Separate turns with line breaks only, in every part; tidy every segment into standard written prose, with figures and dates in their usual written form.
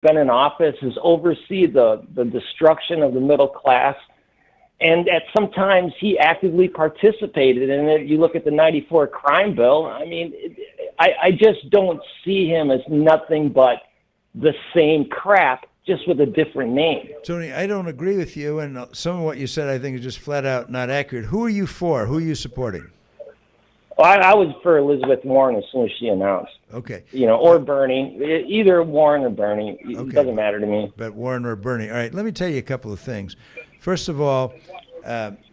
been in office has overseen the destruction of the middle class. And at sometimes he actively participated in it. You look at the 94 crime bill. I mean, I just don't see him as nothing but the same crap, just with a different name.
Tony, I don't agree with you, and some of what you said I think is just flat out not accurate. Who are you for? Who are you supporting?
Well, I was for Elizabeth Warren as soon as she announced.
Okay.
Or Bernie. Either Warren or Bernie. It doesn't matter to me.
But Warren or Bernie. All right, let me tell you a couple of things. First of all,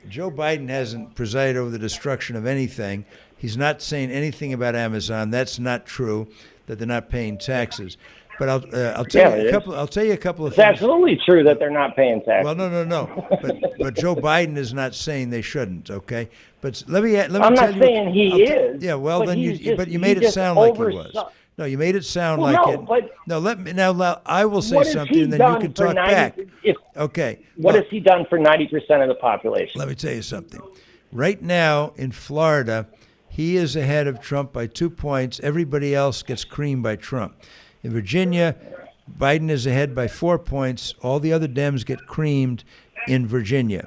Joe Biden hasn't presided over the destruction of anything. He's not saying anything about Amazon. That's not true, that they're not paying taxes. But I'll tell you a couple. I'll tell you a couple of
it's
things.
It's absolutely true that they're not paying taxes.
Well, no. But Joe Biden is not saying they shouldn't. Okay. But let me
I'm
tell
not
you.
saying he is.
Yeah. Well, then you made it
just
sound like he was. No, you made it sound like
no,
it.
But
no, let me now. I will say something, and then you can talk back. Okay.
What has he done for 90% of the population?
Let me tell you something. Right now in Florida, he is ahead of Trump by 2 points. Everybody else gets creamed by Trump. In Virginia, Biden is ahead by 4 points. All the other Dems get creamed in Virginia.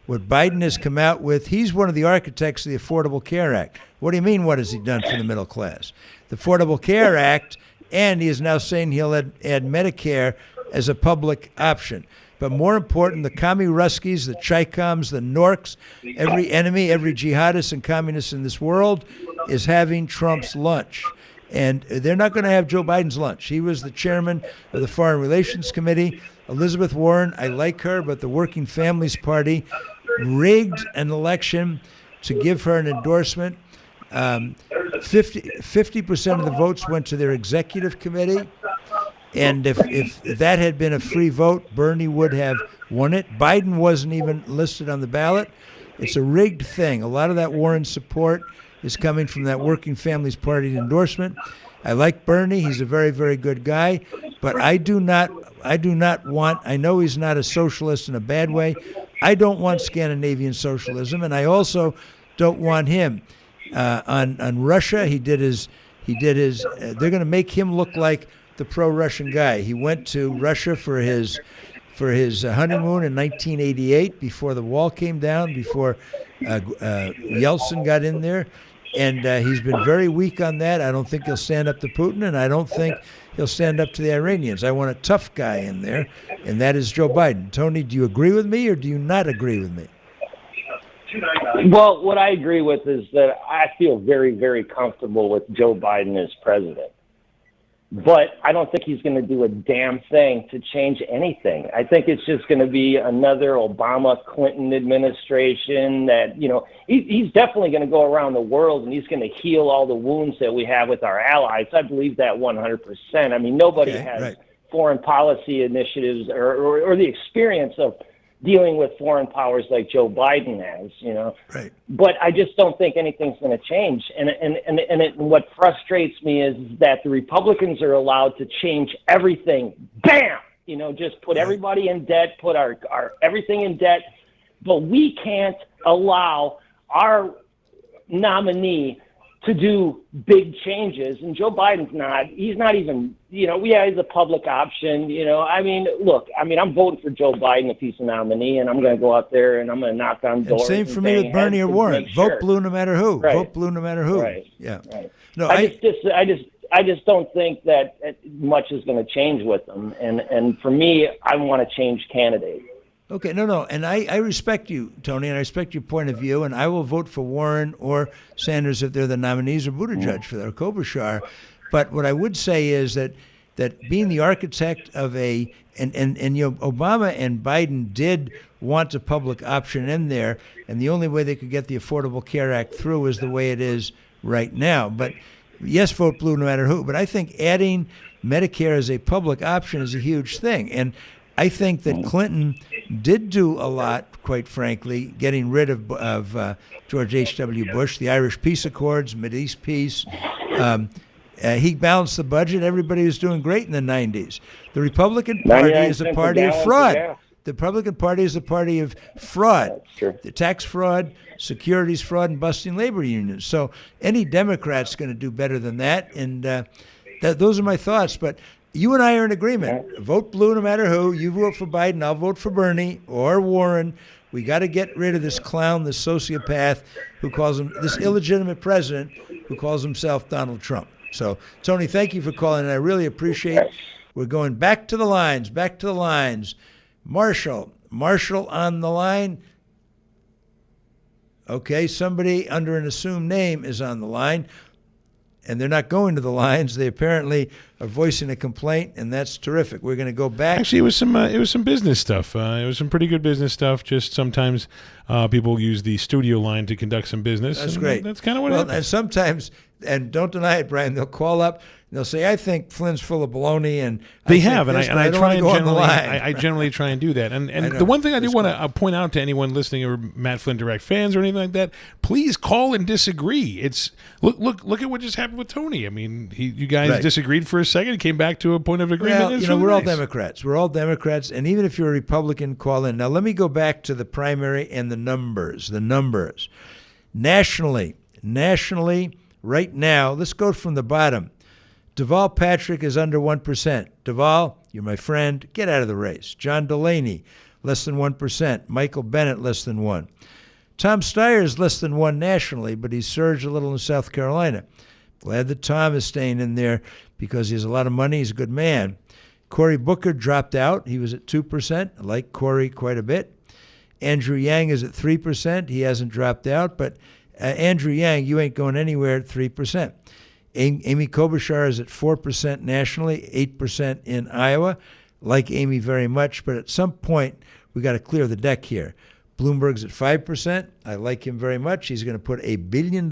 What Biden has come out with, he's one of the architects of the Affordable Care Act. What do you mean, what has he done for the middle class? The Affordable Care Act, and he is now saying he'll add Medicare as a public option. But more important, the commie Ruskies, the Chicoms, the Norks, every enemy, every jihadist and communist in this world is having Trump's lunch. And they're not going to have Joe Biden's lunch. He was the chairman of the Foreign Relations Committee. Elizabeth Warren, I like her, but the Working Families Party rigged an election to give her an endorsement. 50% of the votes went to their executive committee. And if that had been a free vote, Bernie would have won it. Biden wasn't even listed on the ballot. It's a rigged thing. A lot of that Warren support is coming from that Working Families Party endorsement. I like Bernie. He's a very, very good guy. But I do not want, I know he's not a socialist in a bad way. I don't want Scandinavian socialism, and I also don't want him. On Russia, he did his, they're going to make him look like the pro-Russian guy. He went to Russia for his honeymoon in 1988 before the wall came down, before Yeltsin got in there. And he's been very weak on that. I don't think he'll stand up to Putin, and I don't think he'll stand up to the Iranians. I want a tough guy in there, and that is Joe Biden. Tony, do you agree with me or do you not agree with me?
Well, what I agree with is that I feel very, very comfortable with Joe Biden as president. But I don't think he's going to do a damn thing to change anything. I think it's just going to be another Obama-Clinton administration that, he's definitely going to go around the world and he's going to heal all the wounds that we have with our allies. I believe that 100%. I mean, nobody has foreign policy initiatives or the experience of dealing with foreign powers like Joe Biden has,
Right.
But I just don't think anything's going to change. And what frustrates me is that the Republicans are allowed to change everything. Bam! Just put everybody in debt, put our everything in debt. But we can't allow our nominee to do big changes. And Joe Biden's he's not even, he's a public option, I'm voting for Joe Biden if he's a nominee, and I'm going to go out there and I'm going to knock on doors.
And same for me with Bernie or Warren. Vote blue no matter who.
Right.
Vote blue no matter who.
Right.
Yeah.
Right.
No,
I just don't think that much is going to change with them. And for me, I want to change candidates.
Okay, no, and I respect you, Tony, and I respect your point of view, and I will vote for Warren or Sanders if they're the nominees, or Buttigieg for their Klobuchar. But what I would say is that being the architect of and Obama and Biden did want a public option in there, and the only way they could get the Affordable Care Act through is the way it is right now. But yes, vote blue no matter who. But I think adding Medicare as a public option is a huge thing, and I think that Clinton did do a lot, quite frankly, getting rid of George H.W. Bush, the Irish Peace Accords, Mideast peace. He balanced the budget. Everybody was doing great in the 90s. The Republican Party is a party of fraud. The Republican Party is a party of fraud. The tax fraud, securities fraud, and busting labor unions. So any Democrat's going to do better than that. And those are my thoughts. But You and I are in agreement. Vote blue no matter who. You vote for Biden, I'll vote for Bernie or Warren. We got to get rid of this clown, this sociopath who calls him, this illegitimate president who calls himself Donald Trump. So, Tony, thank you for calling, and I really appreciate it. We're going back to the lines, Marshall on the line. Okay, somebody under an assumed name is on the line, and they're not going to the lines. They apparently are voicing a complaint, and that's terrific. We're going to go back.
Actually, it was some business stuff. It was some pretty good business stuff. Just sometimes people use the studio line to conduct some business.
That's great.
That's kind of what happens.
And sometimes, and don't deny it, Brian, they'll call up and they'll say, I think Flynn's full of baloney. And
they have, and I try and
I
generally try and do that. And the one thing I do want to point out to anyone listening or Matt Flynn Direct fans or anything like that, please call and disagree. It's look at what just happened with Tony. I mean, you guys disagreed for a second, came back to a point of agreement.
Well, we're all Democrats. We're all Democrats, and even if you're a Republican, call in. Now, let me go back to the primary and the numbers. Nationally, right now, let's go from the bottom. Deval Patrick is under 1%. Deval, you're my friend. Get out of the race. John Delaney, less than 1%. Michael Bennett, less than 1%. Tom Steyer is less than 1% nationally, but he's surged a little in South Carolina. Glad that Tom is staying in there because he has a lot of money. He's a good man. Cory Booker dropped out. He was at 2%. I like Cory quite a bit. Andrew Yang is at 3%. He hasn't dropped out, but Andrew Yang, you ain't going anywhere at 3%. Amy Klobuchar is at 4% nationally, 8% in Iowa. Like Amy very much, but at some point we got to clear the deck here. Bloomberg's at 5%. I like him very much. He's going to put $1 billion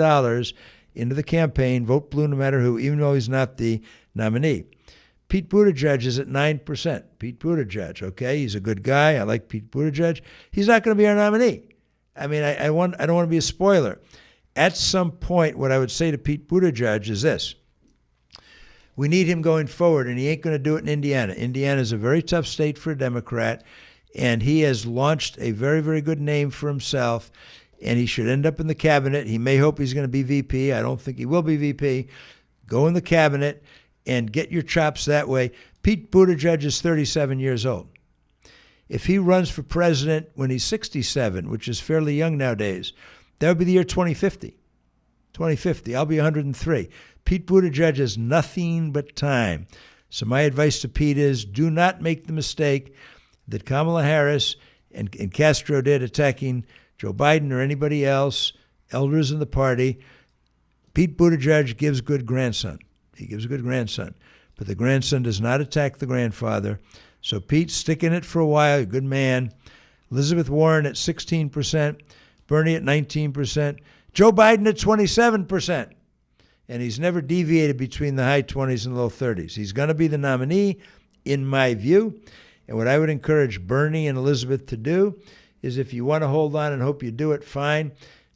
into the campaign. Vote blue no matter who, even though he's not the nominee. Pete Buttigieg is at 9%. Pete Buttigieg, okay, he's a good guy. I like Pete Buttigieg. He's not going to be our nominee. I mean, I don't want to be a spoiler. At some point, what I would say to Pete Buttigieg is this. We need him going forward, and he ain't going to do it in Indiana. Indiana is a very tough state for a Democrat, and he has launched a very, very good name for himself, and he should end up in the cabinet. He may hope he's going to be VP. I don't think he will be VP. Go in the cabinet and get your chops that way. Pete Buttigieg is 37 years old. If he runs for president when he's 67, which is fairly young nowadays, that would be the year 2050. 2050. I'll be 103. Pete Buttigieg has nothing but time. So my advice to Pete is do not make the mistake that Kamala Harris and Castro did attacking Joe Biden or anybody else, elders in the party. Pete Buttigieg gives good grandson. He gives a good grandson. But the grandson does not attack the grandfather. So Pete's sticking it for a while, a good man. Elizabeth Warren at 16%. Bernie at 19%, Joe Biden at 27%. And he's never deviated between the high 20s and low 30s. He's going to be the nominee, in my view. And what I would encourage Bernie and Elizabeth to do is if you want to hold on and hope you do it, fine.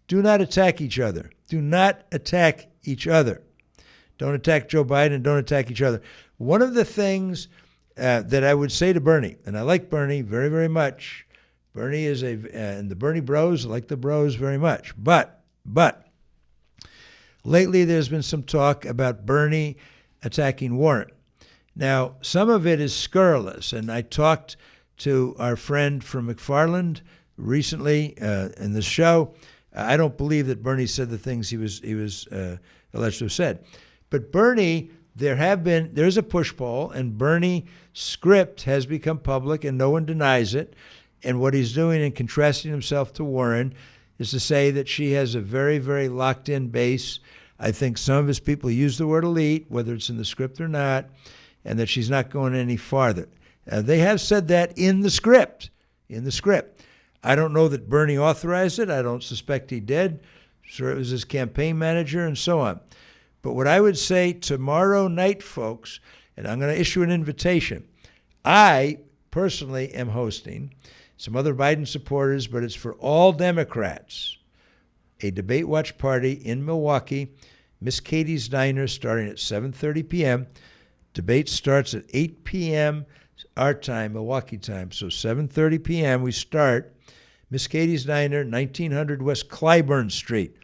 Do not attack each other. Do not attack each other. Don't attack Joe Biden. Don't attack each other. One of the things that I would say to Bernie, and I like Bernie very, very much, Bernie is and the Bernie bros, I like the bros very much. But lately there's been some talk about Bernie attacking Warren. Now, some of it is scurrilous, and I talked to our friend from McFarland recently in the show. I don't believe that Bernie said the things he was alleged to have said. But Bernie, there's a push poll, and Bernie's script has become public, and no one denies it. And what he's doing in contrasting himself to Warren is to say that she has a very, very locked-in base. I think some of his people use the word elite, whether it's in the script or not, and that she's not going any farther. They have said that in the script. I don't know that Bernie authorized it. I don't suspect he did. Sure, it was his campaign manager and so on. But what I would say tomorrow night, folks, and I'm going to issue an invitation. I personally am hosting some other Biden supporters, but it's for all Democrats, a debate watch party in Milwaukee, Miss Katie's Diner, starting at 7:30 p.m. Debate starts at 8 p.m. our time, Milwaukee time. So 7:30 p.m. we start. Miss Katie's Diner, 1900 West Clyburn Street.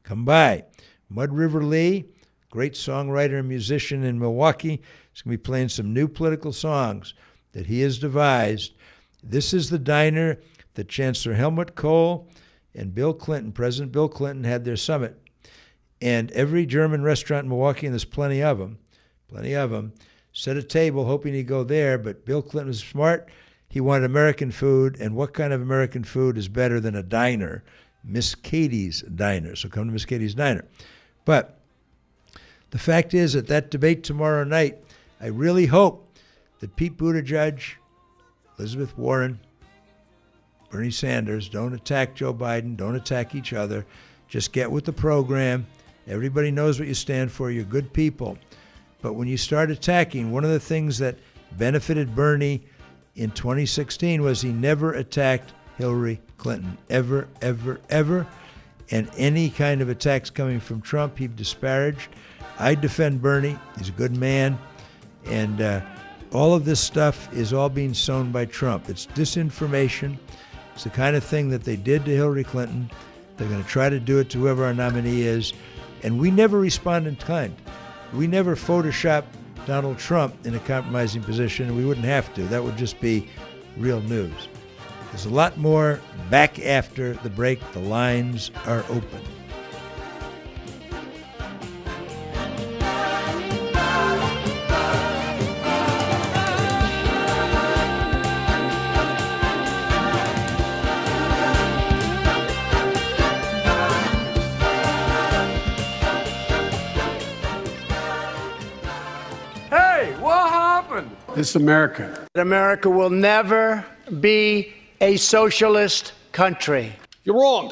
Come by. Mud River Lee, great songwriter and musician in Milwaukee, He's going to be playing some new political songs that he has devised. This is the diner that Chancellor Helmut Kohl and Bill Clinton, President Bill Clinton, had their summit. And every German restaurant in Milwaukee, and there's plenty of them, set a table hoping he'd go there, but Bill Clinton was smart. He wanted American food, and what kind of American food is better than a diner? Miss Katie's Diner. So come to Miss Katie's Diner. But the fact is, at that debate tomorrow night, I really hope that Pete Buttigieg, Elizabeth Warren, Bernie Sanders don't attack Joe Biden, don't attack each other. Just get with the program. Everybody knows what you stand for. You're good people. But when you start attacking, one of the things that benefited Bernie in 2016 was he never attacked Hillary Clinton, ever, ever, ever. And any kind of attacks coming from Trump, he disparaged. I defend Bernie. He's a good man. And all of this stuff is all being sown by Trump. It's disinformation. It's the kind of thing that they did to Hillary Clinton. They're going to try to do it to whoever our nominee is. And we never respond in kind. We never Photoshop Donald Trump in a compromising position, and we wouldn't have to. That would just be real news. There's a lot more back after the break. The lines are open.
This America.
America will never be a socialist country.
You're wrong.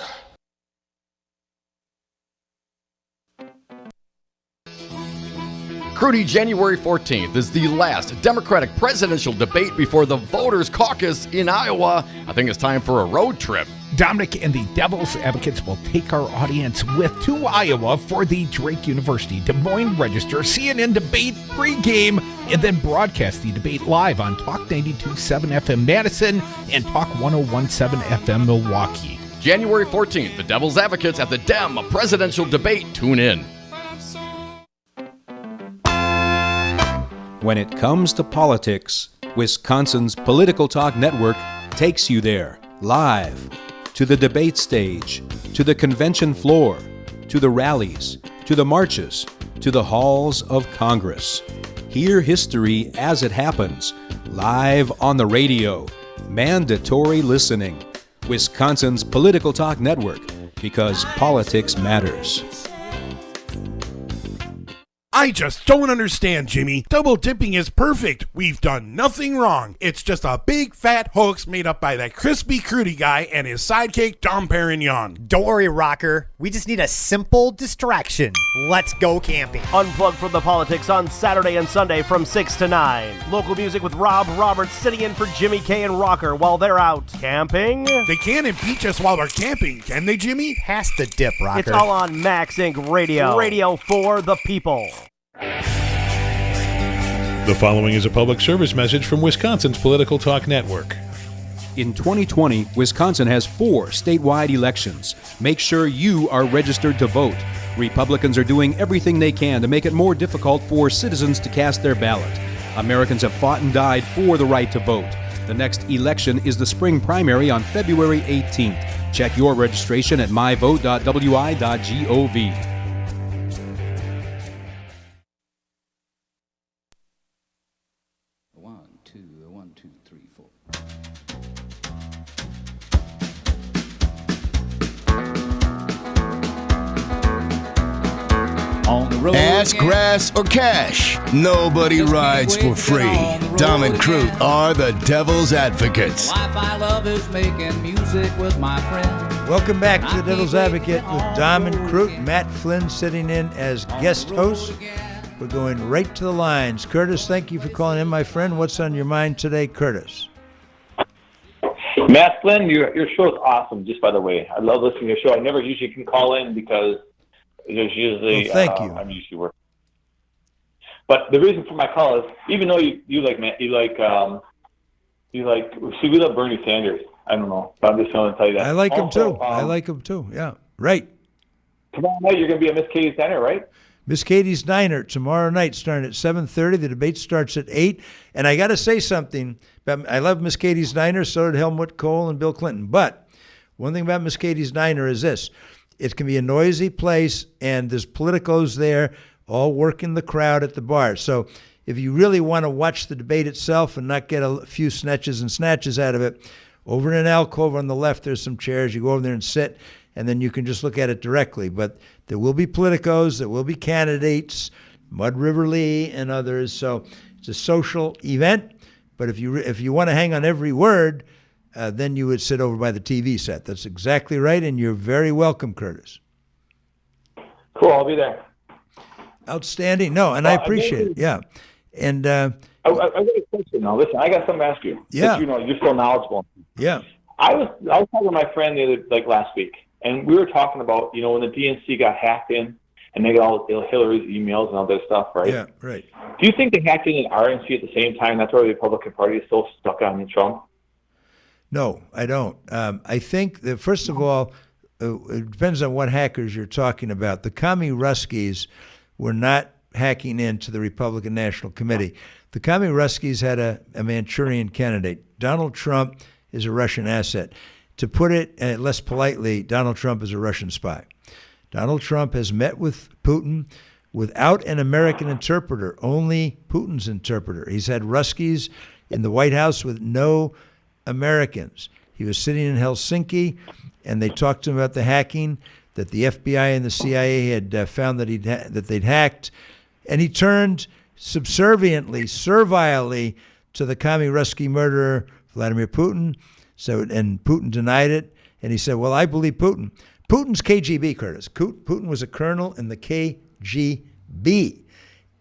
Crudy, January 14th is the last Democratic presidential debate before the voters' caucus in Iowa. I think it's time for a road trip.
Dominic and the Devil's Advocates will take our audience to Iowa for the Drake University Des Moines Register CNN debate pregame, and then broadcast the debate live on Talk 92.7 FM Madison and Talk 101.7 FM Milwaukee.
January 14th, the Devil's Advocates at the Dem presidential debate. Tune in.
When it comes to politics, Wisconsin's Political Talk Network takes you there, live, to the debate stage, to the convention floor, to the rallies, to the marches, to the halls of Congress. Hear history as it happens, live on the radio. Mandatory listening. Wisconsin's Political Talk Network, because politics matters.
I just don't understand, Jimmy. Double dipping is perfect. We've done nothing wrong. It's just a big fat hoax made up by that crispy Crudy guy and his sidekick Dom Perignon.
Don't worry, Rocker. We just need a simple distraction. Let's go camping.
Unplug from the politics on Saturday and Sunday from 6 to 9. Local music with Rob Roberts sitting in for Jimmy K and Rocker while they're out camping.
They can't impeach us while they're camping, can they, Jimmy?
Pass the dip, Rocker.
It's all on Max Inc. Radio. Radio for the people.
The following is a public service message from Wisconsin's Political Talk Network.
In 2020, Wisconsin has 4 statewide elections. Make sure you are registered to vote. Republicans are doing everything they can to make it more difficult for citizens to cast their ballot. Americans have fought and died for the right to vote. The next election is the spring primary on February 18th. Check your registration at myvote.wi.gov.
Ass, grass, or cash. Nobody rides for free. Dom and Crute are the Devil's Advocates.
I love is making music with my friend.
Welcome back to the Devil's Advocate with Dom and Crute. Matt Flynn sitting in as guest host. We're going right to the lines. Curtis, thank you for calling in, my friend. What's on your mind today, Curtis?
Matt Flynn, your show is awesome, just by the way. I love listening to your show. I never usually can call in because there's usually
thank you.
I'm usually working. But the reason for my call is, even though you like Matt, we love Bernie Sanders. I don't know, but I'm just going to tell you that.
I like him too. I like him too. Yeah, right.
Tomorrow night you're going to be at Miss Katie's Diner, right?
Miss Katie's Diner tomorrow night, starting at 7:30. The debate starts at 8. And I got to say something. I love Miss Katie's Diner. So did Helmut Kohl and Bill Clinton. But one thing about Miss Katie's Diner is this. It can be a noisy place, and there's politicos there all working the crowd at the bar. So if you really want to watch the debate itself and not get a few snatches out of it, over in an alcove on the left, there's some chairs. You go over there and sit, and then you can just look at it directly. But there will be politicos, there will be candidates, Mud River Lee and others. So it's a social event. But if you want to hang on every word, then you would sit over by the TV set. That's exactly right, and you're very welcome, Curtis.
Cool, I'll be there.
Outstanding. No, and I appreciate it. Yeah. And
I've got a question now. Listen, I got something to ask you.
Yeah.
You know, you're so knowledgeable.
Yeah.
I was talking to my friend last week, and we were talking about, you know, when the DNC got hacked in and they got all Hillary's emails and all that stuff, right?
Yeah, right.
Do you think they hacked in RNC at the same time? That's why the Republican Party is still stuck on Trump?
No, I don't. I think that, first of all, it depends on what hackers you're talking about. The commie Ruskies were not hacking into the Republican National Committee. The commie Ruskies had a Manchurian candidate. Donald Trump is a Russian asset. To put it less politely, Donald Trump is a Russian spy. Donald Trump has met with Putin without an American interpreter, only Putin's interpreter. He's had Ruskies in the White House with no Americans. He was sitting in Helsinki, and they talked to him about the hacking, that the FBI and the CIA had found that they'd hacked, and he turned subserviently, servilely to the commie Rusky murderer, Vladimir Putin. And Putin denied it, and he said, well, I believe Putin. Putin's KGB, Curtis. Putin was a colonel in the KGB,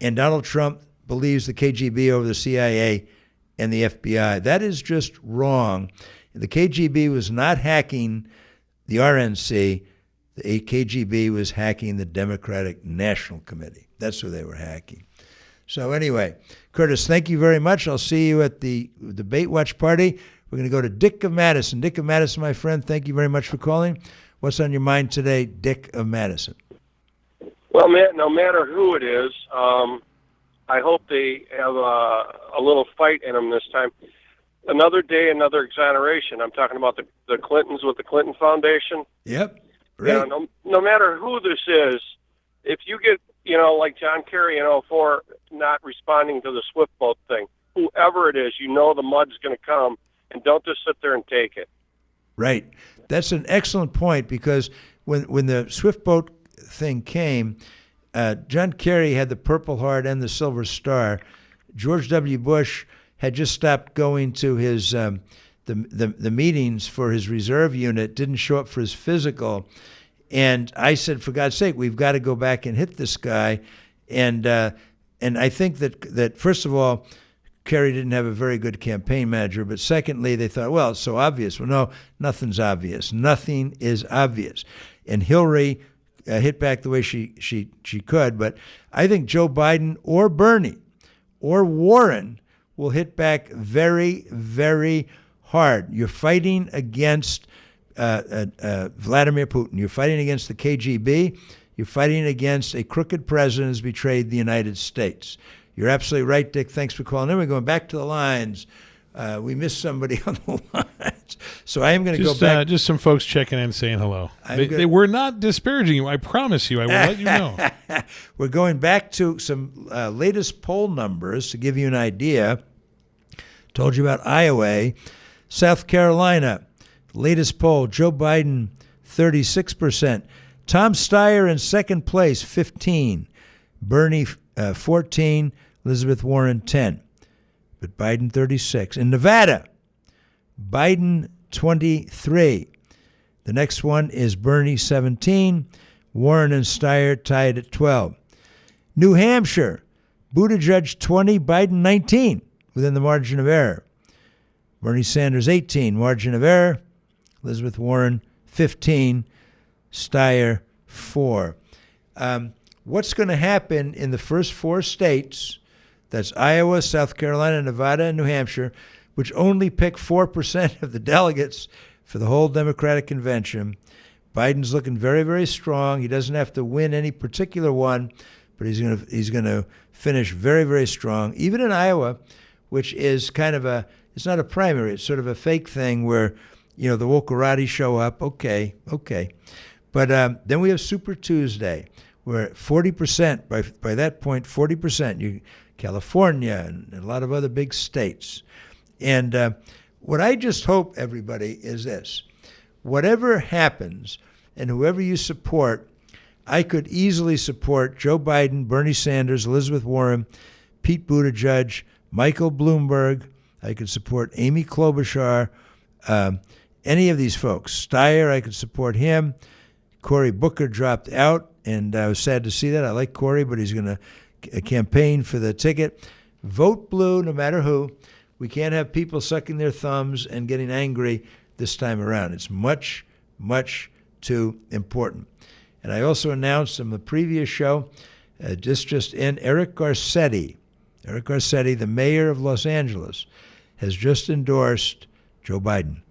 and Donald Trump believes the KGB over the CIA and the FBI. That is just wrong. The KGB was not hacking the RNC. The KGB was hacking the Democratic National Committee. That's who they were hacking. So anyway, Curtis, thank you very much. I'll see you at the debate watch party. We're going to go to Dick of Madison. Dick of Madison, my friend, thank you very much for calling. What's on your mind today, Dick of Madison?
Well, no matter who it is, I hope they have a little fight in them this time. Another day, another exoneration. I'm talking about the Clintons with the Clinton Foundation.
Yep. Right.
You know, no matter who this is, if you get, you know, like John Kerry in 2004 not responding to the Swift boat thing, whoever it is, you know the mud's going to come, and don't just sit there and take it.
Right. That's an excellent point, because when the Swift boat thing came, John Kerry had the Purple Heart and the Silver Star. George W. Bush had just stopped going to his the meetings for his reserve unit, didn't show up for his physical. And I said, for God's sake, we've got to go back and hit this guy. And I think that first of all, Kerry didn't have a very good campaign manager. But secondly, they thought, well, it's so obvious. Well, no, nothing's obvious. Nothing is obvious. And Hillary hit back the way she could. But I think Joe Biden or Bernie or Warren will hit back very, very hard. You're fighting against Vladimir Putin. You're fighting against the KGB. You're fighting against a crooked president who's betrayed the United States. You're absolutely right, Dick. Thanks for calling in. We're going back to the lines. We missed somebody on the lines. So I am going to go back.
Just some folks checking in saying hello. They were not disparaging you. I promise you. I will let you know.
We're going back to some latest poll numbers to give you an idea. Told you about Iowa. South Carolina, latest poll, Joe Biden, 36%. Tom Steyer in second place, 15%. Bernie, 14%. Elizabeth Warren, 10%. But Biden, 36%. In Nevada, Biden, 23%. The next one is Bernie, 17%. Warren and Steyer tied at 12%. New Hampshire, Buttigieg, 20%. Biden, 19%, within the margin of error. Bernie Sanders, 18%, margin of error. Elizabeth Warren, 15%. Steyer, 4%. What's going to happen in the first 4 states, that's Iowa, South Carolina, Nevada, and New Hampshire, which only pick 4% of the delegates for the whole Democratic convention? Biden's looking very, very strong. He doesn't have to win any particular one, but he's going to finish very, very strong. Even in Iowa, which is kind of it's not a primary, it's sort of a fake thing where, the wokerati show up. Okay. But then we have Super Tuesday, where 40%, by that point, 40%, California and a lot of other big states. And what I just hope, everybody, is this. Whatever happens, and whoever you support, I could easily support Joe Biden, Bernie Sanders, Elizabeth Warren, Pete Buttigieg, Michael Bloomberg. I could support Amy Klobuchar, any of these folks. Steyer, I could support him. Cory Booker dropped out, and I was sad to see that. I like Cory, but he's going to campaign for the ticket. Vote blue, no matter who. We can't have people sucking their thumbs and getting angry this time around. It's much, much too important. And I also announced in the previous show, just in, Eric Garcetti, the mayor of Los Angeles, has just endorsed Joe Biden.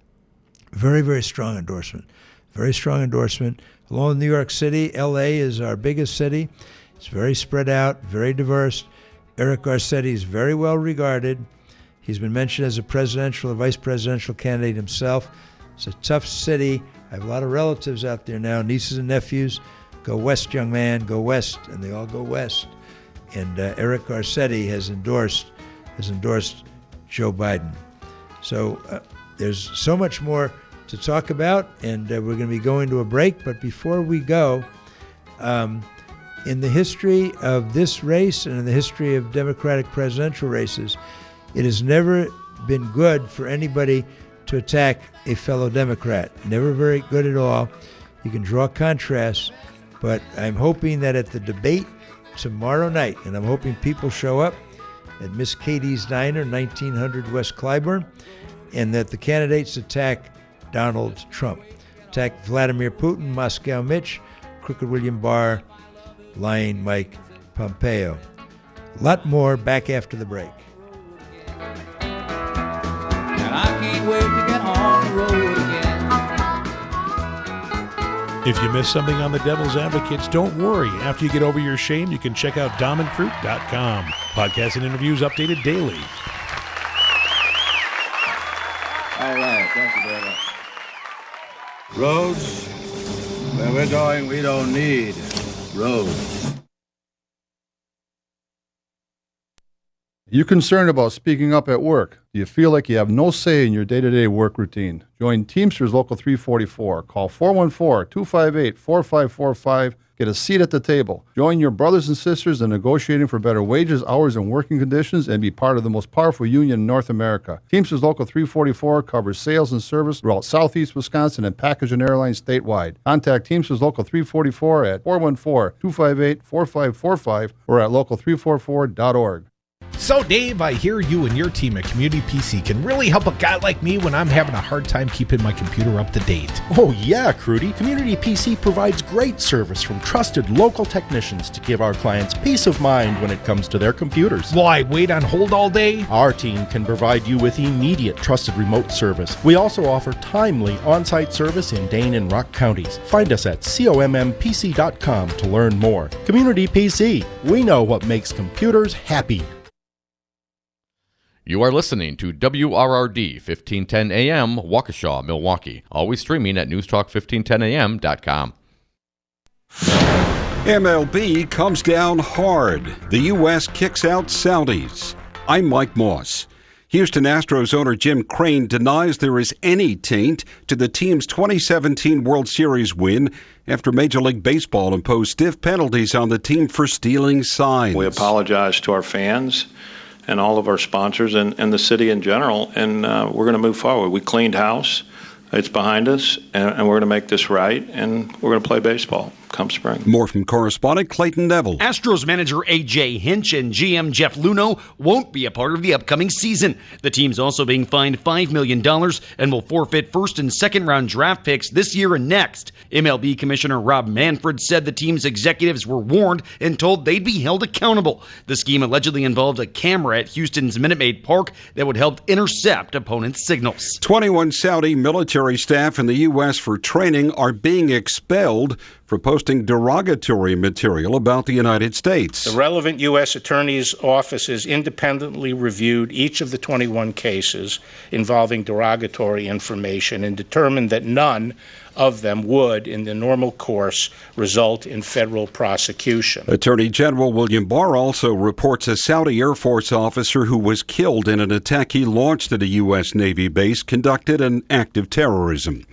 Very, very strong endorsement. Very strong endorsement. Along with New York City, L.A. is our biggest city. It's very spread out, very diverse. Eric Garcetti is very well regarded. He's been mentioned as a presidential or vice presidential candidate himself. It's a tough city. I have a lot of relatives out there now, nieces and nephews. Go west, young man, go west. And they all go west. And Eric Garcetti has endorsed Joe Biden. So there's so much more to talk about, and we're going to be going to a break. But before we go, in the history of this race and in the history of Democratic presidential races, it has never been good for anybody to attack a fellow Democrat. Never very good at all. You can draw contrasts, but I'm hoping that at the debate tomorrow night, and I'm hoping people show up at Miss Katie's Diner, 1900 West Clybourne, and that the candidates attack Donald Trump, attack Vladimir Putin, Moscow Mitch, Crooked William Barr, Lying Mike Pompeo. A lot more back after the break.
And I can't wait to get on the road again.
If you missed something on the Devil's Advocates, don't worry. After you get over your shame, you can check out domandcroot.com. Podcasts and interviews updated daily.
All right, thank you very much. Roads, where we're going, we don't need roads.
You concerned about speaking up at work? Do you feel like you have no say in your day-to-day work routine? Join Teamsters Local 344. Call 414-258-4545. Get a seat at the table. Join your brothers and sisters in negotiating for better wages, hours, and working conditions, and be part of the most powerful union in North America. Teamsters Local 344 covers sales and service throughout Southeast Wisconsin and package and airlines statewide. Contact Teamsters Local 344 at 414-258-4545 or at local344.org.
So, Dave, I hear you and your team at Community PC can really help a guy like me when I'm having a hard time keeping my computer up to date.
Oh, yeah, Crudy. Community PC provides great service from trusted local technicians to give our clients peace of mind when it comes to their computers.
Why, wait on hold all day?
Our team can provide you with immediate trusted remote service. We also offer timely on-site service in Dane and Rock counties. Find us at commpc.com to learn more. Community PC. We know what makes computers happy.
You are listening to WRRD 1510 AM, Waukesha, Milwaukee. Always streaming at newstalk1510am.com.
MLB comes down hard. The U.S. kicks out Saudis. I'm Mike Moss. Houston Astros owner Jim Crane denies there is any taint to the team's 2017 World Series win after Major League Baseball imposed stiff penalties on the team for stealing signs.
We apologize to our fans and all of our sponsors and the city in general, and we're going to move forward. We cleaned house. It's behind us, and we're going to make this right, and we're going to play baseball come spring.
More from correspondent Clayton Neville.
Astros manager A.J. Hinch and GM Jeff Luhnow won't be a part of the upcoming season. The team's also being fined $5 million and will forfeit first and second round draft picks this year and next. MLB Commissioner Rob Manfred said the team's executives were warned and told they'd be held accountable. The scheme allegedly involved a camera at Houston's Minute Maid Park that would help intercept opponents' signals.
21 Saudi military staff in the U.S. for training are being expelled for posting posting derogatory material about the United States.
The relevant U.S. Attorney's offices independently reviewed each of the 21 cases involving derogatory information and determined that none of them would, in the normal course, result in federal prosecution.
Attorney General William Barr also reports a Saudi Air Force officer who was killed in an attack he launched at a U.S. Navy base conducted an act of terrorism.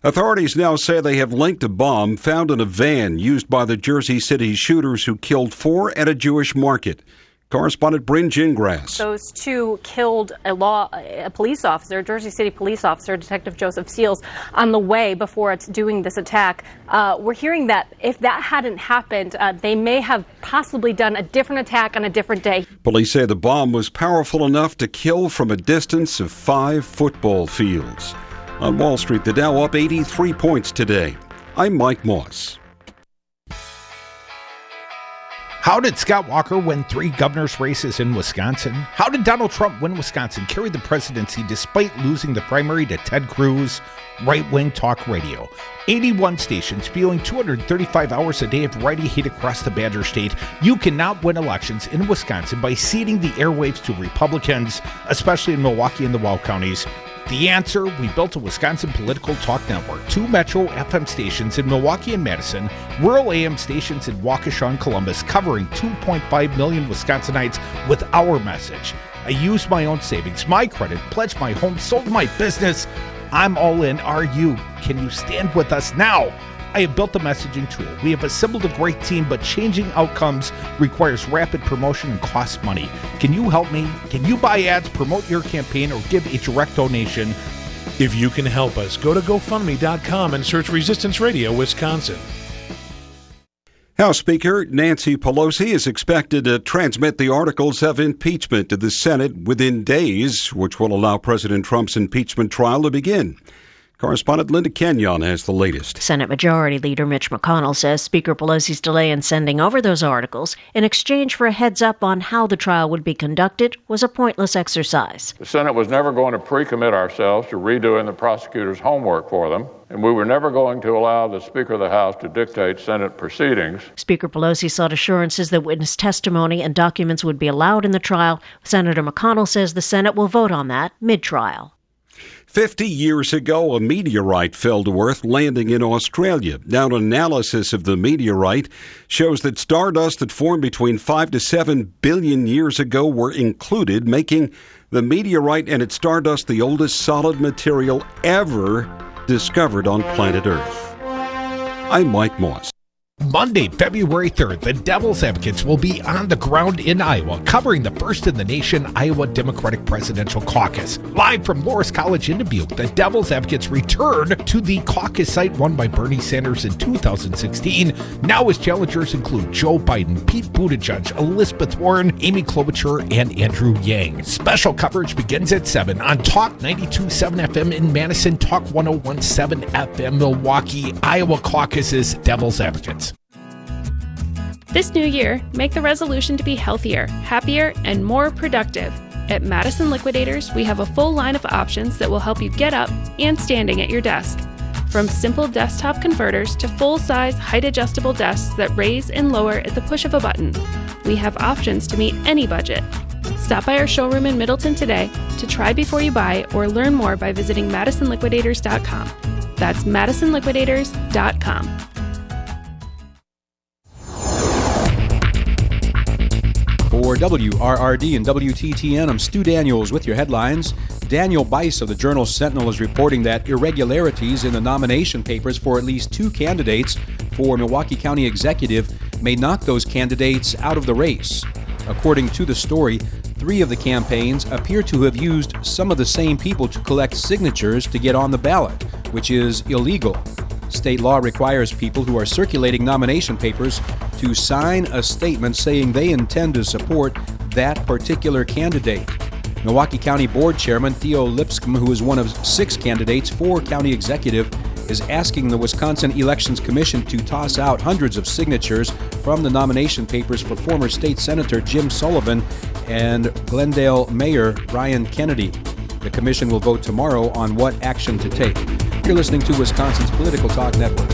Authorities now say they have linked a bomb found in a van used by the Jersey City shooters who killed 4 at a Jewish market. Correspondent Bryn Gingras.
Those two killed a police officer, Jersey City police officer, Detective Joseph Seals, on the way before doing this attack. We're hearing that if that hadn't happened, they may have possibly done a different attack on a different day.
Police say the bomb was powerful enough to kill from a distance of 5 football fields. On Wall Street, the Dow up 83 points today. I'm Mike Moss.
How did Scott Walker win 3 governor's races in Wisconsin? How did Donald Trump win Wisconsin, carry the presidency despite losing the primary to Ted Cruz? Right-wing talk radio. 81 stations spewing 235 hours a day of variety hate across the Badger State. You cannot win elections in Wisconsin by ceding the airwaves to Republicans, especially in Milwaukee and the Weld counties. The answer, we built a Wisconsin political talk network, 2 Metro FM stations in Milwaukee and Madison, rural AM stations in Waukesha and Columbus, covering 2.5 million Wisconsinites with our message. I used my own savings, my credit, pledged my home, sold my business. I'm all in. Are you? Can you stand with us now? I have built a messaging tool. We have assembled a great team, but changing outcomes requires rapid promotion and costs money. Can you help me? Can you buy ads, promote your campaign, or give a direct donation?
If you can help us, go to GoFundMe.com and search Resistance Radio Wisconsin.
House Speaker Nancy Pelosi is expected to transmit the articles of impeachment to the Senate within days, which will allow President Trump's impeachment trial to begin. Correspondent Linda Kenyon has the latest.
Senate Majority Leader Mitch McConnell says Speaker Pelosi's delay in sending over those articles in exchange for a heads up on how the trial would be conducted was a pointless exercise.
The Senate was never going to pre-commit ourselves to redoing the prosecutor's homework for them, and we were never going to allow the Speaker of the House to dictate Senate proceedings.
Speaker Pelosi sought assurances that witness testimony and documents would be allowed in the trial. Senator McConnell says the Senate will vote on that mid-trial.
50 years ago, a meteorite fell to Earth, landing in Australia. Now, an analysis of the meteorite shows that stardust that formed between 5 to 7 billion years ago were included, making the meteorite and its stardust the oldest solid material ever discovered on planet Earth. I'm Mike Moss.
Monday, February 3rd, the Devil's Advocates will be on the ground in Iowa, covering the first in the nation Iowa Democratic Presidential Caucus. Live from Loras College in Dubuque, the Devil's Advocates return to the caucus site won by Bernie Sanders in 2016. Now his challengers include Joe Biden, Pete Buttigieg, Elizabeth Warren, Amy Klobuchar, and Andrew Yang. Special coverage begins at 7 on Talk 92.7 FM in Madison, Talk 101.7 FM Milwaukee. Iowa Caucus's Devil's Advocates.
This new year, make the resolution to be healthier, happier, and more productive. At Madison Liquidators, we have a full line of options that will help you get up and standing at your desk. From simple desktop converters to full-size, height-adjustable desks that raise and lower at the push of a button. We have options to meet any budget. Stop by our showroom in Middleton today to try before you buy or learn more by visiting MadisonLiquidators.com. That's MadisonLiquidators.com.
For WRRD and WTTN, I'm Stu Daniels with your headlines. Daniel Bice of the Journal Sentinel is reporting that irregularities in the nomination papers for at least 2 candidates for Milwaukee County Executive may knock those candidates out of the race. According to the story, 3 of the campaigns appear to have used some of the same people to collect signatures to get on the ballot, which is illegal. State law requires people who are circulating nomination papers to sign a statement saying they intend to support that particular candidate. Milwaukee County Board Chairman Theo Lipscomb, who is one of 6 candidates for county executive, is asking the Wisconsin Elections Commission to toss out hundreds of signatures from the nomination papers for former state senator Jim Sullivan and Glendale Mayor Ryan Kennedy. The commission will vote tomorrow on what action to take. You're listening to Wisconsin's Political Talk Network.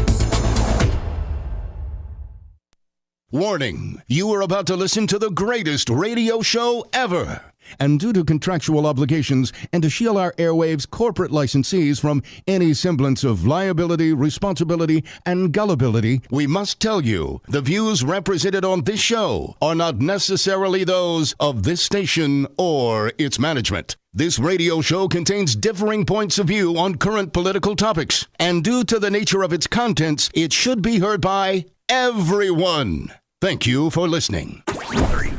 Warning, you are about to listen to the greatest radio show ever. And due to contractual obligations and to shield our airwaves' corporate licensees from any semblance of liability, responsibility, and gullibility, we must tell you the views represented on this show are not necessarily those of this station or its management. This radio show contains differing points of view on current political topics, and due to the nature of its contents, it should be heard by everyone. Thank you for listening.
3, 2, 1.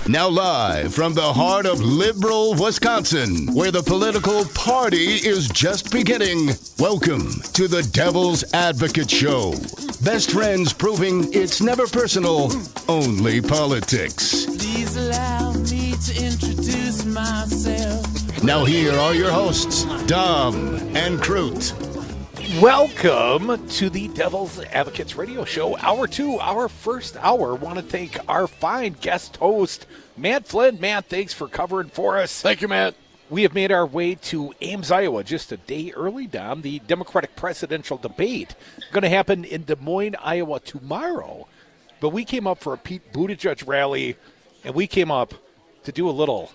Now live from the heart of liberal Wisconsin, where the political party is just beginning, welcome to the Devil's Advocate Show. Best friends proving it's never personal, only politics.
Please allow me to introduce myself.
Now here are your hosts, Dom and Crute.
Welcome to the Devil's Advocates Radio Show, Hour 2, our first hour. Want to thank our fine guest host, Matt Flynn. Matt, thanks for covering for us.
Thank you, Matt.
We have made our way to Ames, Iowa, just a day early, Dom. The Democratic presidential debate going to happen in Des Moines, Iowa tomorrow. But we came up for a Pete Buttigieg rally, and we came up to do a little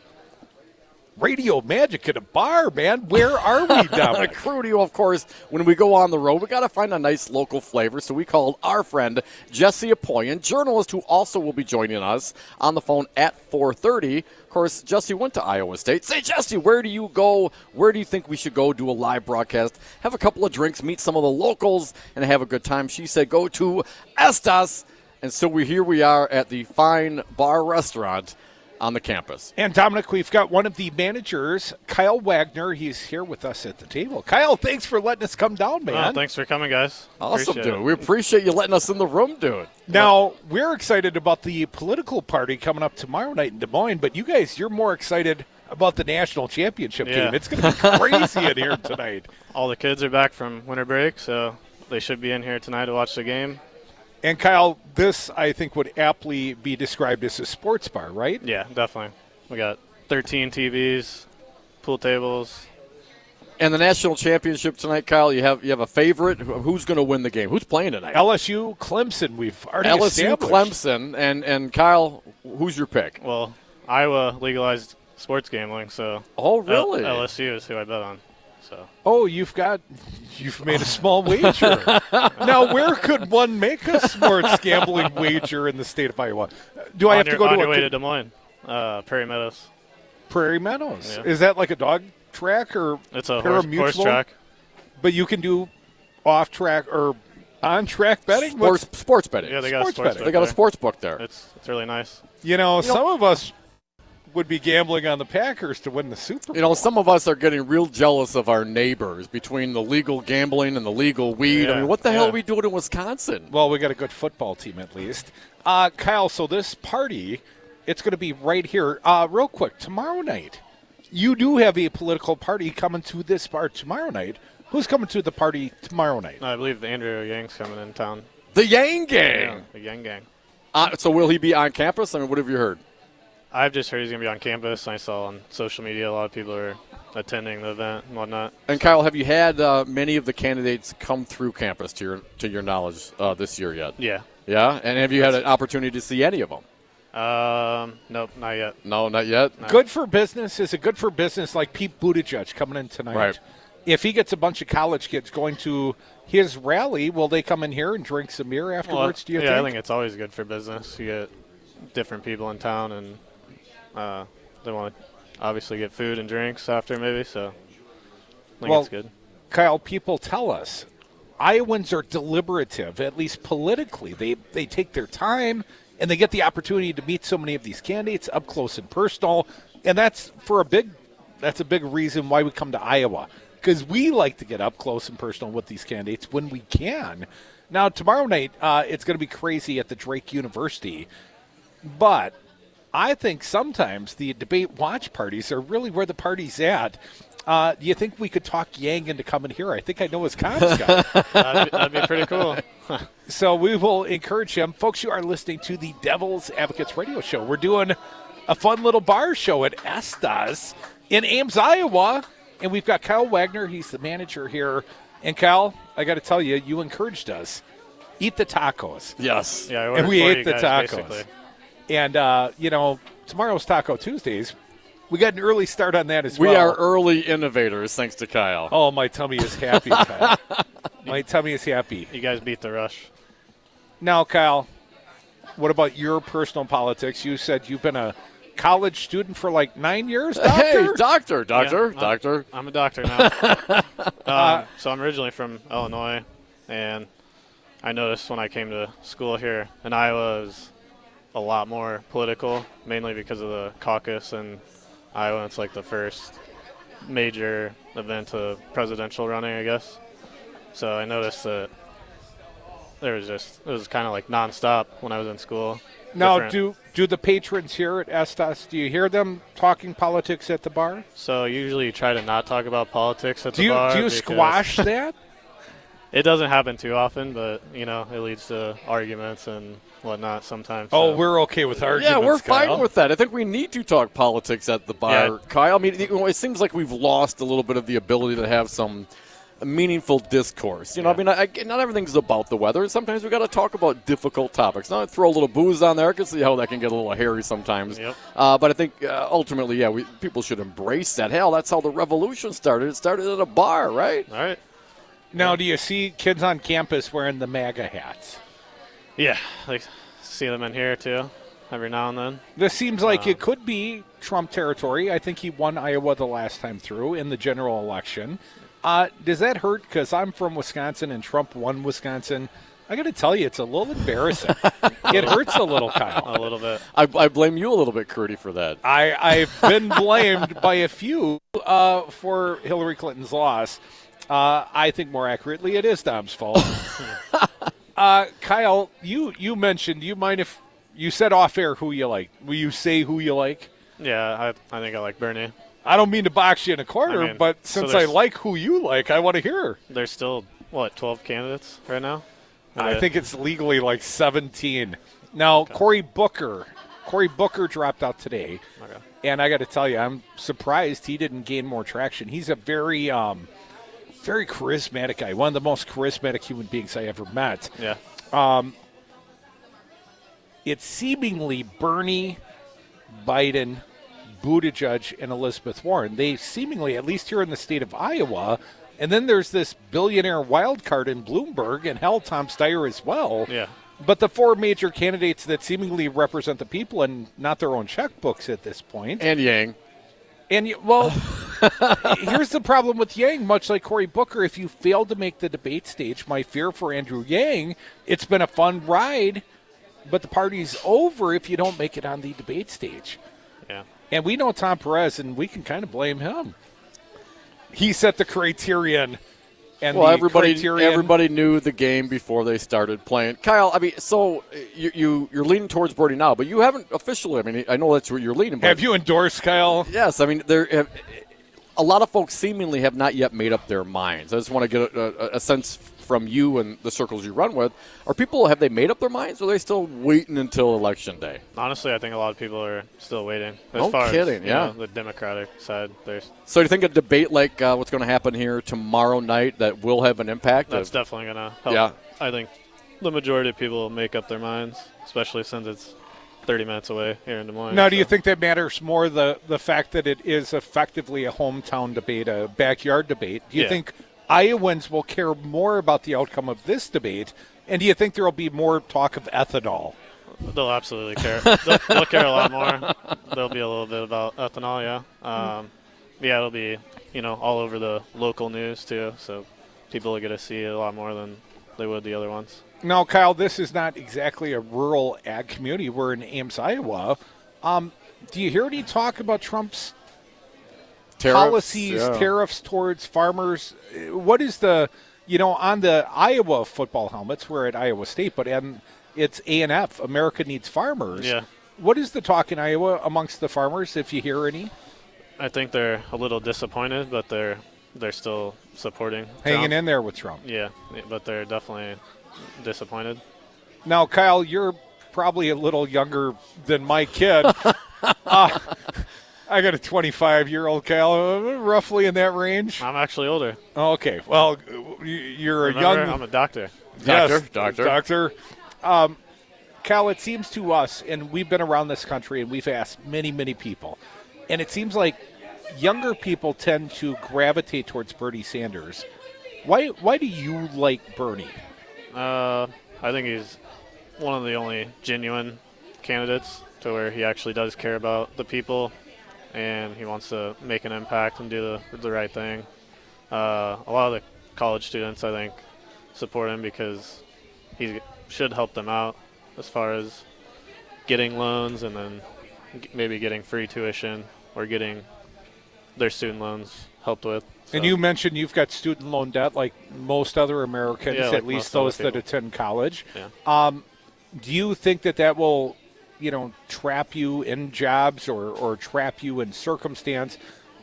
radio magic at a bar, man. Where are we, Dominic?
Crudio, of course, when we go on the road, we got to find a nice local flavor. So we called our friend Jesse Apoyan, journalist who also will be joining us on the phone at 4:30. Of course, Jesse went to Iowa State. Say, Jesse, where do you go? Where do you think we should go do a live broadcast? Have a couple of drinks, meet some of the locals, and have a good time. She said, go to Es Tas. And so here we are at the fine bar restaurant on the campus.
And Dominic, we've got one of the managers, Kyle Wagner. He's here with us at the table. Kyle, thanks for letting us come down, man.
Oh, thanks for coming, guys.
Awesome, dude. We appreciate you letting us in the room, dude.
Now, we're excited about the political party coming up tomorrow night in Des Moines, but you guys, you're more excited about the national championship game. It's going to be crazy in here tonight.
All the kids are back from winter break, so they should be in here tonight to watch the game.
And, Kyle, this, I think, would aptly be described as a sports bar, right?
Yeah, definitely. We got 13 TVs, pool tables.
And the national championship tonight, Kyle, you have a favorite? Who's going to win the game? Who's playing tonight?
LSU, Clemson. We've already
LSU,
established.
Clemson. And, Kyle, who's your pick?
Well, Iowa legalized sports gambling, so
oh, really?
LSU is who I bet on. So.
Oh, you've made a small wager. Now, where could one make a sports gambling wager in the state of Iowa? Do I have to go
on
to
your way to Des Moines? Prairie Meadows.
Prairie Meadows.
Yeah.
Is that like a dog track or
it's a
horse
track?
But you can do off track or on track betting.
Sports betting.
Yeah, they got a sports book.
They got a sports book there.
It's really nice.
Some of us would be gambling on the Packers to win the Super Bowl.
Some of us are getting real jealous of our neighbors between the legal gambling and the legal weed.
Yeah,
I mean, what the hell are we doing in Wisconsin?
Well, we got a good football team at least. Kyle, so this party, it's going to be right here. Real quick, tomorrow night, you do have a political party coming to this bar tomorrow night. Who's coming to the party tomorrow night?
I believe Andrew Yang's coming in town.
The Yang Gang?
Yeah, the Yang Gang.
So will he be on campus? I mean, what have you heard?
I've just heard he's going to be on campus. I saw on social media a lot of people are attending the event and whatnot.
And Kyle, have you had many of the candidates come through campus to your knowledge this year yet?
Yeah.
Yeah? And have you had an opportunity to see any of them?
Nope, not yet.
No, not yet?
No.
Good for business? Is it good for business like Pete Buttigieg coming in tonight?
Right.
If he gets a bunch of college kids going to his rally, will they come in here and drink some beer afterwards, do you think?
Yeah, I think it's always good for business. You get different people in town, and they want to obviously get food and drinks after maybe, so I think it's good.
Kyle, people tell us Iowans are deliberative, at least politically. They take their time, and they get the opportunity to meet so many of these candidates up close and personal, and that's a big reason why we come to Iowa, because we like to get up close and personal with these candidates when we can. Now, tomorrow night, it's going to be crazy at the Drake University, but I think sometimes the debate watch parties are really where the party's at. Do you think we could talk Yang into coming here? I think I know his comms guy.
That'd be pretty cool.
So we will encourage him. Folks, you are listening to the Devil's Advocates Radio Show. We're doing a fun little bar show at Es Tas in Ames, Iowa. And we've got Kyle Wagner. He's the manager here. And, Kyle, I got to tell you, you encouraged us.
eat the tacos.
Yes.
Yeah, I
and we
ordered
ate
for
the
you guys,
tacos.
basically.
And, tomorrow's Taco Tuesdays. We got an early start on that as well.
We are early innovators, thanks to Kyle.
Oh, my tummy is happy, Kyle. My tummy is happy.
You guys beat the rush.
Now, Kyle, what about your personal politics? You said you've been a college student for like 9 years, doctor?
Hey, doctor.
I'm a doctor now. So I'm originally from Illinois, and I noticed when I came to school here in Iowa, it was a lot more political, mainly because of the caucus in Iowa. It's like the first major event of presidential running, I guess. So I noticed that it was kind of like nonstop when I was in school.
Now, do the patrons here at Es Tas, do you hear them talking politics at the bar?
So usually you try to not talk about politics at the bar.
Do you squash that?
It doesn't happen too often, but, it leads to arguments and whatnot sometimes.
Oh, we're okay with arguments,
Yeah, we're
Kyle.
fine with that. I think we need to talk politics at the bar,
Yeah.
Kyle. I mean, it seems like we've lost a little bit of the ability to have some meaningful discourse. I mean, not everything's about the weather. Sometimes we got to talk about difficult topics. Now, throw a little booze on there. I can see how that can get a little hairy sometimes.
Yep.
But I think ultimately, people should embrace that. Hell, that's how the revolution started. It started at a bar, right?
All right.
Now, do you see kids on campus wearing the MAGA hats?
Yeah, like see them in here too, every now and then.
This seems like it could be Trump territory. I think he won Iowa the last time through in the general election. Does that hurt? Because I'm from Wisconsin and Trump won Wisconsin. I got to tell you, it's a little embarrassing. It hurts a little, Kyle.
A little bit.
I blame you a little bit, Curdy, for that.
I've been blamed by a few for Hillary Clinton's loss. I think more accurately, it is Dom's fault. Kyle, you mentioned, do you mind if you said off air who you like? Will you say who you like?
Yeah, I think I like Bernie.
I don't mean to box you in a corner, but since I like who you like, I want to hear.
There's still, 12 candidates right now?
I think it's legally like 17. Now, Cory Booker dropped out today.
Okay.
And I got to tell you, I'm surprised he didn't gain more traction. He's a very, very charismatic guy, one of the most charismatic human beings I ever met.
Yeah.
It's seemingly Bernie, Biden, Buttigieg, and Elizabeth Warren. They seemingly, at least here in the state of Iowa, and then there's this billionaire wild card in Bloomberg, and hell, Tom Steyer as well.
Yeah.
But the four major candidates that seemingly represent the people and not their own checkbooks at this point.
And Yang.
Well, here's the problem with Yang. Much like Cory Booker, if you fail to make the debate stage, my fear for Andrew Yang, it's been a fun ride, but the party's over if you don't make it on the debate stage.
Yeah.
And we know Tom Perez, and we can kind of blame him. He set the criterion. And
everybody knew the game before they started playing. Kyle, I mean, so you're leaning towards Bernie now, but you haven't officially. I mean, I know that's where you're leaning. But
have you endorsed Kyle?
Yes. I mean, a lot of folks seemingly have not yet made up their minds. I just want to get a sense from you and the circles you run with. Have they made up their minds, or are they still waiting until Election Day?
Honestly, I think a lot of people are still waiting.
No kidding, yeah.
The Democratic side.
So do you think a debate like what's going to happen here tomorrow night that will have an impact?
That's definitely going to help.
Yeah.
I think the majority of people will make up their minds, especially since it's 30 minutes away here in Des Moines.
Now, do you think that matters more, the fact that it is effectively a hometown debate, a backyard debate? Do you think Iowans will care more about the outcome of this debate, and do you think there will be more talk of ethanol?
They'll absolutely care. They'll care a lot more. There'll be a little bit about ethanol, yeah. It'll be, all over the local news, too, so people will get to see it a lot more than they would the other ones.
Now, Kyle, this is not exactly a rural ag community. We're in Ames, Iowa. Do you hear any talk about Trump's policies, tariffs towards farmers? What is on the Iowa football helmets, we're at Iowa State, but it's A&F, America Needs Farmers.
Yeah.
What is the talk in Iowa amongst the farmers, if you hear any?
I think they're a little disappointed, but they're still supporting
Hanging
Trump.
in there with Trump.
Yeah, but they're definitely disappointed.
Now, Kyle, you're probably a little younger than my kid. I got a 25-year-old, Kyle, roughly in that range.
I'm actually older.
Okay. Well, you're
Remember,
a young.
I'm a doctor.
Doctor. Cal, it seems to us, and we've been around this country, and we've asked many, many people, and it seems like younger people tend to gravitate towards Bernie Sanders. Why do you like Bernie?
I think he's one of the only genuine candidates to where he actually does care about the people, and he wants to make an impact and do the right thing. A lot of the college students, I think, support him because he should help them out as far as getting loans and then maybe getting free tuition or getting their student loans helped with. So.
And you mentioned you've got student loan debt like most other Americans,
like
at least those that attend college.
Yeah.
Do you think that will, trap you in jobs or trap you in circumstance?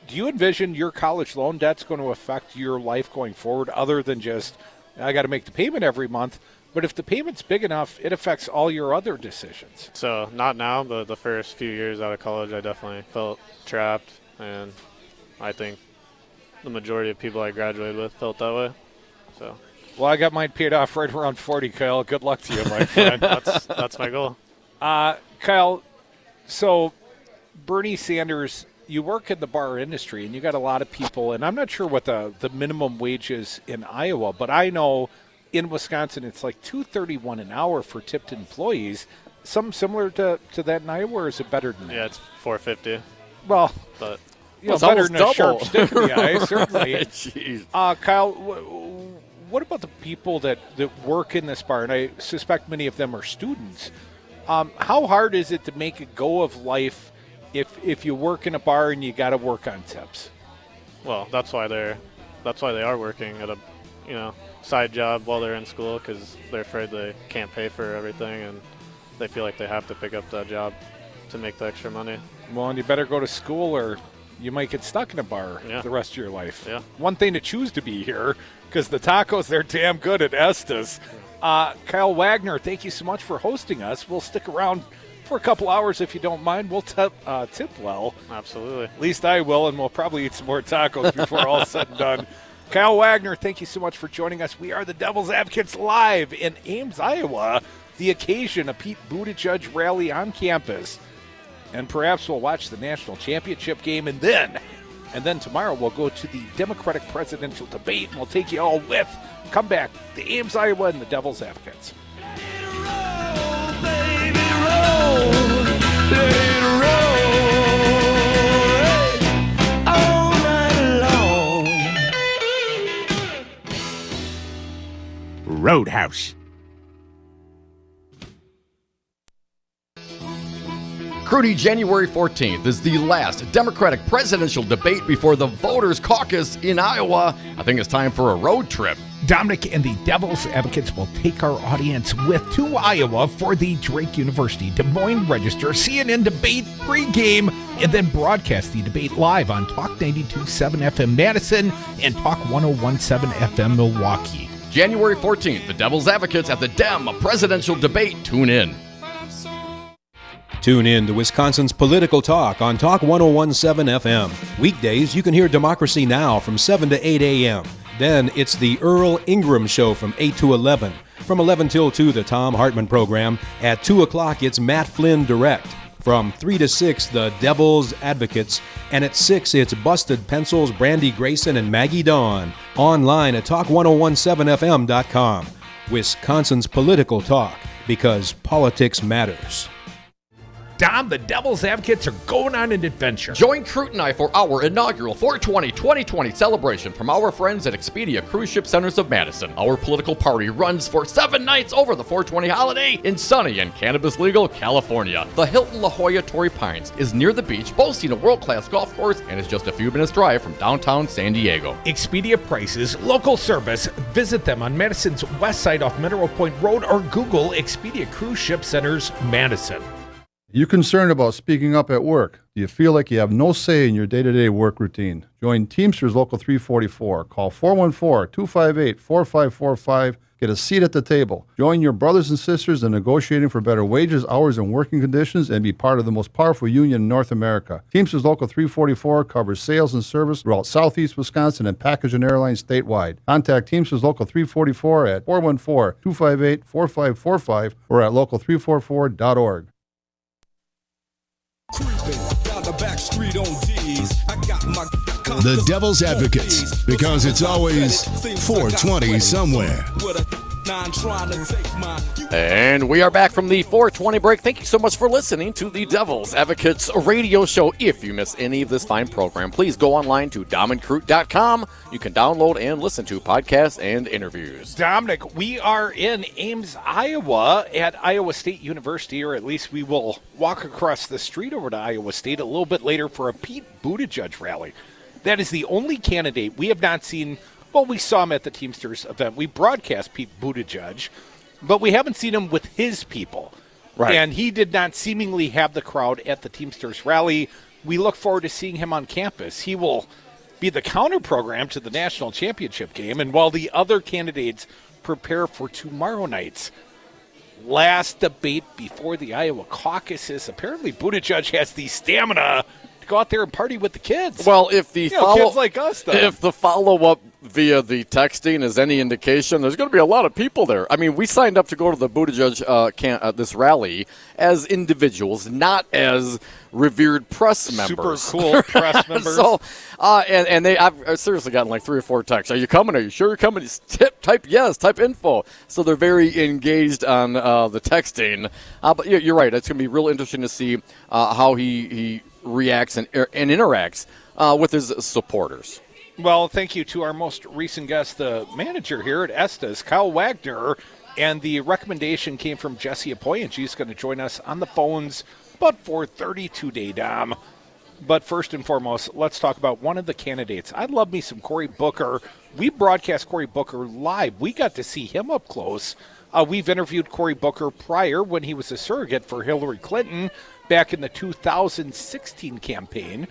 Do you envision your college loan debt's going to affect your life going forward other than just, I got to make the payment every month? But if the payment's big enough, it affects all your other decisions.
So not now, but the first few years out of college, I definitely felt trapped, and I think the majority of people I graduated with felt that way. So,
well, I got mine paid off right around 40, Kyle. Good luck to you, my friend.
That's my goal.
Kyle, so Bernie Sanders, you work in the bar industry, and you got a lot of people, and I'm not sure what the minimum wage is in Iowa, but I know in Wisconsin it's like $2.31 an hour for tipped employees. Something similar to that in Iowa, or is it better than that?
Yeah, it's $4.50.
Well,
but
better than a sharp stick in the eye, certainly.
Jeez.
Kyle, what about the people that work in this bar? And I suspect many of them are students. How hard is it to make a go of life if you work in a bar and you got to work on tips?
Well, that's why they are working at a side job while they're in school, because they're afraid they can't pay for everything and they feel like they have to pick up that job to make the extra money.
Well, and you better go to school or you might get stuck in a bar the rest of your life.
Yeah.
One thing to choose to be here, because the tacos, they're damn good at Es Tas. Kyle Wagner, thank you so much for hosting us. We'll stick around for a couple hours if you don't mind. We'll tip well.
Absolutely.
At least I will, and we'll probably eat some more tacos before all said and done. Kyle Wagner, thank you so much for joining us. We are the Devil's Advocates live in Ames, Iowa. The occasion, a Pete Buttigieg rally on campus. And perhaps we'll watch the national championship game, and then tomorrow we'll go to the Democratic presidential debate, and we'll take you all with. Come back to Ames, Iowa, and the Devil's Advocates.
Roadhouse.
Crudy, January 14th is the last Democratic presidential debate before the voters' caucus in Iowa. I think it's time for a road trip.
Dominic and the Devil's Advocates will take our audience with to Iowa for the Drake University Des Moines Register CNN debate pregame, and then broadcast the debate live on Talk 92.7 FM Madison and Talk 101.7 FM Milwaukee.
January 14th, the Devil's Advocates at the Dem presidential debate. Tune in.
Tune in to Wisconsin's Political Talk on Talk 101.7 FM. Weekdays, you can hear Democracy Now! From 7 to 8 a.m. Then it's the Earl Ingram Show from 8 to 11. From 11 till 2, the Tom Hartman Program. At 2 o'clock, it's Matt Flynn Direct. From 3 to 6, the Devil's Advocates. And at 6, it's Busted Pencils, Brandy Grayson, and Maggie Dawn. Online at talk1017fm.com. Wisconsin's Political Talk, because politics matters.
Dom, the Devil's Advocates are going on an adventure.
Join Crute and I for our inaugural 420-2020 celebration from our friends at Expedia Cruise Ship Centers of Madison. Our political party runs for 7 nights over the 420 holiday in sunny and cannabis-legal California. The Hilton La Jolla Torrey Pines is near the beach, boasting a world-class golf course, and is just a few minutes' drive from downtown San Diego.
Expedia prices, local service. Visit them on Madison's west side off Mineral Point Road or Google Expedia Cruise Ship Centers Madison.
You concerned about speaking up at work? Do you feel like you have no say in your day-to-day work routine? Join Teamsters Local 344. Call 414-258-4545. Get a seat at the table. Join your brothers and sisters in negotiating for better wages, hours, and working conditions, and be part of the most powerful union in North America. Teamsters Local 344 covers sales and service throughout Southeast Wisconsin and package and airlines statewide. Contact Teamsters Local 344 at 414-258-4545 or at local344.org.
The Devil's Advocates, because it's always 420 somewhere.
And we are back from the 420 break. Thank you so much for listening to the Devil's Advocates radio show. If you miss any of this fine program, please go online to DomInCrute.com. You can download and listen to podcasts and interviews.
Dominic, we are in Ames, Iowa at Iowa State University, or at least we will walk across the street over to Iowa State a little bit later for a Pete Buttigieg rally. That is the only candidate we have not seen. Well, we saw him at the Teamsters event. We broadcast Pete Buttigieg, but we haven't seen him with his people.
Right.
And he did not seemingly have the crowd at the Teamsters rally. We look forward to seeing him on campus. He will be the counter program to the national championship game. And while the other candidates prepare for tomorrow night's last debate before the Iowa caucuses, apparently Buttigieg has the stamina to go out there and party with the kids.
Well, if the
kids like us, though.
If the follow-up via the texting is any indication, there's going to be a lot of people there. I mean, we signed up to go to the Buttigieg this rally as individuals, not as revered press members.
Super cool press members.
So, I've seriously gotten like 3 or 4 texts. Are you coming? Are you sure you're coming? Type yes, type info. So they're very engaged on the texting. But you're right. It's going to be real interesting to see how he reacts and interacts with his supporters.
Well, thank you to our most recent guest, the manager here at Es Tas, Kyle Wagner. And the recommendation came from Jesse Apoy, she's going to join us on the phones about 4:30 today, Dom. But first and foremost, let's talk about one of the candidates. I love me some Cory Booker. We broadcast Cory Booker live. We got to see him up close. We've interviewed Cory Booker prior when he was a surrogate for Hillary Clinton back in the 2016 campaign.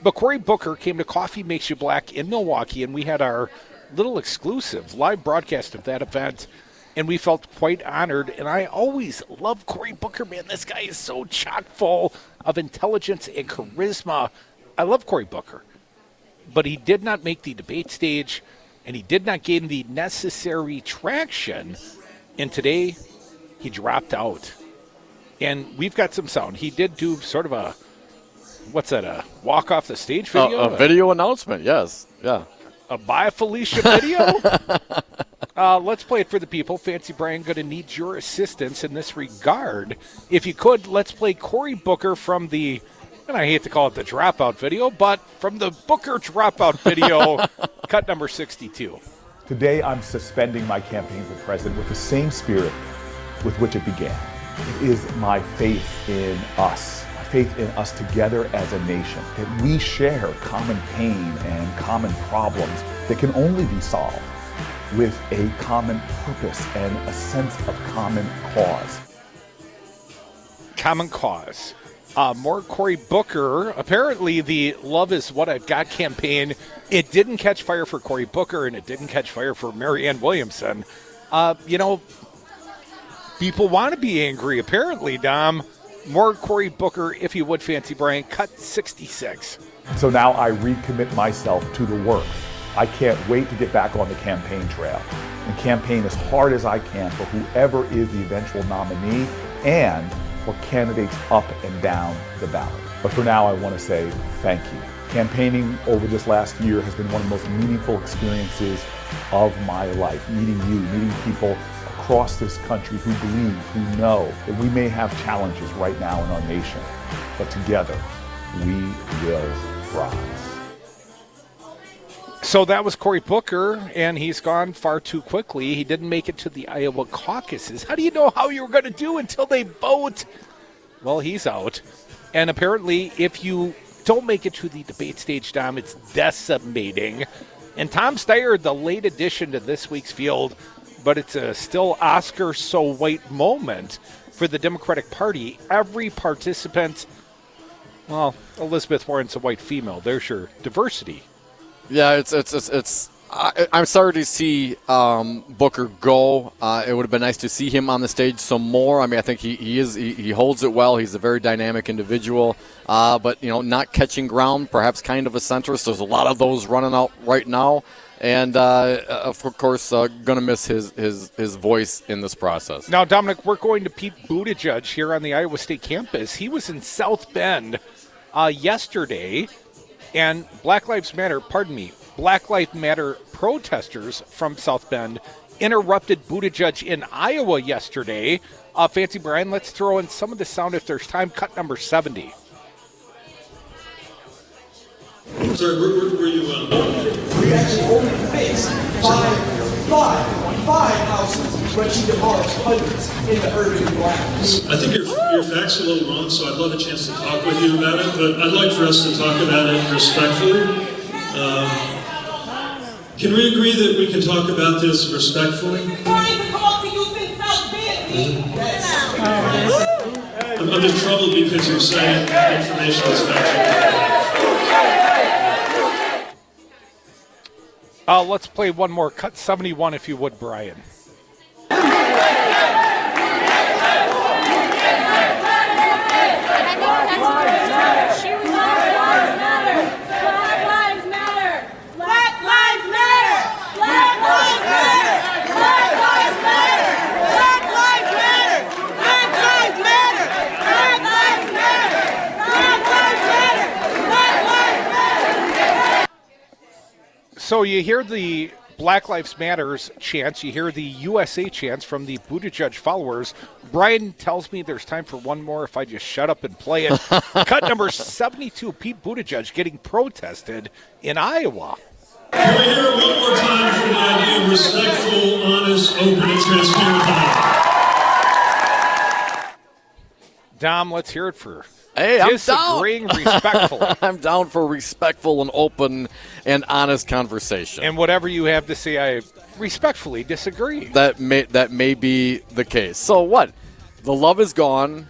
But Cory Booker came to Coffee Makes You Black in Milwaukee, and we had our little exclusive live broadcast of that event, and we felt quite honored. And I always love Cory Booker, man. This guy is so chock full of intelligence and charisma. I love Cory Booker. But he did not make the debate stage, and he did not gain the necessary traction. And today, he dropped out. And we've got some sound. He did do sort of a, what's that, a walk off the stage video?
A video announcement, yes. Yeah.
A Bye Felicia video? Let's play it for the people. Fancy Brian, going to need your assistance in this regard. If you could, let's play Cory Booker from the, and I hate to call it the dropout video, but from the Booker dropout video, cut number 62.
Today, I'm suspending my campaign for president with the same spirit with which it began. It is my faith in us. Faith in us together as a nation, that we share common pain and common problems that can only be solved with a common purpose and a sense of common cause.
Common cause. More Cory Booker. Apparently the Love Is What I've Got campaign, it didn't catch fire for Cory Booker, and it didn't catch fire for Marianne Williamson. People want to be angry, apparently, Dom. More Cory Booker, if you would, Fancy Brian. Cut 66.
So now I recommit myself to the work. I can't wait to get back on the campaign trail and campaign as hard as I can for whoever is the eventual nominee and for candidates up and down the ballot. But for now, I want to say thank you. Campaigning over this last year has been one of the most meaningful experiences of my life. Meeting you, meeting people across this country who believe, who know that we may have challenges right now in our nation, but together we will rise.
So that was Cory Booker, and he's gone far too quickly. He didn't make it to the Iowa caucuses. How do you know how you were going to do until they vote? Well, he's out. And apparently, if you don't make it to the debate stage, Dom, it's decimating. And Tom Steyer, the late addition to this week's field, but it's a still Oscar so white moment for the Democratic Party. Every participant, well, Elizabeth Warren's a white female. There's your diversity.
Yeah, it's I'm sorry to see Booker go. It would have been nice to see him on the stage some more. I mean, I think he holds it well. He's a very dynamic individual, but not catching ground. Perhaps kind of a centrist. There's a lot of those running out right now, and of course, going to miss his voice in this process.
Now, Dominic, we're going to Pete Buttigieg here on the Iowa State campus. He was in South Bend yesterday, and Black Lives Matter protesters from South Bend interrupted Buttigieg in Iowa yesterday. Fancy Brian, let's throw in some of the sound if there's time. Cut number 70.
Sorry, where you
We actually only fixed five houses, but you demolished hundreds in the urban environment.
I think your facts are a little wrong, so I'd love a chance to talk with you about it, but I'd like for us to talk about it respectfully. Can we agree that we can talk about this respectfully? I'm in trouble because you're saying information is factual.
Let's play one more. Cut 71 if you would, Brian. So you hear the Black Lives Matters chants, you hear the USA chants from the Buttigieg followers. Brian tells me there's time for one more if I just shut up and play it. Cut number 72, Pete Buttigieg getting protested in Iowa.
Can we hear it one more time for the idea of respectful, honest, open, and transparent dialogue?
Dom, let's hear it for
disagreeing
respectfully.
I'm down for respectful and open and honest conversation.
And whatever you have to say, I respectfully disagree.
That may be the case. So what? The love is gone.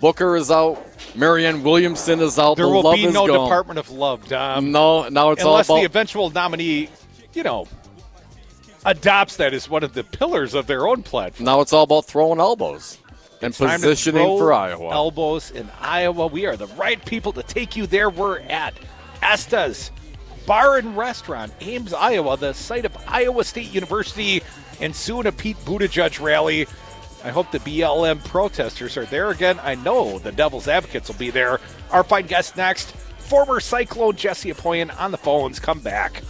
Booker is out. Marianne Williamson is out.
There will be no Department of Love, Dom.
No, now it's all about...
Unless the eventual nominee, adopts that as one of the pillars of their own platform.
Now it's all about throwing elbows. And positioning for Iowa.
Elbows in Iowa. We are the right people to take you there. We're at Es Tas Bar and Restaurant, Ames, Iowa, the site of Iowa State University, and soon a Pete Buttigieg rally. I hope the BLM protesters are there again. I know the Devil's Advocates will be there. Our fine guest next, former Cyclone Jesse Apoyan on the phones. Come back.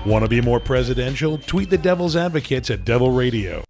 Want to be more presidential? Tweet the Devil's Advocates at Devil Radio.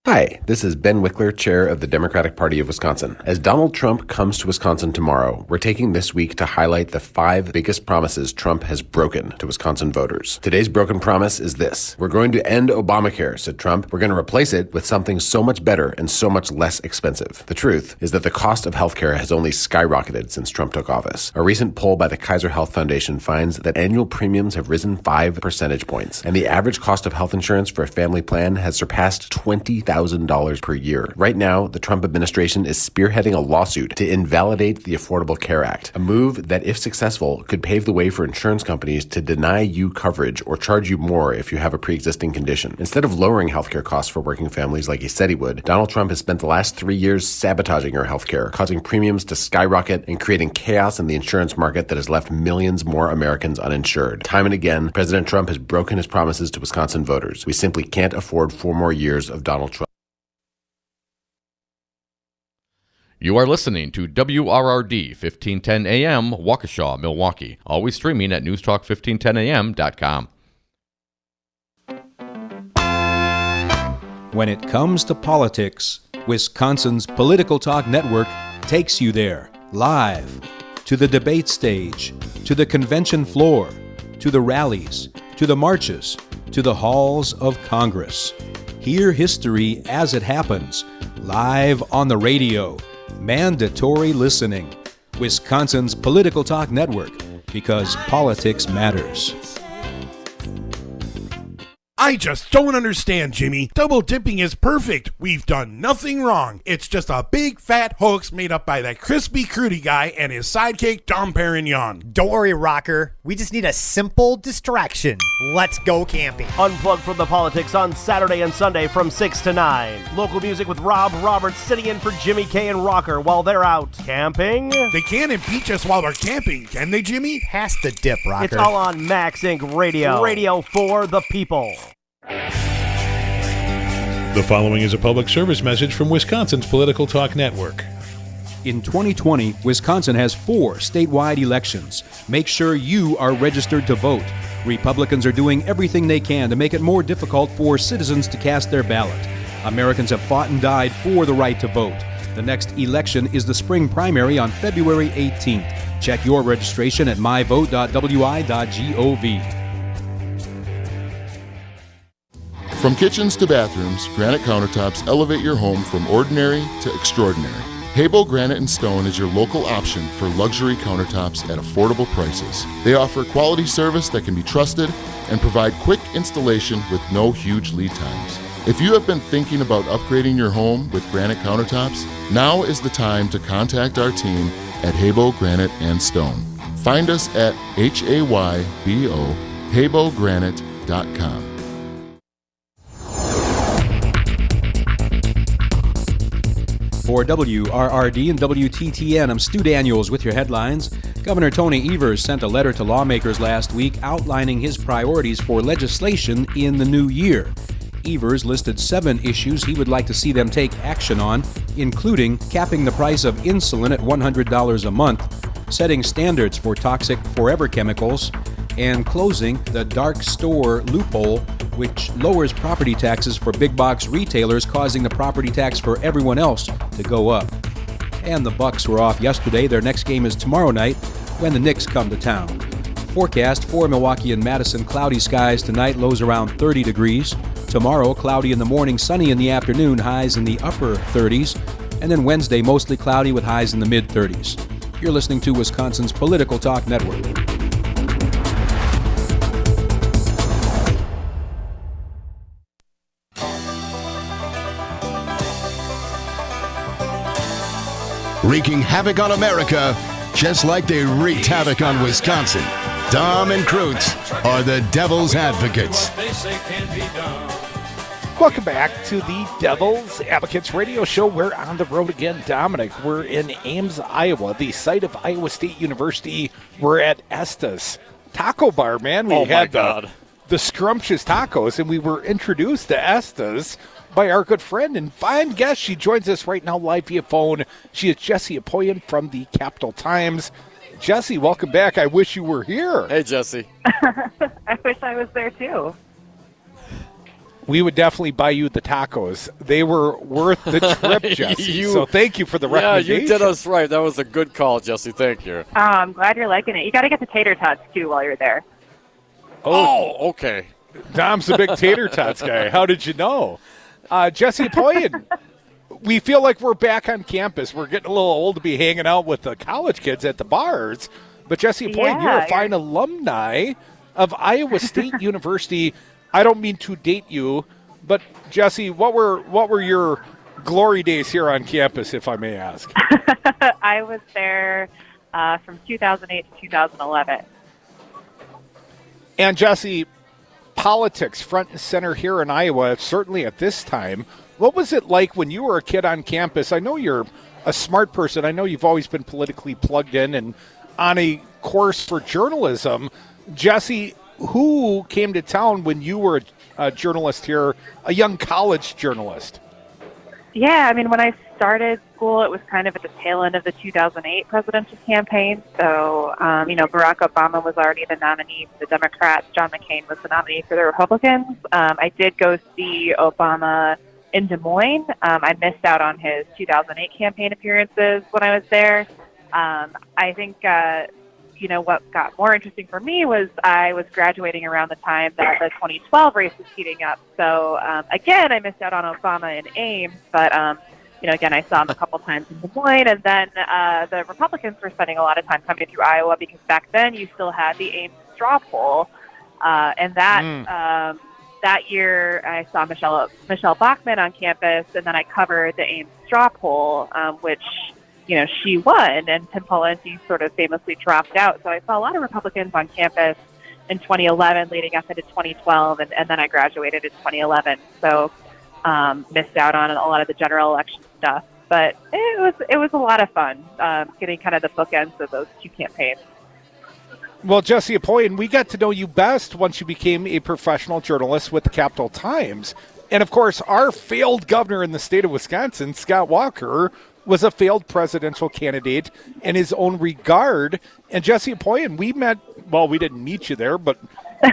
Hi, this is Ben Wickler, chair of the Democratic Party of Wisconsin. As Donald Trump comes to Wisconsin tomorrow, we're taking this week to highlight the 5 biggest promises Trump has broken to Wisconsin voters. Today's broken promise is this. We're going to end Obamacare, said Trump. We're going to replace it with something so much better and so much less expensive. The truth is that the cost of healthcare has only skyrocketed since Trump took office. A recent poll by the Kaiser Health Foundation finds that annual premiums have risen 5 percentage points, and the average cost of health insurance for a family plan has surpassed $20,000 per year. Right now, the Trump administration is spearheading a lawsuit to invalidate the Affordable Care Act, a move that, if successful, could pave the way for insurance companies to deny you coverage or charge you more if you have a pre-existing condition. Instead of lowering healthcare costs for working families like he said he would, Donald Trump has spent the last 3 years sabotaging our healthcare, causing premiums to skyrocket and creating chaos in the insurance market that has left millions more Americans uninsured. Time and again, President Trump has broken his promises to Wisconsin voters. We simply can't afford 4 more years of Donald Trump.
You are listening to WRRD 1510 AM, Waukesha, Milwaukee. Always streaming at newstalk1510am.com.
When it comes to politics, Wisconsin's Political Talk Network takes you there, live, to the debate stage, to the convention floor, to the rallies, to the marches, to the halls of Congress. Hear history as it happens, live on the radio. Mandatory listening. Wisconsin's Political Talk Network, because politics matters.
I just don't understand, Jimmy. Double dipping is perfect. We've done nothing wrong. It's just a big fat hoax made up by that crispy crudy guy and his sidekick Dom Perignon.
Don't worry, Rocker. We just need a simple distraction. Let's go camping.
Unplug from the politics on Saturday and Sunday from 6 to 9. Local music with Rob Roberts sitting in for Jimmy K and Rocker while they're out camping.
They can't impeach us while we're camping, can they, Jimmy?
Pass the dip, Rocker.
It's all on Max Inc. Radio. Radio for the people.
The following is a public service message from Wisconsin's Political Talk Network.
In 2020, Wisconsin has 4 statewide elections. Make sure you are registered to vote. Republicans are doing everything they can to make it more difficult for citizens to cast their ballot. Americans have fought and died for the right to vote. The next election is the spring primary on February 18th. Check your registration at myvote.wi.gov.
From kitchens to bathrooms, granite countertops elevate your home from ordinary to extraordinary. Habo Granite & Stone is your local option for luxury countertops at affordable prices. They offer quality service that can be trusted and provide quick installation with no huge lead times. If you have been thinking about upgrading your home with granite countertops, now is the time to contact our team at Habo Granite & Stone. Find us at HAYBO, habogranite.com.
For WRRD and WTTN, I'm Stu Daniels with your headlines. Governor Tony Evers sent a letter to lawmakers last week outlining his priorities for legislation in the new year. Evers listed 7 issues he would like to see them take action on, including capping the price of insulin at $100 a month, setting standards for toxic forever chemicals, and closing the dark store loophole, which lowers property taxes for big box retailers, causing the property tax for everyone else to go up. And the Bucks were off yesterday. Their next game is tomorrow night when the Knicks come to town. Forecast for Milwaukee and Madison: cloudy skies tonight, lows around 30 degrees. Tomorrow, cloudy in the morning, sunny in the afternoon, highs in the upper 30s. And then Wednesday, mostly cloudy with highs in the mid-30s. You're listening to Wisconsin's Political Talk Network.
Wreaking havoc on America, just like they wreaked havoc on Wisconsin. Dom and Krutz are the Devil's Advocates.
Welcome back to the Devil's Advocates radio show. We're on the road again, Dominic. We're in Ames, Iowa, the site of Iowa State University. We're at Es Tas Taco Bar, man. We had the scrumptious tacos, and we were introduced to Es Tas by our good friend and fine guest. She joins us right now live via phone. She is Jessie Apoyan from the Capital Times. Jessie, welcome back. I wish you were here.
Hey, Jessie.
I wish I was there, too.
We would definitely buy you the tacos. They were worth the trip, Jessie. So thank you for the recommendation.
Yeah, you did us right. That was a good call, Jessie. Thank you.
I'm glad you're liking it. You got to get the tater tots, too, while you're there.
Oh, okay.
Dom's a big tater tots guy. How did you know? Jessie Apoyan, we feel like we're back on campus. We're getting a little old to be hanging out with the college kids at the bars. But Jessie Apoyan, you're a fine alumni of Iowa State University. I don't mean to date you, but Jessie, what were your glory days here on campus, if I may ask?
I was there from 2008 to 2011.
And Jessie, politics front and center here in Iowa, certainly at this time. What was it like when you were a kid on campus? I know you're a smart person. I know you've always been politically plugged in and on a course for journalism. Jessie, who came to town when you were a journalist here, a young college journalist?
Yeah, I mean, when I started school, it was kind of at the tail end of the 2008 presidential campaign. So, Barack Obama was already the nominee for the Democrats. John McCain was the nominee for the Republicans. I did go see Obama in Des Moines. I missed out on his 2008 campaign appearances when I was there. I think, what got more interesting for me was I was graduating around the time that the 2012 race was heating up. So, again, I missed out on Obama in Ames, but, again, I saw him a couple times in Des Moines, and then the Republicans were spending a lot of time coming through Iowa because back then you still had the Ames straw poll, and that that year, I saw Michelle Bachmann on campus, and then I covered the Ames straw poll, which, she won, and Tim Pawlenty sort of famously dropped out. So I saw a lot of Republicans on campus in 2011 leading up into 2012, and then I graduated in 2011. So missed out on a lot of the general election stuff. But it was a lot of fun getting kind of the bookends of those two campaigns.
Well, Jesse Apoyan, we got to know you best once you became a professional journalist with the Capital Times. And, of course, our failed governor in the state of Wisconsin, Scott Walker, was a failed presidential candidate in his own regard. And, Jesse Apoyan, we met, well, we didn't meet you there, but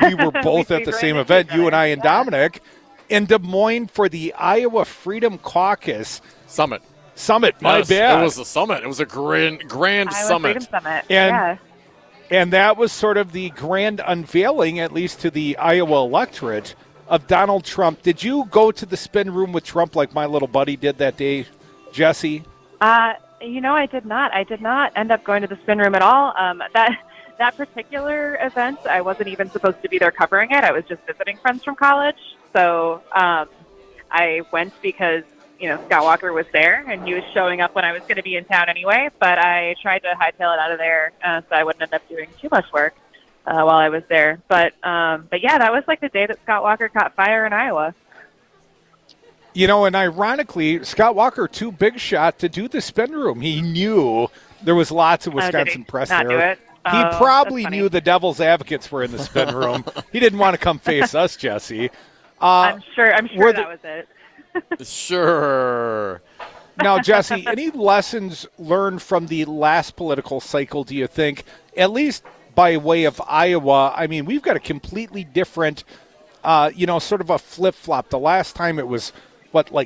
we were both at the same event, you and I and Dominic, in Des Moines for the Iowa Freedom Caucus.
Summit,
my bad.
It was a summit. It was a grand
Iowa
summit.
Freedom Summit,
And that was sort of the grand unveiling, at least to the Iowa electorate, of Donald Trump. Did you go to the spin room with Trump like my little buddy did that day, Jesse?
I did not. I did not end up going to the spin room at all. That particular event, I wasn't even supposed to be there covering it. I was just visiting friends from college. So I went because, Scott Walker was there, and he was showing up when I was going to be in town anyway. But I tried to hightail it out of there so I wouldn't end up doing too much work while I was there. But yeah, that was like the day that Scott Walker caught fire in Iowa.
And ironically, Scott Walker, too big shot to do the spin room. He knew there was lots of Wisconsin press there.
Do it?
He probably knew the devil's advocates were in the spin room. He didn't want to come face us, Jesse.
I'm sure that was it.
Sure.
Now, Jesse, any lessons learned from the last political cycle, do you think, at least by way of Iowa? I mean, we've got a completely different, sort of a flip-flop. The last time it was,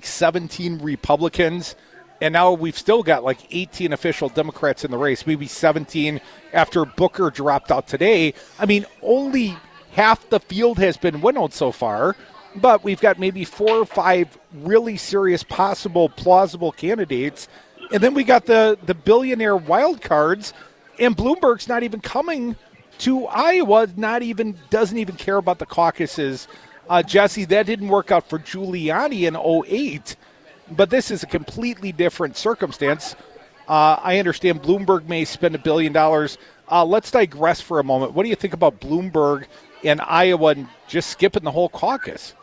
17 Republicans, and now we've still got 18 official Democrats in the race, maybe 17 after Booker dropped out today. I mean, only half the field has been winnowed so far. But we've got maybe 4 or 5 really serious, possible, plausible candidates. And then we got the billionaire wild cards, and Bloomberg's not even coming to Iowa, doesn't even care about the caucuses. Jesse, that didn't work out for Giuliani in 2008, but this is a completely different circumstance. I understand Bloomberg may spend $1 billion. Let's digress for a moment. What do you think about Bloomberg and Iowa and just skipping the whole caucus?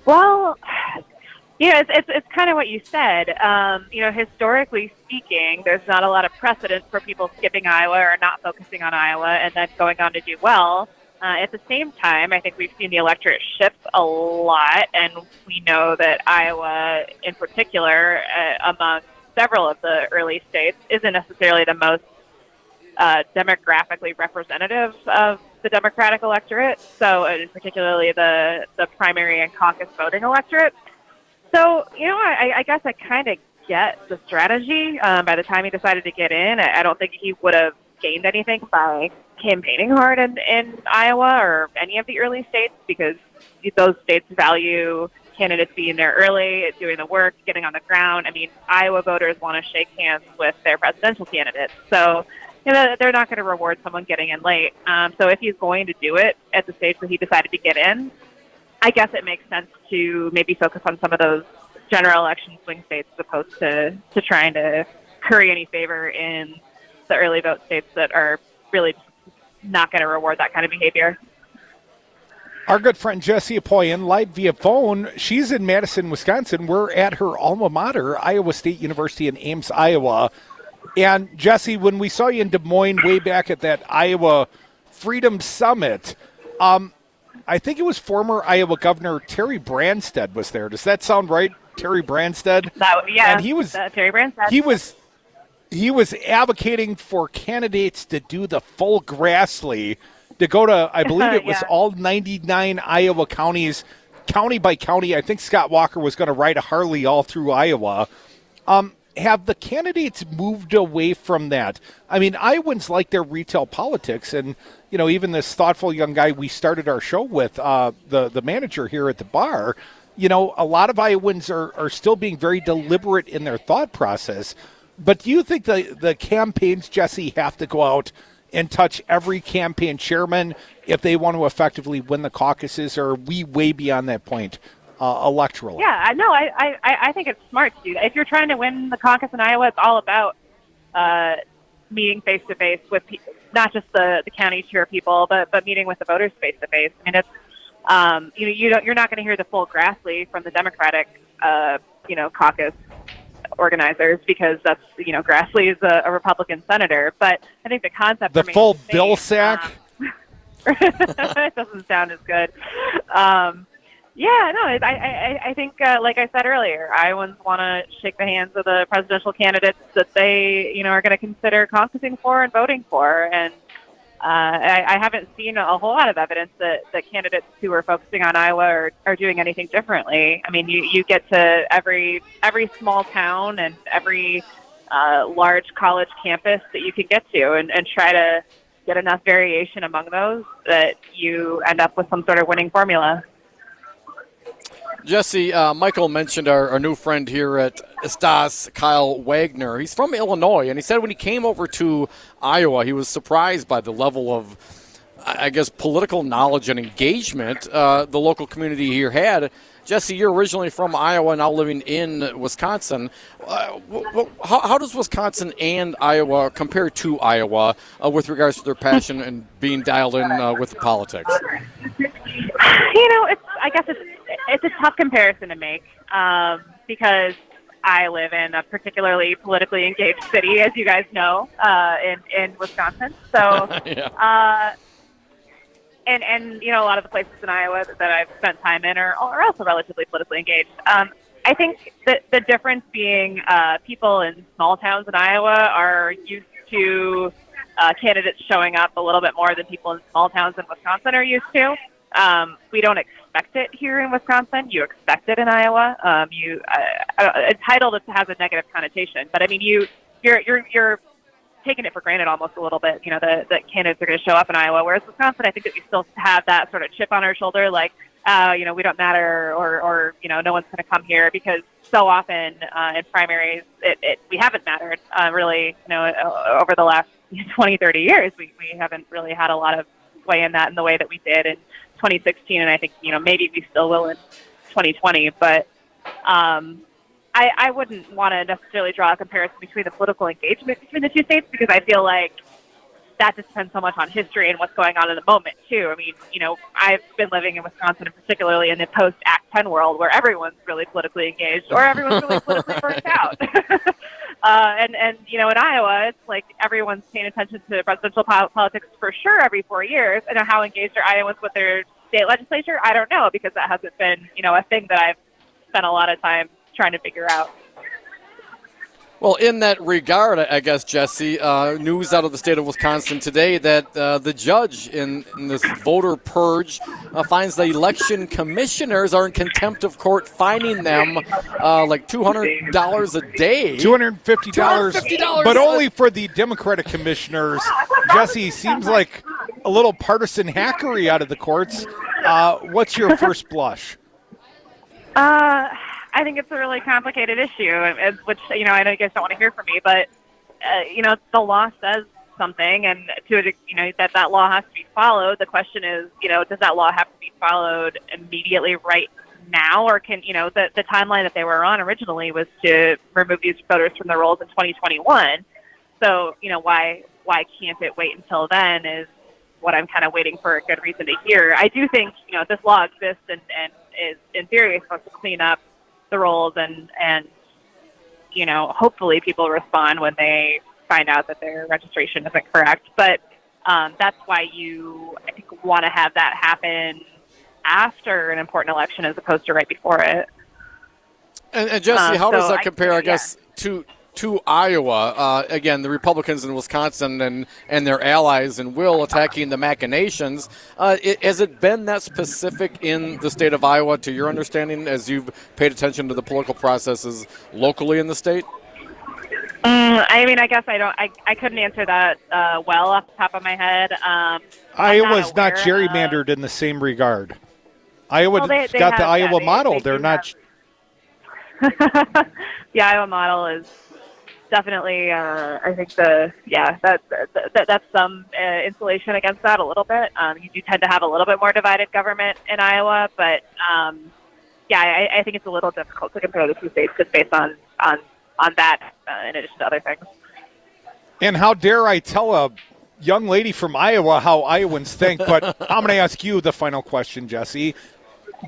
Well, it's kind of what you said. Historically speaking, there's not a lot of precedent for people skipping Iowa or not focusing on Iowa and then going on to do well. At the same time, I think we've seen the electorate shift a lot, and we know that Iowa, in particular, among several of the early states, isn't necessarily the most demographically representative of the Democratic electorate, so particularly the primary and caucus voting electorate. So, I guess I kind of get the strategy. By the time he decided to get in, I don't think he would have gained anything by campaigning hard in Iowa or any of the early states, because those states value candidates being there early, doing the work, getting on the ground. I mean, Iowa voters want to shake hands with their presidential candidates. So, they're not going to reward someone getting in late. So if he's going to do it at the stage where he decided to get in, I guess it makes sense to maybe focus on some of those general election swing states as opposed to trying to curry any favor in the early vote states that are really not going to reward that kind of behavior.
Our good friend Jessie Apoyan, live via phone. She's in Madison, Wisconsin. We're at her alma mater, Iowa State University in Ames, Iowa. And, Jesse, when we saw you in Des Moines way back at that Iowa Freedom Summit, I think it was former Iowa Governor Terry Branstad was there. Does that sound right, Terry Branstad?
Yeah,
and he was
Terry Branstad.
He was advocating for candidates to do the full Grassley, to go to, I believe it was all 99 Iowa counties, county by county. I think Scott Walker was going to ride a Harley all through Iowa. Have the candidates moved away from that? I mean, Iowans like their retail politics, and even this thoughtful young guy we started our show with, the manager here at the bar, a lot of Iowans are still being very deliberate in their thought process. But do you think the campaigns, Jesse, have to go out and touch every campaign chairman if they want to effectively win the caucuses, or are we way beyond that point electorally?
Yeah, no, I think it's smart to do that. If you're trying to win the caucus in Iowa, it's all about meeting face-to-face with not just the county chair people, but meeting with the voters face-to-face. I mean, it's you're not going to hear the full Grassley from the Democratic caucus organizers, because that's Grassley is a Republican senator. But I think the concept
the
remains
full
the same.
bill sack.
It doesn't sound as good. I think, like I said earlier, Iowans want to shake the hands of the presidential candidates that they, are going to consider caucusing for and voting for. And I haven't seen a whole lot of evidence that candidates who are focusing on Iowa are doing anything differently. I mean, you get to every small town and every large college campus that you can get to and try to get enough variation among those that you end up with some sort of winning formula.
Jesse, Michael mentioned our new friend here at Es Tas, Kyle Wagner. He's from Illinois, and he said when he came over to Iowa, he was surprised by the level of, I guess, political knowledge and engagement the local community here had. Jesse, you're originally from Iowa, now living in Wisconsin. How does Wisconsin and Iowa compare to Iowa with regards to their passion and being dialed in with the politics?
I guess it's a tough comparison to make because I live in a particularly politically engaged city, as you guys know, in Wisconsin. So, yeah. And a lot of the places in Iowa that I've spent time in are also relatively politically engaged. I think that the difference being people in small towns in Iowa are used to candidates showing up a little bit more than people in small towns in Wisconsin are used to. We don't expect it here in Wisconsin. You expect it in Iowa. A title that has a negative connotation, but I mean, you're taking it for granted almost a little bit. That candidates are going to show up in Iowa, whereas Wisconsin, I think that we still have that sort of chip on our shoulder, like, we don't matter, or no one's going to come here, because so often in primaries, we haven't mattered really. Over the last 20, 30 years, we haven't really had a lot of sway in that in the way that we did in 2016, and I think maybe we still will in 2020. But I wouldn't want to necessarily draw a comparison between the political engagement between the two states, because I feel like that just depends so much on history and what's going on in the moment too. I mean, I've been living in Wisconsin, and particularly in the post-Act 10 world, where everyone's really politically engaged or everyone's really politically burnt out. And in Iowa, it's like everyone's paying attention to presidential politics for sure every 4 years. And how engaged are Iowans with their state legislature? I don't know, because that hasn't been, a thing that I've spent a lot of time trying to figure out.
Well, in that regard, I guess, Jesse, news out of the state of Wisconsin today that the judge in this voter purge finds the election commissioners are in contempt of court, fining them like $200 a day.
$250, but only for the Democratic commissioners. Jesse, seems like a little partisan hackery out of the courts. What's your first blush?
I think it's a really complicated issue, which, I know you guys don't want to hear from me, but, the law says something, and that law has to be followed. The question is, does that law have to be followed immediately right now, or can, the timeline that they were on originally was to remove these voters from the rolls in 2021. So, why can't it wait until then is what I'm kind of waiting for a good reason to hear. I do think, this law exists and is in theory supposed to clean up the rolls and hopefully people respond when they find out that their registration isn't correct. But that's why I think, want to have that happen after an important election as opposed to right before it.
And Jesse, how does that compare, I guess, to Iowa? Again, the Republicans in Wisconsin and their allies in Will attacking the machinations. Has it been that specific in the state of Iowa, to your understanding, as you've paid attention to the political processes locally in the state?
I guess I couldn't answer that well off the top of my head.
Iowa's not gerrymandered in the same regard. Iowa's got the Iowa model. They're not.
The Iowa model is definitely, I think that's some insulation against that a little bit. You do tend to have a little bit more divided government in Iowa, but I think it's a little difficult to compare the two states just based on that in addition to other things.
And how dare I tell a young lady from Iowa how Iowans think, but I'm going to ask you the final question, Jesse.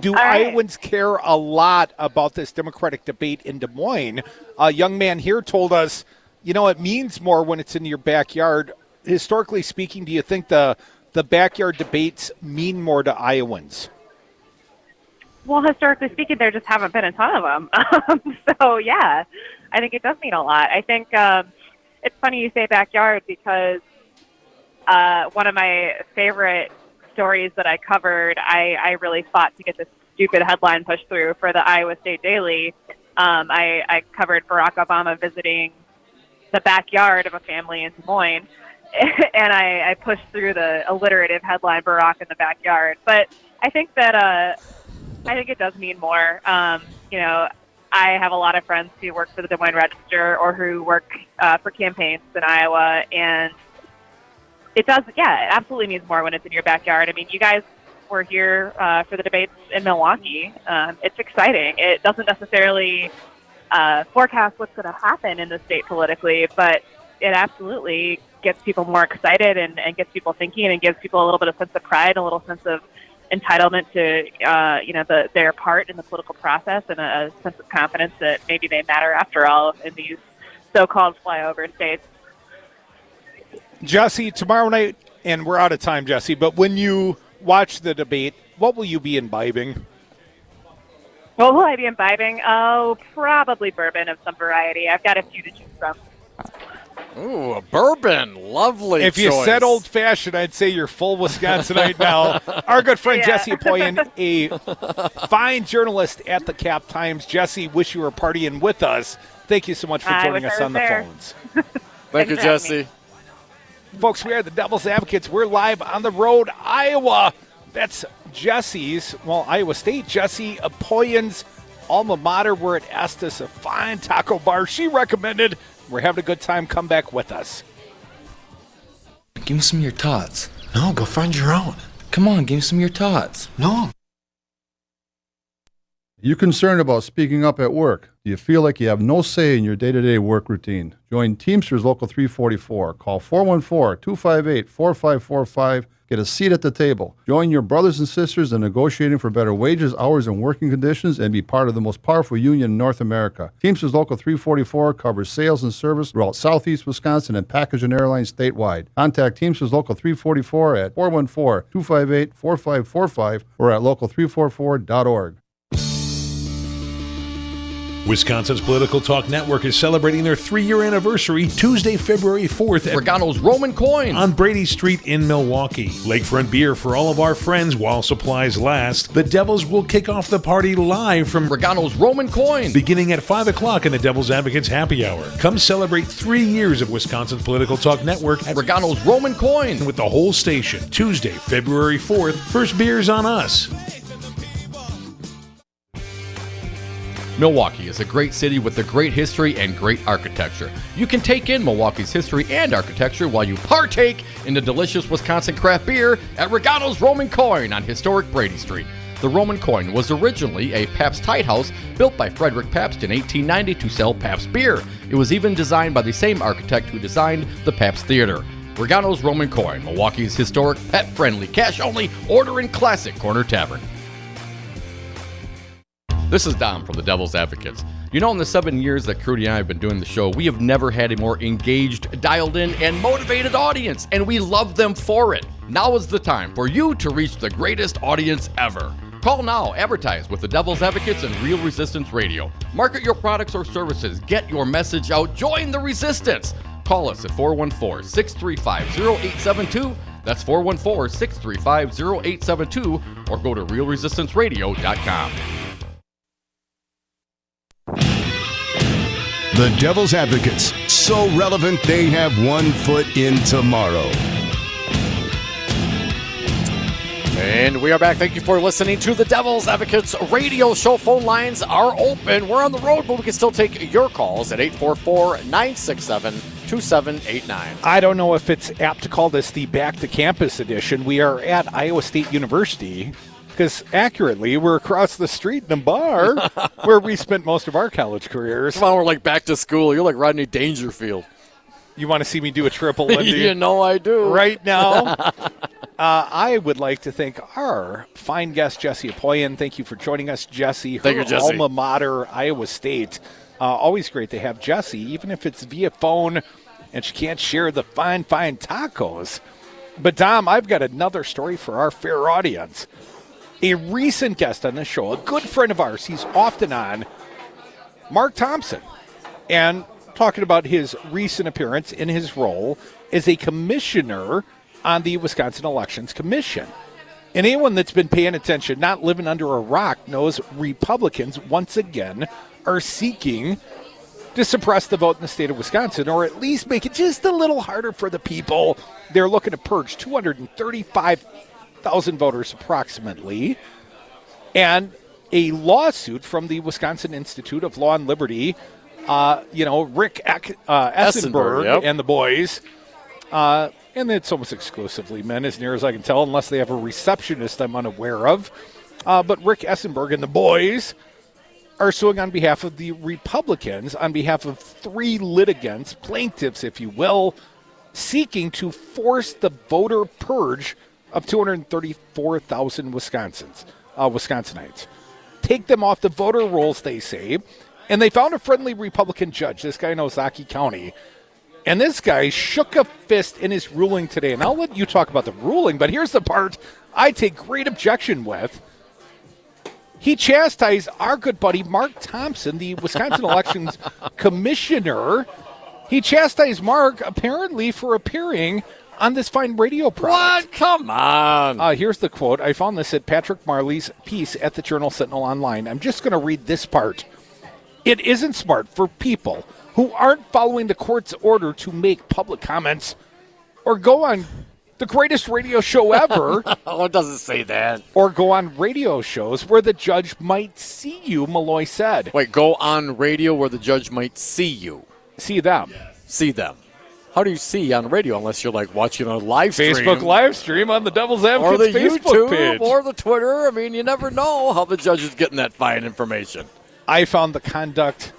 Do Iowans care a lot about this Democratic debate in Des Moines? A young man here told us, it means more when it's in your backyard. Historically speaking, do you think the backyard debates mean more to Iowans?
Well, historically speaking, there just haven't been a ton of them. So, yeah, I think it does mean a lot. I think it's funny you say backyard because one of my favorite stories that I covered, I really fought to get this stupid headline pushed through for the Iowa State Daily. I covered Barack Obama visiting the backyard of a family in Des Moines, and I pushed through the alliterative headline, Barack in the backyard. But I think that I think it does mean more. I have a lot of friends who work for the Des Moines Register or who work for campaigns in Iowa, and it does, it absolutely means more when it's in your backyard. I mean, you guys were here for the debates in Milwaukee. It's exciting. It doesn't necessarily forecast what's going to happen in the state politically, but it absolutely gets people more excited and gets people thinking and gives people a little bit of sense of pride, a little sense of entitlement to, their part in the political process and a sense of confidence that maybe they matter after all in these so-called flyover states.
Jesse, tomorrow night, and we're out of time, Jesse, but when you watch the debate, what will you be imbibing?
What will I be imbibing? Oh, probably bourbon of some variety. I've got a few to choose from.
Ooh, a bourbon. Lovely
If you said old-fashioned, I'd say you're full Wisconsinite now. Our good friend Jesse Apoyan, a fine journalist at the Cap Times. Jesse, wish you were partying with us. Thank you so much for joining us on the phones.
Thank you, Jesse.
Folks, we are the Devil's Advocates. We're live on the road, Iowa. That's Iowa State, Jesse Apoyan's alma mater. We're at Es Tas, a fine taco bar she recommended. We're having a good time. Come back with us.
Give me some of your tots. No, go find your own. Come on, give me some of your tots. No.
You concerned about speaking up at work? Do you feel like you have no say in your day-to-day work routine? Join Teamsters Local 344. Call 414-258-4545. Get a seat at the table. Join your brothers and sisters in negotiating for better wages, hours, and working conditions, and be part of the most powerful union in North America. Teamsters Local 344 covers sales and service throughout southeast Wisconsin and package and airlines statewide. Contact Teamsters Local 344 at 414-258-4545 or at local344.org.
Wisconsin's Political Talk Network is celebrating their 3-year anniversary Tuesday, February 4th at
Regano's Roman Coin
on Brady Street in Milwaukee. Lakefront beer for all of our friends while supplies last. The Devils will kick off the party live from
Regano's Roman Coin
beginning at 5 o'clock in the Devil's Advocates Happy Hour. Come celebrate 3 years of Wisconsin's Political Talk Network at
Regano's Roman Coin
with the whole station. Tuesday, February 4th. First beer's on us.
Milwaukee is a great city with a great history and great architecture. You can take in Milwaukee's history and architecture while you partake in the delicious Wisconsin craft beer at Regano's Roman Coin on historic Brady Street. The Roman Coin was originally a Pabst Tight House built by Frederick Pabst in 1890 to sell Pabst beer. It was even designed by the same architect who designed the Pabst Theater. Regano's Roman Coin, Milwaukee's historic, pet-friendly, cash-only, order-in classic corner tavern. This is Dom from the Devil's Advocates. You know, in the 7 years that Crudy and I have been doing the show, we have never had a more engaged, dialed in, and motivated audience, and we love them for it. Now is the time for you to reach the greatest audience ever. Call now, advertise with the Devil's Advocates and Real Resistance Radio. Market your products or services, get your message out, join the resistance. Call us at 414-635-0872. That's 414-635-0872, or go to realresistanceradio.com.
The Devil's Advocates, so relevant they have 1 foot in tomorrow.
And we are back. Thank you for listening to the Devil's Advocates radio show. Phone lines are open. We're on the road, but we can still take your calls at 844-967-2789.
I don't know if it's apt to call this the Back to Campus edition. We are at Iowa State University because, accurately, we're across the street in a bar where we spent most of our college careers.
Come on, we're like back to school. You're like Rodney Dangerfield.
You want to see me do a triple, Lindy?
You know I do.
Right now. I would like to thank our fine guest, Jesse Apoyan. Thank you for joining us, Jesse.
Thank you, Jesse.
Alma mater, Iowa State. Always great to have Jesse, even if it's via phone and she can't share the fine tacos. But, Dom, I've got another story for our fair audience. A recent guest on the show, a good friend of ours, he's often on, Mark Thompson. And talking about his recent appearance in his role as a commissioner on the Wisconsin Elections Commission. And anyone that's been paying attention, not living under a rock, knows Republicans once again are seeking to suppress the vote in the state of Wisconsin, or at least make it just a little harder for the people. They're looking to purge 235,000 voters approximately. And a lawsuit from the Wisconsin Institute of Law and Liberty, Rick Essenberg
yep.
and the boys, and it's almost exclusively men, as near as I can tell, unless they have a receptionist I'm unaware of. But Rick Essenberg and the boys are suing on behalf of the Republicans, on behalf of 3 litigants, plaintiffs, if you will, seeking to force the voter purge of 234,000 Wisconsinites. Take them off the voter rolls, they say. And they found a friendly Republican judge, this guy in Ozaukee County. And this guy shook a fist in his ruling today. And I'll let you talk about the ruling, but here's the part I take great objection with. He chastised our good buddy Mark Thompson, the Wisconsin Elections Commissioner. He chastised Mark, apparently, for appearing on this fine radio product.
What? Come on.
Here's the quote. I found this at Patrick Marley's piece at the Journal Sentinel Online. I'm just going to read this part. It isn't smart for people who aren't following the court's order to make public comments or go on the greatest radio show ever.
Oh, it doesn't say that.
Or go on radio shows where the judge might see you, Malloy said.
Wait, go on radio where the judge might see you.
See them.
See them. How do you see on radio unless you're like watching a live stream?
Facebook live stream on the Devil's Advocates
or the
Facebook
YouTube
page.
Or the Twitter. I mean, you never know how the judge is getting that fine information.
I found the conduct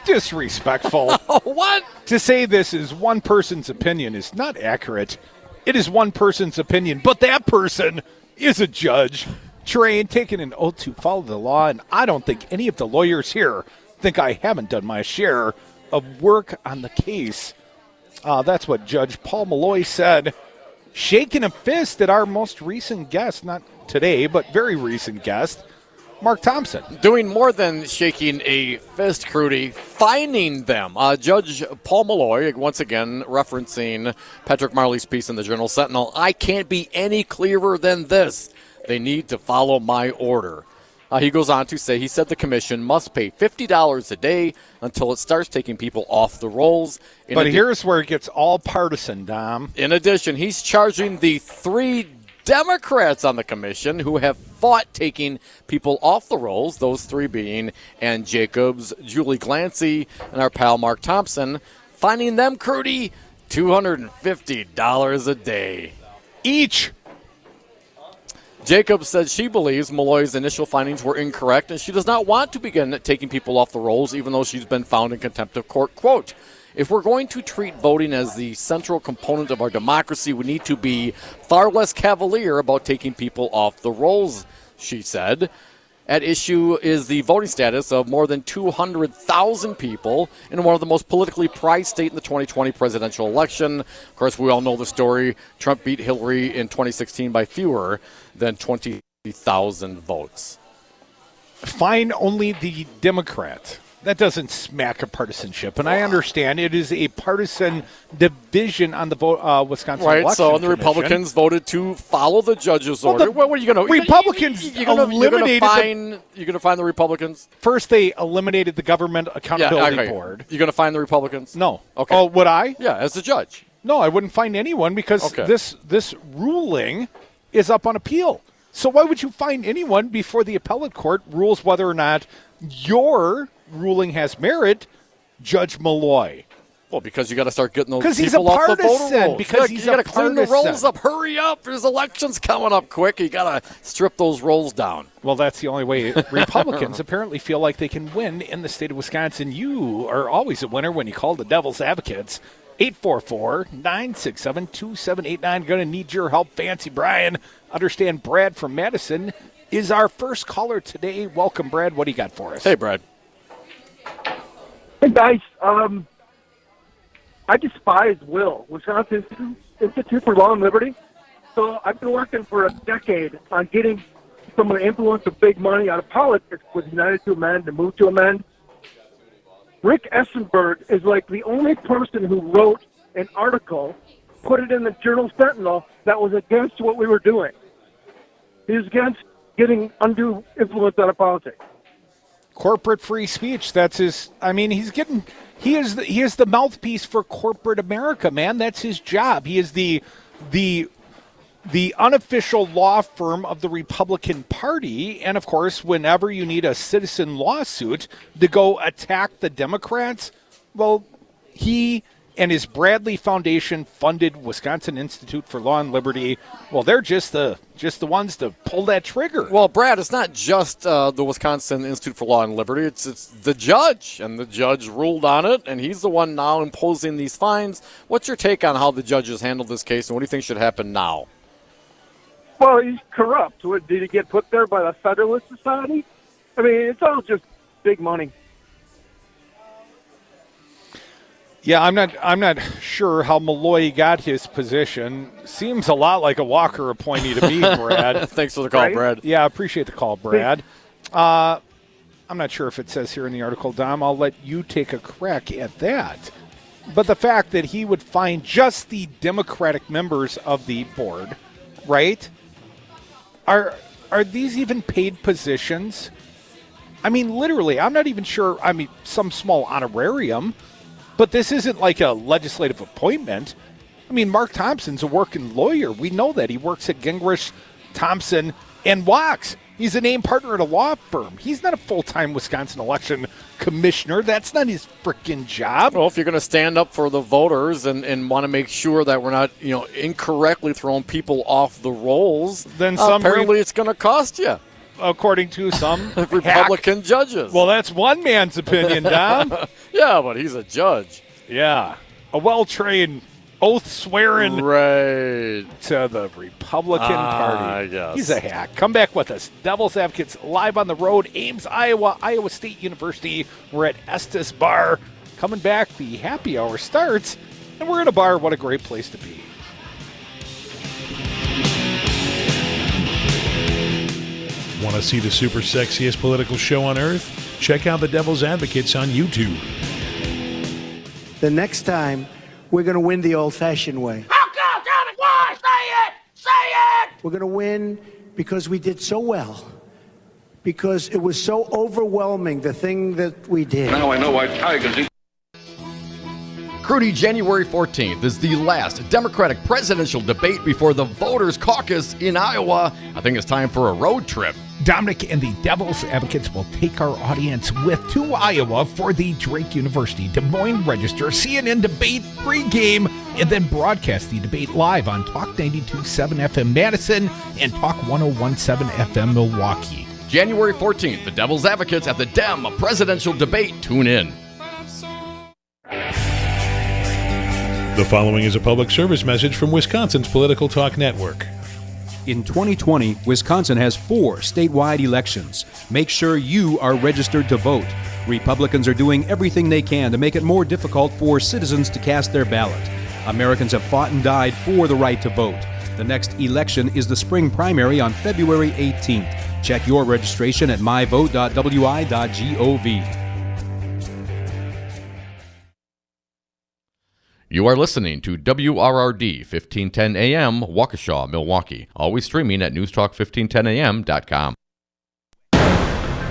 disrespectful.
What?
To say this is one person's opinion is not accurate. It is one person's opinion, but that person is a judge, trained, taking an oath to follow the law, and I don't think any of the lawyers here think I haven't done my share of work on the case. That's what Judge Paul Malloy said, shaking a fist at our most recent guest, not today, but very recent guest, Mark Thompson.
Doing more than shaking a fist, Crudy, fining them. Judge Paul Malloy, once again referencing Patrick Marley's piece in the Journal Sentinel, I can't be any clearer than this. They need to follow my order. He goes on to say, he said the commission must pay $50 a day until it starts taking people off the rolls.
But here's where it gets all partisan, Dom.
In addition, he's charging the 3 Democrats on the commission who have fought taking people off the rolls, those 3 being Ann Jacobs, Julie Glancy, and our pal Mark Thompson, fining them, Crudy, $250 a day.
Each.
Jacobs said she believes Malloy's initial findings were incorrect, and she does not want to begin taking people off the rolls, even though she's been found in contempt of court. Quote, if we're going to treat voting as the central component of our democracy, we need to be far less cavalier about taking people off the rolls, she said. At issue is the voting status of more than 200,000 people in one of the most politically prized states in the 2020 presidential election. Of course, we all know the story. Trump beat Hillary in 2016 by fewer than 20,000 votes.
Fine only the Democrat. That doesn't smack of partisanship, and I understand it is a partisan division on the Wisconsin
Election
Election
so the
Commission.
Republicans voted to follow the judge's order. What are you going to
Republicans eliminated
you're going to find the Republicans?
First, they eliminated the Government Accountability Board.
You're going to find the Republicans?
No.
Okay.
Oh, would I?
Yeah, as the judge.
No, I wouldn't find anyone because this ruling is up on appeal. So why would you fine anyone before the appellate court rules whether or not your ruling has merit, Judge Malloy?
Well, because you got to start getting those
because
people off the voter rolls.
Because
you got to clean the rolls up. Hurry up! There's elections coming up quick. You got to strip those rolls down.
Well, that's the only way. Republicans apparently feel like they can win in the state of Wisconsin. You are always a winner when you call the Devil's Advocates. 844-967-2789. Going to need your help, Fancy Brian. Understand Brad from Madison is our first caller today. Welcome, Brad. What do you got for us?
Hey, Brad.
Hey, guys. I despise Will, Wisconsin Institute for Law and Liberty. So I've been working for a decade on getting some of the influence of big money out of politics with United to Amend and Move to Amend. Rick Essenberg is like the only person who wrote an article, put it in the Journal Sentinel, that was against what we were doing. He was against getting undue influence out of politics.
Corporate free speech. That's his. I mean, he is the mouthpiece for corporate America, man. That's his job. He is the unofficial law firm of the Republican Party. And of course, whenever you need a citizen lawsuit to go attack the Democrats, well, he and his Bradley Foundation funded Wisconsin Institute for Law and Liberty. Well, they're just the ones to pull that trigger.
Well, Brad, it's not just the Wisconsin Institute for Law and Liberty. It's the judge, and the judge ruled on it, and he's the one now imposing these fines. What's your take on how the judges handled this case, and what do you think should happen now?
Well, he's corrupt. Did he get put there by the Federalist Society? I mean, it's all just big money.
Yeah, I'm not sure how Malloy got his position. Seems a lot like a Walker appointee to me, Brad.
Thanks for the call, Brad.
Yeah, I appreciate the call, Brad. I'm not sure if it says here in the article, Dom. I'll let you take a crack at that. But the fact that he would find just the Democratic members of the board, right? Are these even paid positions? I mean, literally, I'm not even sure. I mean, some small honorarium. But this isn't like a legislative appointment. I mean, Mark Thompson's a working lawyer. We know that. He works at Gingrich, Thompson, and Wachs. He's a named partner at a law firm. He's not a full-time Wisconsin election commissioner. That's not his freaking job.
Well, if you're going to stand up for the voters and want to make sure that we're not, incorrectly throwing people off the rolls, then apparently it's going to cost you.
According to some
Republican judges.
Well, that's one man's opinion, Dom.
Yeah, but he's a judge.
Yeah. A well-trained, oath-swearing
right
to the Republican Party.
I guess.
He's a hack. Come back with us. Devil's Advocates live on the road. Ames, Iowa, Iowa State University. We're at Es Tas Bar. Coming back, the happy hour starts, and we're in a bar. What a great place to be.
Want to see the super sexiest political show on earth? Check out the Devil's Advocates on YouTube.
The next time, we're going to win the old-fashioned way.
How come, Johnny? Why? Say it! Say it!
We're going to win because we did so well. Because it was so overwhelming, the thing that we did.
Now I know why tigers eat.
Crudy, January 14th is the last Democratic presidential debate before the voters' caucus in Iowa. I think it's time for a road trip.
Dominic and the Devil's Advocates will take our audience with to Iowa for the Drake University Des Moines Register CNN debate pregame, and then broadcast the debate live on Talk 92.7 FM Madison and Talk 101.7 FM Milwaukee.
January 14th, the Devil's Advocates at the Dem presidential debate. Tune in.
The following is a public service message from Wisconsin's Political Talk Network.
In 2020, Wisconsin has 4 statewide elections. Make sure you are registered to vote. Republicans are doing everything they can to make it more difficult for citizens to cast their ballot. Americans have fought and died for the right to vote. The next election is the spring primary on February 18th. Check your registration at myvote.wi.gov.
You are listening to WRRD 1510 AM, Waukesha, Milwaukee. Always streaming at newstalk1510am.com.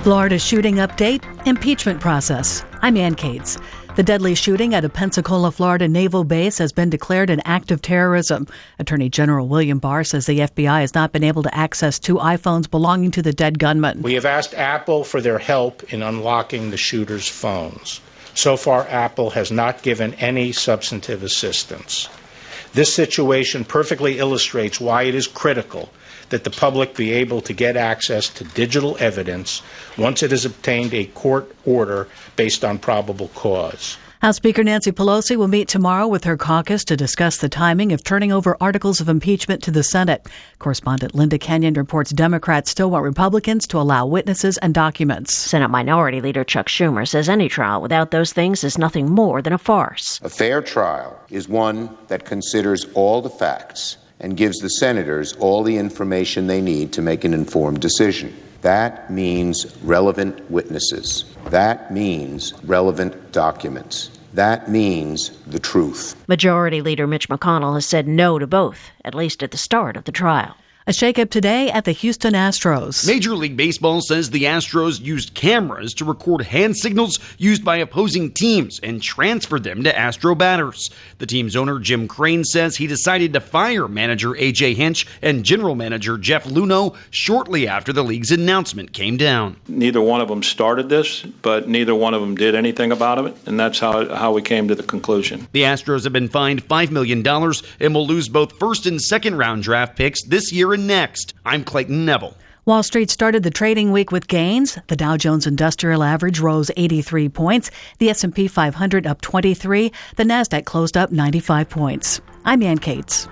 Florida shooting update, impeachment process. I'm Ann Cates.
The deadly shooting at a Pensacola, Florida naval base has been declared an act of terrorism. Attorney General William Barr says the FBI has not been able to access 2 iPhones belonging to the dead gunman.
We have asked Apple for their help in unlocking the shooter's phones. So far, Apple has not given any substantive assistance. This situation perfectly illustrates why it is critical that the public be able to get access to digital evidence once it has obtained a court order based on probable cause.
House Speaker Nancy Pelosi will meet tomorrow with her caucus to discuss the timing of turning over articles of impeachment to the Senate. Correspondent Linda Kenyon reports Democrats still want Republicans to allow witnesses and documents.
Senate Minority Leader Chuck Schumer says any trial without those things is nothing more than a farce.
A fair trial is one that considers all the facts and gives the senators all the information they need to make an informed decision. That means relevant witnesses. That means relevant documents. That means the truth.
Majority Leader Mitch McConnell has said no to both, at least at the start of the trial.
A shakeup today at the Houston Astros.
Major League Baseball says the Astros used cameras to record hand signals used by opposing teams and transferred them to Astro batters. The team's owner, Jim Crane, says he decided to fire manager A.J. Hinch and general manager Jeff Luhnow shortly after the league's announcement came down.
Neither one of them started this, but neither one of them did anything about it, and that's how we came to the conclusion.
The Astros have been fined $5 million and will lose both first and second round draft picks this year and next. I'm Clayton Neville.
Wall Street started the trading week with gains. The Dow Jones Industrial Average rose 83 points. The S&P 500 up 23. The Nasdaq closed up 95 points. I'm Ann Cates.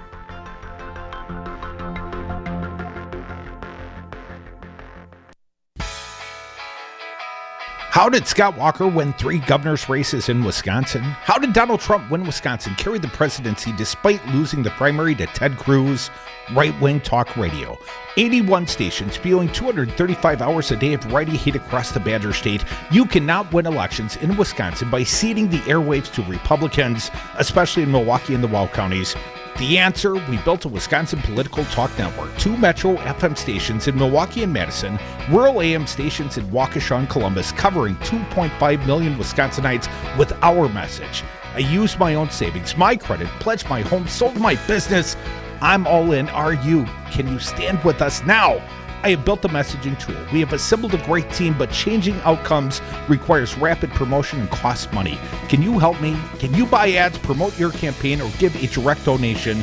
How did Scott Walker win 3 governor's races in Wisconsin? How did Donald Trump win Wisconsin, carry the presidency despite losing the primary to Ted Cruz? Right-wing talk radio. 81 stations spewing 235 hours a day of righty hate across the Badger State. You cannot win elections in Wisconsin by ceding the airwaves to Republicans, especially in Milwaukee and the Wow counties. The answer, we built a Wisconsin political talk network, 2 Metro FM stations in Milwaukee and Madison, rural AM stations in Waukesha and Columbus, covering 2.5 million Wisconsinites with our message. I used my own savings, my credit, pledged my home, sold my business. I'm all in. Are you? Can you stand with us now? I have built a messaging tool. We have assembled a great team, but changing outcomes requires rapid promotion and costs money. Can you help me? Can you buy ads, promote your campaign, or give a direct donation?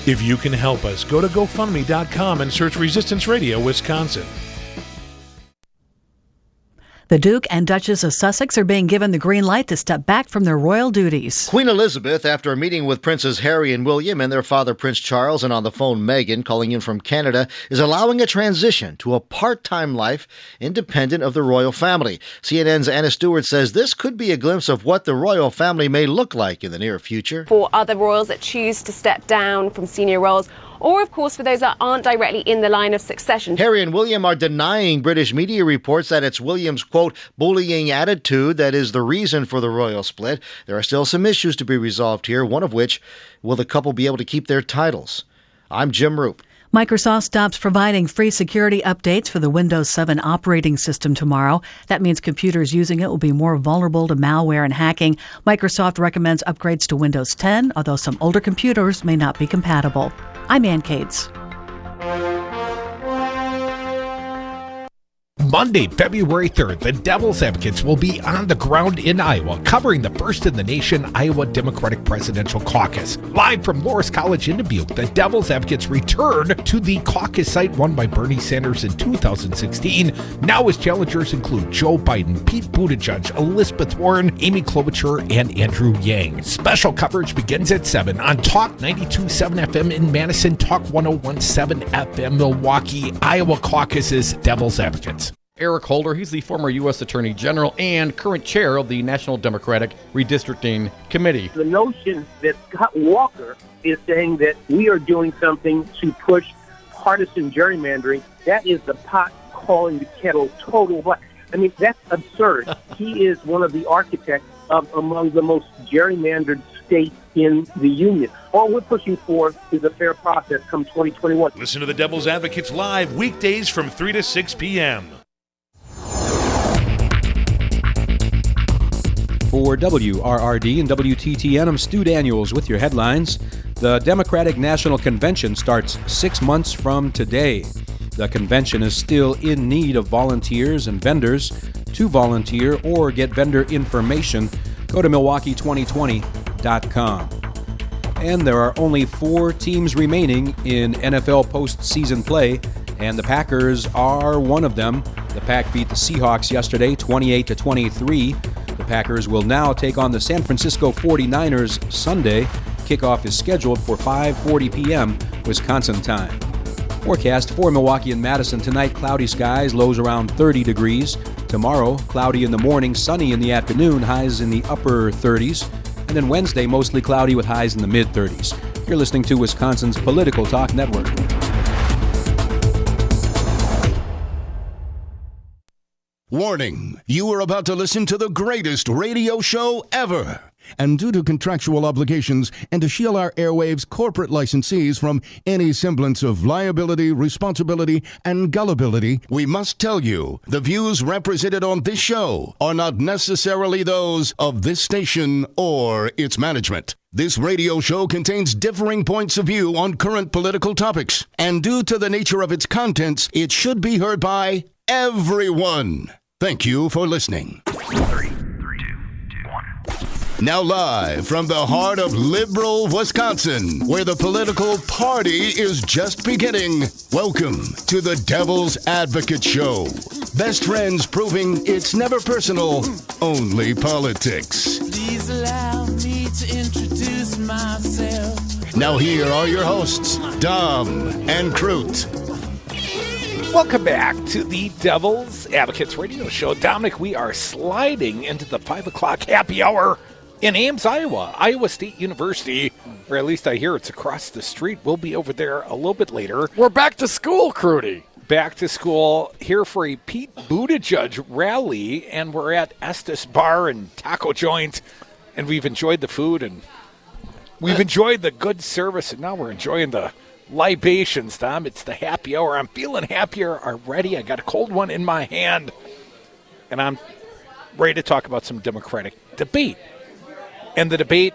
If you can help us, go to GoFundMe.com and search Resistance Radio Wisconsin.
The Duke and Duchess of Sussex are being given the green light to step back from their royal duties.
Queen Elizabeth, after a meeting with Princes Harry and William and their father Prince Charles, and on the phone Meghan, calling in from Canada, is allowing a transition to a part-time life independent of the royal family. CNN's Anna Stewart says this could be a glimpse of what the royal family may look like in the near future.
For other royals that choose to step down from senior roles, or, of course, for those that aren't directly in the line of succession.
Harry and William are denying British media reports that it's William's, quote, bullying attitude that is the reason for the royal split. There are still some issues to be resolved here, one of which, will the couple be able to keep their titles? I'm Jim Roop.
Microsoft stops providing free security updates for the Windows 7 operating system tomorrow. That means computers using it will be more vulnerable to malware and hacking. Microsoft recommends upgrades to Windows 10, although some older computers may not be compatible. I'm Ann Cates.
Monday, February 3rd, the Devil's Advocates will be on the ground in Iowa, covering the first in the nation Iowa Democratic Presidential Caucus. Live from Loras College in Dubuque, the Devil's Advocates return to the caucus site won by Bernie Sanders in 2016. Now his challengers include Joe Biden, Pete Buttigieg, Elizabeth Warren, Amy Klobuchar, and Andrew Yang. Special coverage begins at 7 on Talk 92.7 FM in Madison, Talk 101.7 FM Milwaukee. Iowa Caucus's Devil's Advocates.
Eric Holder, he's the former U.S. Attorney General and current chair of the National Democratic Redistricting Committee.
The notion that Scott Walker is saying that we are doing something to push partisan gerrymandering, that is the pot calling the kettle total black. I mean, that's absurd. He is one of the architects of among the most gerrymandered states in the union. All we're pushing for is a fair process come 2021.
Listen to the Devil's Advocates live weekdays from 3 to 6 p.m.
For WRRD and WTTN, I'm Stu Daniels with your headlines. The Democratic National Convention starts 6 months from today. The convention is still in need of volunteers and vendors. To volunteer or get vendor information, go to Milwaukee2020.com. And there are only 4 teams remaining in NFL postseason play, and the Packers are one of them. The Pack beat the Seahawks yesterday, 28-23. The Packers will now take on the San Francisco 49ers Sunday. Kickoff is scheduled for 5:40 p.m. Wisconsin time. Forecast for Milwaukee and Madison tonight, cloudy skies, lows around 30 degrees. Tomorrow, cloudy in the morning, sunny in the afternoon, highs in the upper 30s. And then Wednesday, mostly cloudy with highs in the mid-30s. You're listening to Wisconsin's Political Talk Network.
Warning, you are about to listen to the greatest radio show ever. And due to contractual obligations and to shield our airwaves' corporate licensees from any semblance of liability, responsibility, and gullibility, we must tell you the views represented on this show are not necessarily those of this station or its management. This radio show contains differing points of view on current political topics, and due to the nature of its contents, it should be heard by everyone. Thank you for listening.
3, 2, 1.
Now live from the heart of liberal Wisconsin, where the political party is just beginning, welcome to the Devil's Advocate Show. Best friends proving it's never personal, only politics.
Please allow me to introduce myself.
Now here are your hosts, Dom and Crute.
Welcome back to the Devil's Advocates Radio Show. Dominic, we are sliding into the 5 o'clock happy hour in Ames, Iowa, Iowa State University, or at least I hear it's across the street. We'll be over there a little bit later.
We're back to school, Crudy.
Back to school, here for a Pete Buttigieg rally, and we're at Es Tas Bar and Taco Joint, and we've enjoyed the food, and we've enjoyed the good service, and now we're enjoying the libations, Tom. It's the happy hour. I'm feeling happier already. I got a cold one in my hand, and I'm ready to talk about some Democratic debate. And the debate,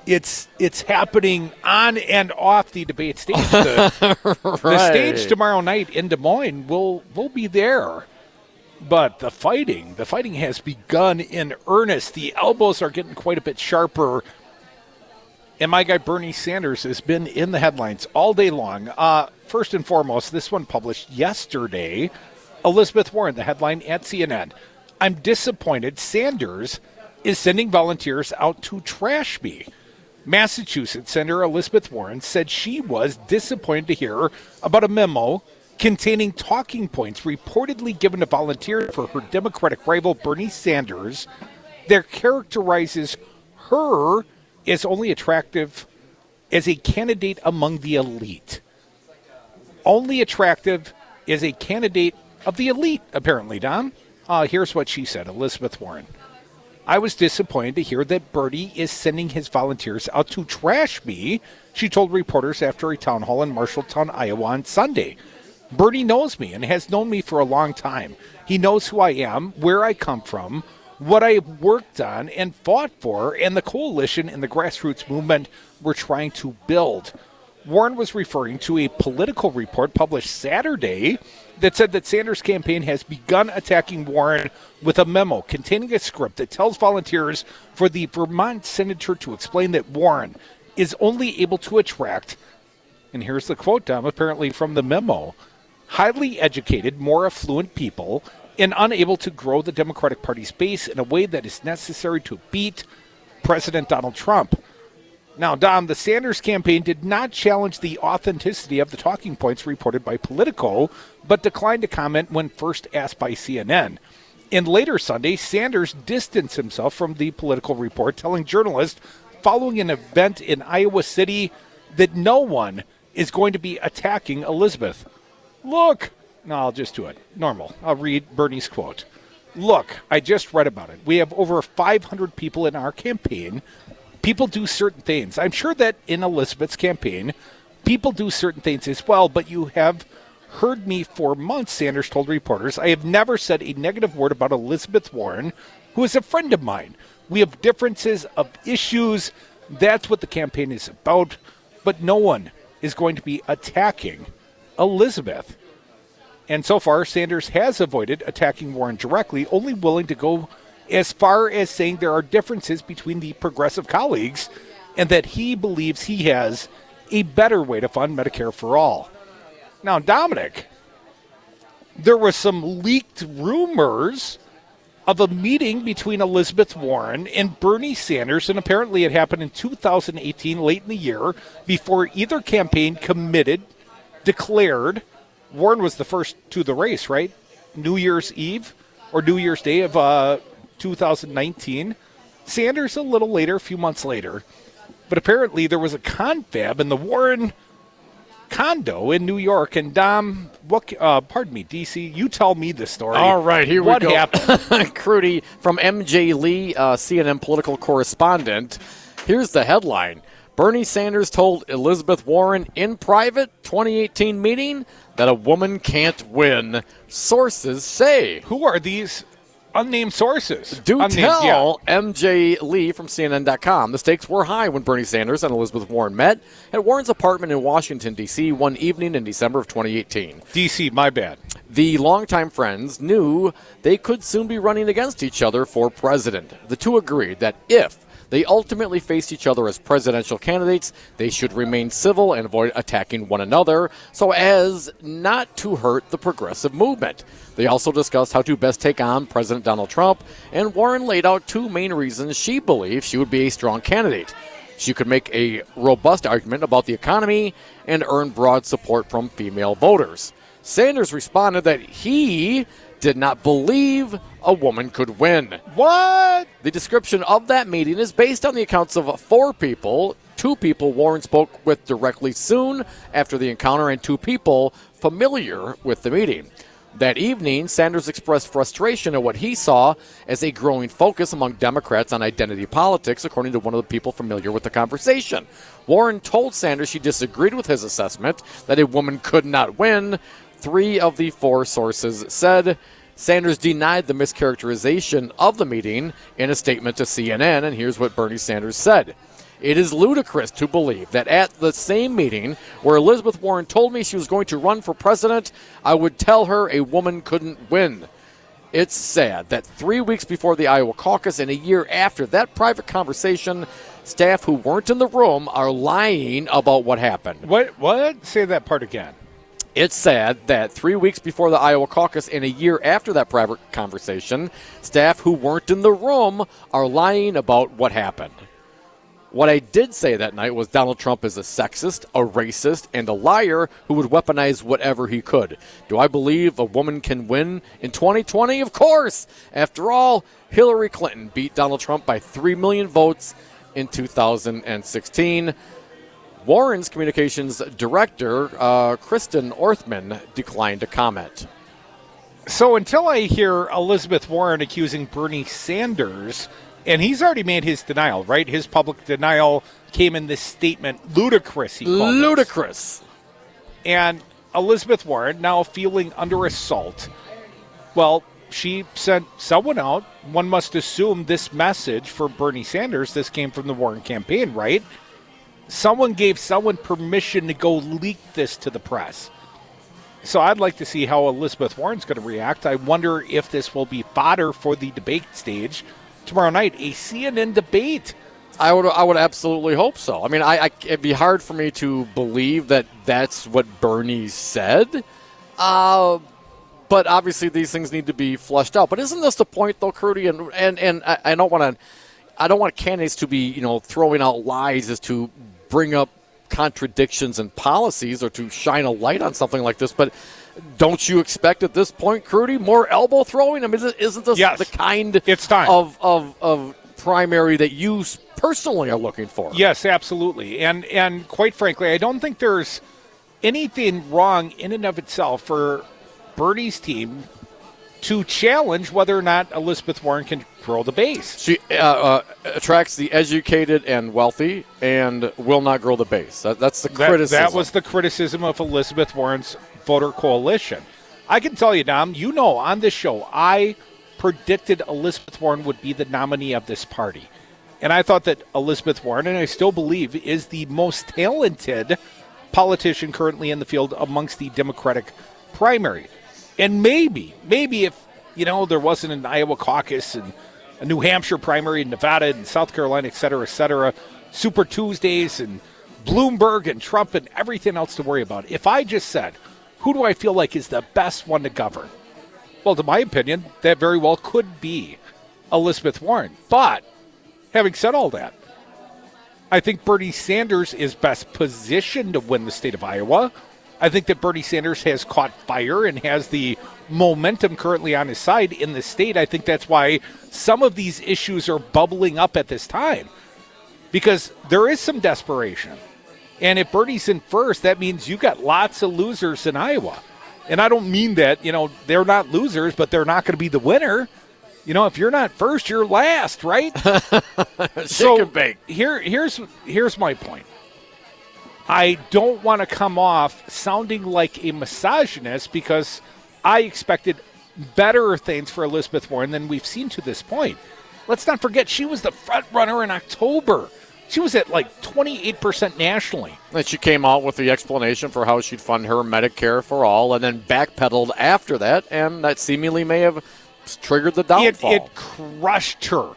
it's happening on and off the debate stage. The stage tomorrow night in Des Moines will be there. But the fighting has begun in earnest. The elbows are getting quite a bit sharper. And my guy Bernie Sanders has been in the headlines all day long. First and foremost, this one published yesterday. Elizabeth Warren, the headline at CNN. I'm disappointed Sanders is sending volunteers out to trash me. Massachusetts Senator Elizabeth Warren said she was disappointed to hear about a memo containing talking points reportedly given to volunteers for her Democratic rival Bernie Sanders that characterizes her as only attractive as a candidate among the elite. Only attractive as a candidate of the elite, apparently, Don. Here's what she said, Elizabeth Warren. I was disappointed to hear that Bernie is sending his volunteers out to trash me, she told reporters after a town hall in Marshalltown, Iowa on Sunday. Bernie knows me and has known me for a long time. He knows who I am, where I come from, what I worked on and fought for, and the coalition and the grassroots movement we're trying to build. Warren was referring to a Political report published Saturday that said that Sanders' campaign has begun attacking Warren with a memo containing a script that tells volunteers for the Vermont senator to explain that Warren is only able to attract, and here's the quote, Dom, apparently from the memo, highly educated, more affluent people and unable to grow the Democratic Party's base in a way that is necessary to beat President Donald Trump. Now, Dom, the Sanders campaign did not challenge the authenticity of the talking points reported by Politico, but declined to comment when first asked by CNN. And later Sunday, Sanders distanced himself from the Politico report, telling journalists following an event in Iowa City that no one is going to be attacking Elizabeth. Look, no, I'll just do it. Normal. I'll read Bernie's quote. Look, I just read about it. We have over 500 people in our campaign. People do certain things. I'm sure that in Elizabeth's campaign, people do certain things as well, but you have heard me for months, Sanders told reporters. I have never said a negative word about Elizabeth Warren, who is a friend of mine. We have differences of issues. That's what the campaign is about. But no one is going to be attacking Elizabeth. And so far, Sanders has avoided attacking Warren directly, only willing to go as far as saying there are differences between the progressive colleagues and that he believes he has a better way to fund Medicare for all. Now, Dominic, there were some leaked rumors of a meeting between Elizabeth Warren and Bernie Sanders, and apparently it happened in 2018, late in the year, before either campaign declared. Warren was the first to the race, right? New Year's Eve or New Year's Day of 2019. Sanders a little later, a few months later. But apparently there was a confab in the Warren condo in New York. And Dom, DC, you tell me the story.
All right, here
what
we go.
What happened?
Crudy from MJ Lee, CNN political correspondent. Here's the headline. Bernie Sanders told Elizabeth Warren in private 2018 meeting that a woman can't win. Sources say.
Who are these unnamed sources?
Tell MJ Lee from CNN.com. The stakes were high when Bernie Sanders and Elizabeth Warren met at Warren's apartment in Washington, D.C. one evening in December of 2018.
D.C., my bad.
The longtime friends knew they could soon be running against each other for president. The two agreed that if they ultimately faced each other as presidential candidates, they should remain civil and avoid attacking one another so as not to hurt the progressive movement. They also discussed how to best take on President Donald Trump, and Warren laid out two main reasons she believed she would be a strong candidate. She could make a robust argument about the economy and earn broad support from female voters. Sanders responded that he did not believe a woman could win.
What?
The description of that meeting is based on the accounts of four people. Two people Warren spoke with directly soon after the encounter and two people familiar with the meeting. That evening, Sanders expressed frustration at what he saw as a growing focus among Democrats on identity politics, according to one of the people familiar with the conversation. Warren told Sanders she disagreed with his assessment that a woman could not win. Three of the four sources said Sanders denied the mischaracterization of the meeting in a statement to CNN, and here's what Bernie Sanders said. It is ludicrous to believe that at the same meeting where Elizabeth Warren told me she was going to run for president, I would tell her a woman couldn't win. It's sad that 3 weeks before the Iowa caucus and a year after that private conversation, staff who weren't in the room are lying about what happened.
What? Say that part again.
It's sad that 3 weeks before the Iowa caucus and a year after that private conversation, staff who weren't in the room are lying about what happened. What I did say that night was Donald Trump is a sexist, a racist, and a liar who would weaponize whatever he could. Do I believe a woman can win in 2020? Of course! After all, Hillary Clinton beat Donald Trump by 3 million votes in 2016. Warren's communications director, Kristen Orthman, declined to comment.
So until I hear Elizabeth Warren accusing Bernie Sanders, and he's already made his denial, right? His public denial came in this statement, ludicrous, he called it.
Ludicrous.
And Elizabeth Warren, now feeling under assault, well, she sent someone out. One must assume this message for Bernie Sanders, this came from the Warren campaign, right? Someone gave someone permission to go leak this to the press. So I'd like to see how Elizabeth Warren's going to react. I wonder if this will be fodder for the debate stage tomorrow night, a CNN debate.
I would absolutely hope so. I mean, it'd be hard for me to believe that that's what Bernie said. But obviously these things need to be fleshed out. But isn't this the point, though, Crudy? And I don't want candidates to be, throwing out lies as to bring up contradictions in policies or to shine a light on something like this. But don't you expect at this point, Crudy, more elbow throwing? I mean, isn't this the kind of primary that you personally are looking for?
Yes, absolutely. And quite frankly, I don't think there's anything wrong in and of itself for Bernie's team to challenge whether or not Elizabeth Warren can grow the base.
She attracts the educated and wealthy and will not grow the base. That's the criticism.
That was the criticism of Elizabeth Warren's voter coalition. I can tell you, Dom, on this show, I predicted Elizabeth Warren would be the nominee of this party. And I thought that Elizabeth Warren, and I still believe, is the most talented politician currently in the field amongst the Democratic primary. And maybe if, there wasn't an Iowa caucus and a New Hampshire primary and Nevada and South Carolina, et cetera, Super Tuesdays and Bloomberg and Trump and everything else to worry about. If I just said, who do I feel like is the best one to govern? Well, to my opinion, that very well could be Elizabeth Warren. But having said all that, I think Bernie Sanders is best positioned to win the state of Iowa. I think that Bernie Sanders has caught fire and has the momentum currently on his side in the state. I think that's why some of these issues are bubbling up at this time, because there is some desperation. And if Bernie's in first, that means you got lots of losers in Iowa. And I don't mean that, they're not losers, but they're not going to be the winner. If you're not first, you're last, right?
So bake.
Here's my point. I don't want to come off sounding like a misogynist, because I expected better things for Elizabeth Warren than we've seen to this point. Let's not forget, she was the front runner in October. She was at like 28% nationally.
And she came out with the explanation for how she'd fund her Medicare for all, and then backpedaled after that, and that seemingly may have triggered the downfall.
It crushed her.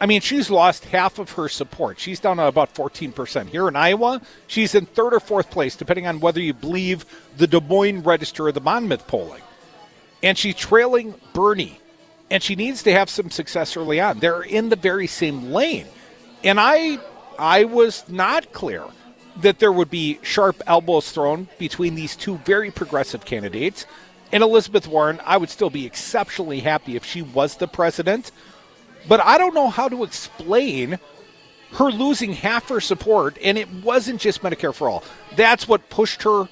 I mean, she's lost half of her support. She's down to about 14%. Here in Iowa, she's in third or fourth place, depending on whether you believe the Des Moines Register or the Monmouth polling. And she's trailing Bernie. And she needs to have some success early on. They're in the very same lane. And I was not clear that there would be sharp elbows thrown between these two very progressive candidates. And Elizabeth Warren, I would still be exceptionally happy if she was the president. But I don't know how to explain her losing half her support, and it wasn't just Medicare for All. That's what pushed her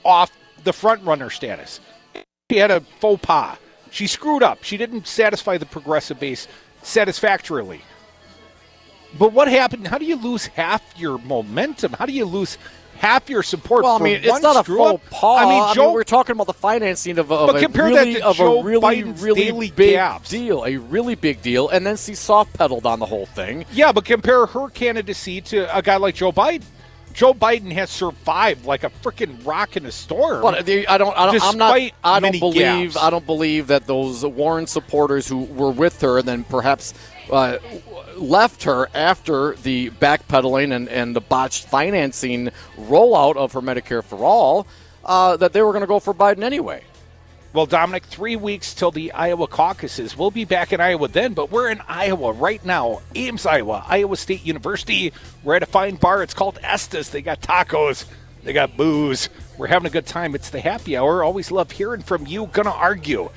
off the front-runner status. She had a faux pas. She screwed up. She didn't satisfy the progressive base satisfactorily. But what happened? How do you lose half your momentum? How do you lose half your support?
Well, I mean, it's not a faux pas. I mean, we're talking about the financing of a really big deal, a really big deal, and then she soft-pedaled on the whole thing.
Yeah, but compare her candidacy to a guy like Joe Biden. Joe Biden has survived like a freaking rock in a storm.
But I don't believe that those Warren supporters who were with her and then perhaps left her after the backpedaling and the botched financing rollout of her Medicare for All, that they were going to go for Biden anyway.
Well, Dominic, 3 weeks till the Iowa caucuses. We'll be back in Iowa then, but we're in Iowa right now. Ames, Iowa, Iowa State University. We're at a fine bar. It's called Es Tas. They got tacos. They got booze. We're having a good time. It's the happy hour. Always love hearing from you. Gonna argue.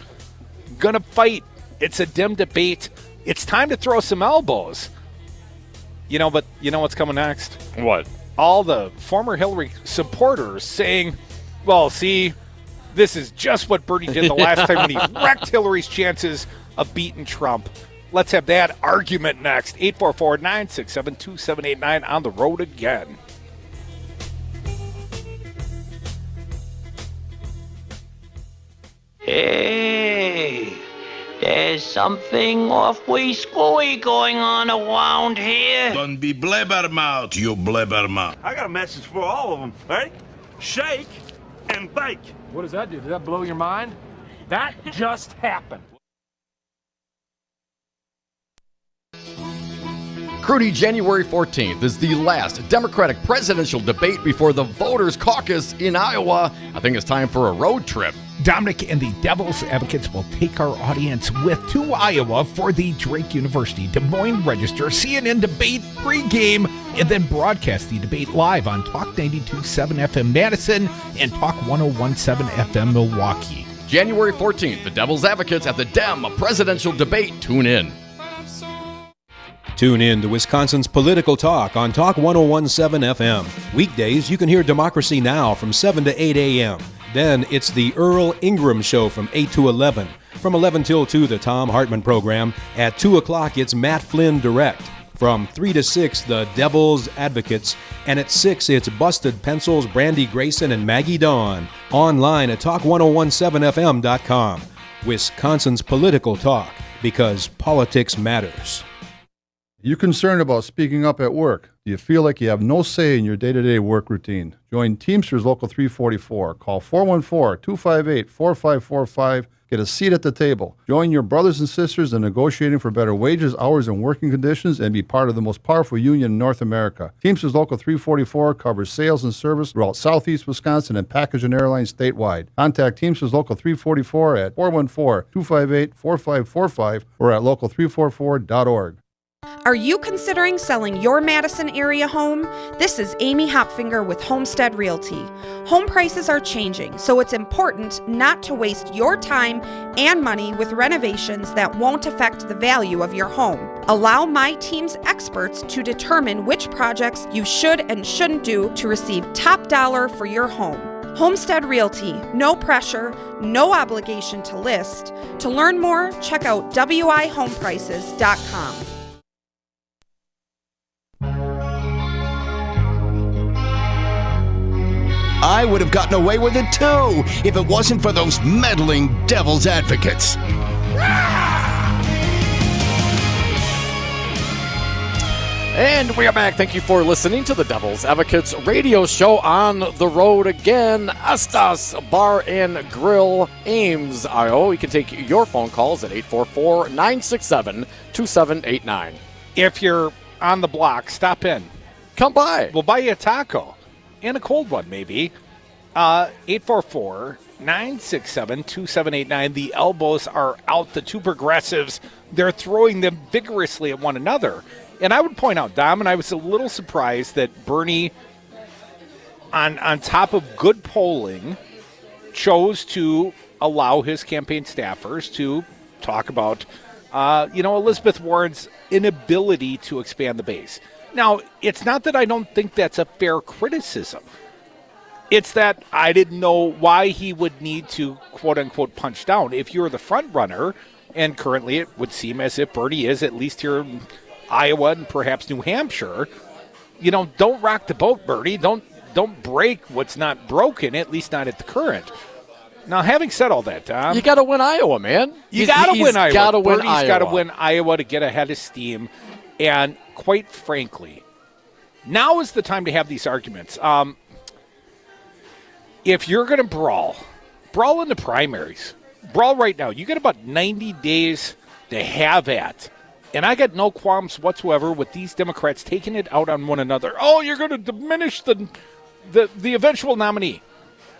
Gonna fight. It's a dim debate. It's time to throw some elbows. But you know what's coming next?
What?
All the former Hillary supporters saying, well, see, this is just what Bernie did the last time when he wrecked Hillary's chances of beating Trump. Let's have that argument next. 844-967-2789 on the road again.
Hey, there's something awfully screwy going on around here.
Don't be blabbermouth, you blabbermouth.
I got a message for all of them. Ready? Shake and bake.
What does that do? Did that blow your mind? That just happened.
Crudy, January 14th is the last Democratic presidential debate before the voters' caucus in Iowa. I think it's time for a road trip.
Dominic and the Devil's Advocates will take our audience to Iowa for the Drake University Des Moines Register CNN debate pregame, and then broadcast the debate live on Talk 92.7 FM Madison and Talk 101.7 FM Milwaukee.
January 14th, the Devil's Advocates at the Dem presidential debate. Tune in.
Tune in to Wisconsin's Political Talk on Talk 101.7 FM. Weekdays, you can hear Democracy Now! From 7 to 8 a.m. Then it's the Earl Ingram Show from 8 to 11. From 11 till 2, the Tom Hartman Program. At 2 o'clock, it's Matt Flynn Direct. From 3 to 6, the Devil's Advocates. And at 6, it's Busted Pencils, Brandy Grayson, and Maggie Dawn. Online at Talk1017FM.com. Wisconsin's Political Talk. because politics matters.
You concerned about speaking up at work? Do you feel like you have no say in your day-to-day work routine? Join Teamsters Local 344. Call 414-258-4545. Get a seat at the table. Join your brothers and sisters in negotiating for better wages, hours, and working conditions, and be part of the most powerful union in North America. Teamsters Local 344 covers sales and service throughout Southeast Wisconsin and package and airlines statewide. Contact Teamsters Local 344 at 414-258-4545 or at local344.org.
Are you considering selling your Madison area home? This is Amy Hopfinger with Homestead Realty. Home prices are changing, so it's important not to waste your time and money with renovations that won't affect the value of your home. Allow my team's experts to determine which projects you should and shouldn't do to receive top dollar for your home. Homestead Realty, no pressure, no obligation to list. To learn more, check out wihomeprices.com.
I would have gotten away with it too if it wasn't for those meddling devil's advocates.
And we are back. Thank you for listening to the Devil's Advocates radio show on the road again. Es Tas Bar and Grill, Ames, Iowa. You can take your phone calls at 844-967-2789.
If you're on the block, stop in.
Come by.
We'll buy you a taco. And a cold one, maybe. 844-967-2789. The elbows are out. The two progressives, they're throwing them vigorously at one another. And I would point out, Dom, and I was a little surprised that Bernie, on top of good polling, chose to allow his campaign staffers to talk about, Elizabeth Warren's inability to expand the base. Now, it's not that I don't think that's a fair criticism. It's that I didn't know why he would need to, quote-unquote, punch down. If you're the front runner, and currently it would seem as if Bernie is, at least here in Iowa and perhaps New Hampshire, don't rock the boat, Bernie. Don't break what's not broken, at least not at the current. Now, having said all that, Tom,
you got to win Iowa, man.
You got to win Iowa.
Bernie's
got to win Iowa to get ahead of steam. And quite frankly, now is the time to have these arguments. If you're going to brawl in the primaries. Brawl right now. You get about 90 days to have at. And I got no qualms whatsoever with these Democrats taking it out on one another. Oh, you're going to diminish the eventual nominee.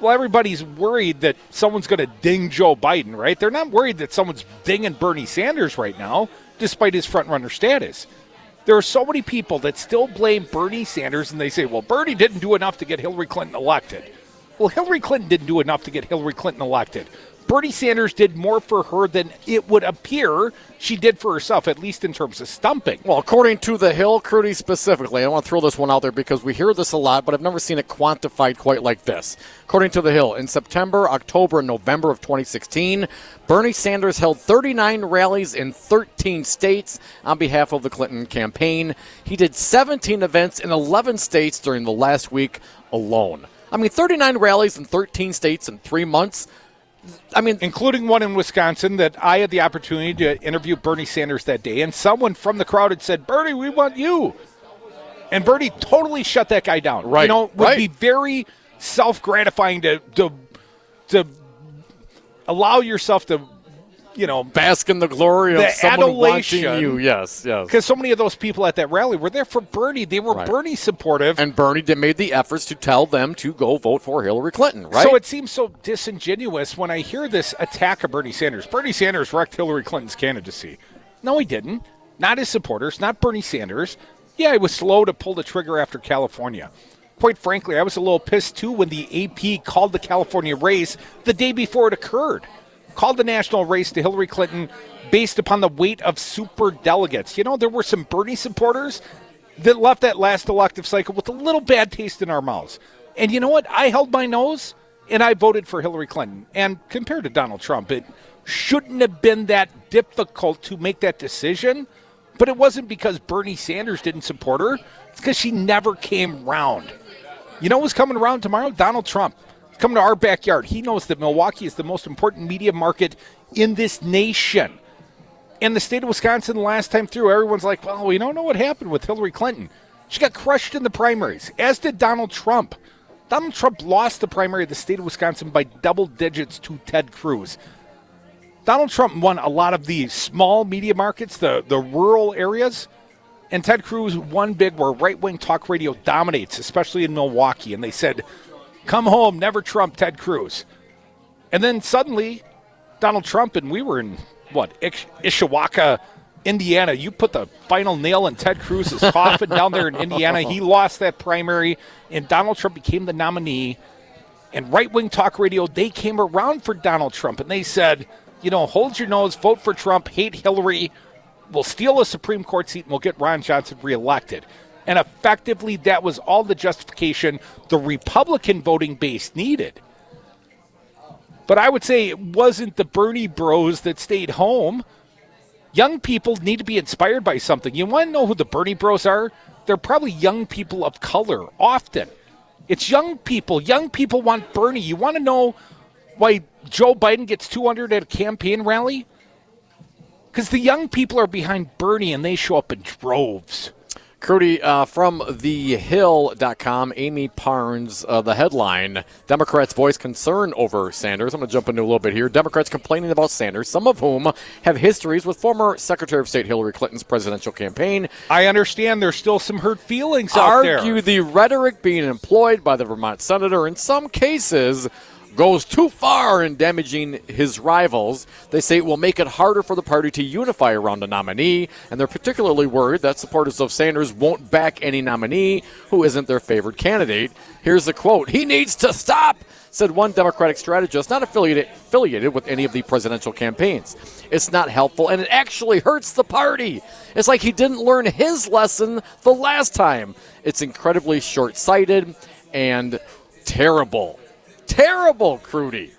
Well, everybody's worried that someone's going to ding Joe Biden, right? They're not worried that someone's dinging Bernie Sanders right now, despite his front-runner status. There are so many people that still blame Bernie Sanders, and they say, well, Bernie didn't do enough to get Hillary Clinton elected. Well, Hillary Clinton didn't do enough to get Hillary Clinton elected. Bernie Sanders did more for her than it would appear she did for herself, at least in terms of stumping.
Well, according to The Hill, Crudy specifically, I want to throw this one out there because we hear this a lot, but I've never seen it quantified quite like this. According to The Hill, in September, October, and November of 2016, Bernie Sanders held 39 rallies in 13 states on behalf of the Clinton campaign. He did 17 events in 11 states during the last week alone. 39 rallies in 13 states in 3 months.
Including one in Wisconsin that I had the opportunity to interview Bernie Sanders that day, and someone from the crowd had said, Bernie, we want you. And Bernie totally shut that guy down.
Right.
Would be very self-gratifying to allow yourself to,
bask in the glory of someone
adulation.
Wanting you. Yes.
Because so many of those people at that rally were there for Bernie. They were Bernie supportive.
And Bernie made the efforts to tell them to go vote for Hillary Clinton, right?
So it seems so disingenuous when I hear this attack of Bernie Sanders. Bernie Sanders wrecked Hillary Clinton's candidacy. No, he didn't. Not his supporters, not Bernie Sanders. Yeah, he was slow to pull the trigger after California. Quite frankly, I was a little pissed, too, when the AP called the California race the day before it occurred. Called the national race to Hillary Clinton based upon the weight of super delegates. There were some Bernie supporters that left that last elective cycle with a little bad taste in our mouths. And you know what? I held my nose, and I voted for Hillary Clinton. And compared to Donald Trump, it shouldn't have been that difficult to make that decision. But it wasn't because Bernie Sanders didn't support her. It's because she never came round. You know who's coming around tomorrow? Donald Trump. Come to our backyard. He knows that Milwaukee is the most important media market in this nation. And the state of Wisconsin, last time through, everyone's like, well, we don't know what happened with Hillary Clinton. She got crushed in the primaries, as did Donald Trump. Donald Trump lost the primary of the state of Wisconsin by double digits to Ted Cruz. Donald Trump won a lot of the small media markets, the rural areas, and Ted Cruz won big where right-wing talk radio dominates, especially in Milwaukee. And they said, come home, never Trump, Ted Cruz. And then suddenly, Donald Trump, and we were in, Ishawaka, Indiana. You put the final nail in Ted Cruz's coffin down there in Indiana. He lost that primary, and Donald Trump became the nominee. And right-wing talk radio, they came around for Donald Trump, and they said, hold your nose, vote for Trump, hate Hillary. We'll steal a Supreme Court seat, and we'll get Ron Johnson reelected. And effectively, that was all the justification the Republican voting base needed. But I would say it wasn't the Bernie bros that stayed home. Young people need to be inspired by something. You want to know who the Bernie bros are? They're probably young people of color, often. It's young people. Young people want Bernie. You want to know why Joe Biden gets 200 at a campaign rally? Because the young people are behind Bernie, and they show up in droves.
Crudy, from thehill.com, Amy Parnes, the headline, Democrats voice concern over Sanders. I'm going to jump into a little bit here. Democrats complaining about Sanders, some of whom have histories with former Secretary of State Hillary Clinton's presidential campaign.
I understand there's still some hurt feelings out there.
Argue the rhetoric being employed by the Vermont senator in some cases goes too far in damaging his rivals. They say it will make it harder for the party to unify around a nominee, and they're particularly worried that supporters of Sanders won't back any nominee who isn't their favored candidate. Here's the quote, "He needs to stop," said one Democratic strategist not affiliated with any of the presidential campaigns. It's not helpful, and it actually hurts the party. It's like he didn't learn his lesson the last time. It's incredibly short-sighted and terrible. Terrible, Crudy.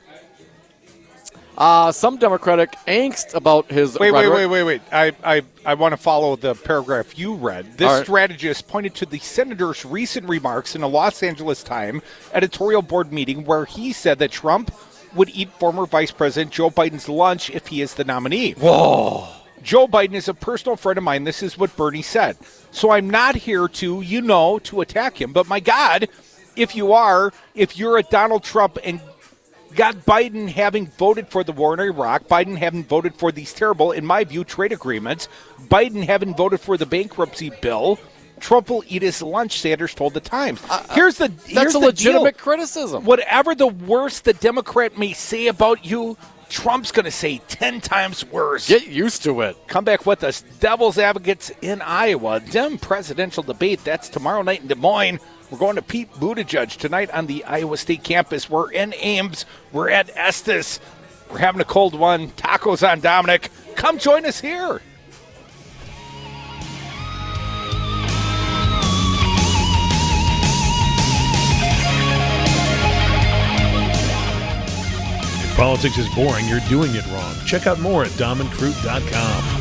Some Democratic angst about his rhetoric.
Wait. I want to follow the paragraph you read. This strategist pointed to the senator's recent remarks in a Los Angeles Times editorial board meeting where he said that Trump would eat former Vice President Joe Biden's lunch if he is the nominee.
Whoa.
Joe Biden is a personal friend of mine. This is what Bernie said. So I'm not here to attack him. But my God, if you're a Donald Trump and got Biden having voted for the war in Iraq, Biden having voted for these terrible, in my view, trade agreements, Biden having voted for the bankruptcy bill, Trump will eat his lunch, Sanders told the Times. That's
a legitimate criticism.
Whatever the worst the Democrat may say about you, Trump's going to say 10 times worse.
Get used to it.
Come back with us. Devil's Advocates in Iowa. Dem presidential debate. That's tomorrow night in Des Moines. We're going to Pete Buttigieg tonight on the Iowa State campus. We're in Ames. We're at Es Tas. We're having a cold one. Tacos on Dominic. Come join us here.
If politics is boring, you're doing it wrong. Check out more at domandcroot.com.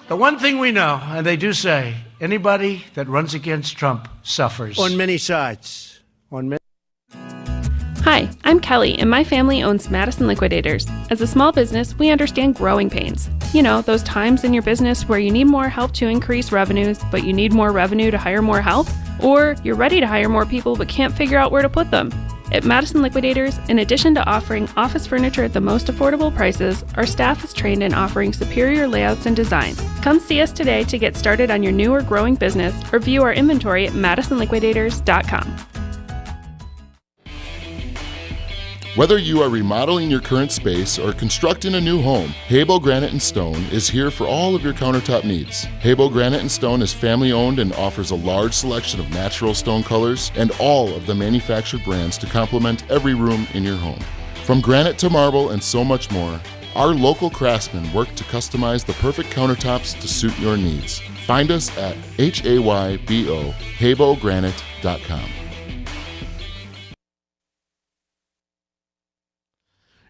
The one thing we know, and they do say, anybody that runs against Trump suffers.
On many sides.
Hi, I'm Kelly, and my family owns Madison Liquidators. As a small business, we understand growing pains. You know, those times in your business where you need more help to increase revenues, but you need more revenue to hire more help? Or you're ready to hire more people but can't figure out where to put them? At Madison Liquidators, in addition to offering office furniture at the most affordable prices, our staff is trained in offering superior layouts and design. Come see us today to get started on your new or growing business, or view our inventory at madisonliquidators.com.
Whether you are remodeling your current space or constructing a new home, Habo Granite & Stone is here for all of your countertop needs. Habo Granite & Stone is family-owned and offers a large selection of natural stone colors and all of the manufactured brands to complement every room in your home. From granite to marble and so much more, our local craftsmen work to customize the perfect countertops to suit your needs. Find us at habogranite.com.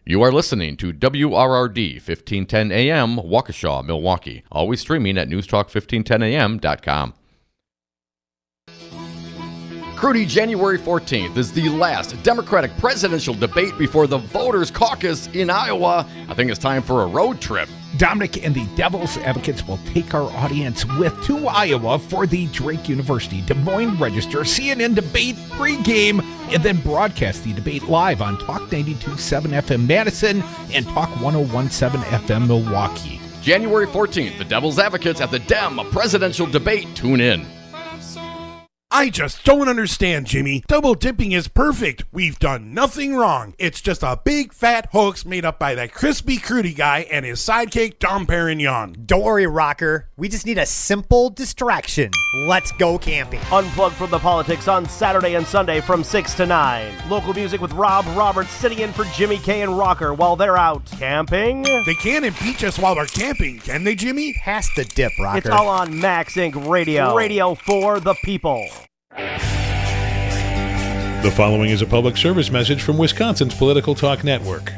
You are listening to WRRD 1510 AM, Waukesha, Milwaukee. Always streaming at newstalk1510am.com. Crudy, January 14th is the last Democratic presidential debate before the voters' caucus in Iowa. I think it's time for a road trip.
Dominic and the Devil's Advocates will take our audience to Iowa for the Drake University Des Moines Register CNN debate pregame, and then broadcast the debate live on Talk 92.7 FM Madison and Talk 101.7 FM Milwaukee.
January 14th, the Devil's Advocates at the Dem presidential debate. Tune in.
I just don't understand, Jimmy. Double dipping is perfect. We've done nothing wrong. It's just a big fat hoax made up by that crispy Crudy guy and his sidekick Dom Perignon.
Don't worry, Rocker. We just need a simple distraction. Let's go camping.
Unplug from the politics on Saturday and Sunday from 6 to 9. Local music with Rob Roberts sitting in for Jimmy K and Rocker while they're out camping.
They can't impeach us while we're camping, can they, Jimmy?
Has to dip, Rocker.
It's all on Max Inc. Radio. Radio for the people.
The following is a public service message from Wisconsin's Political Talk Network.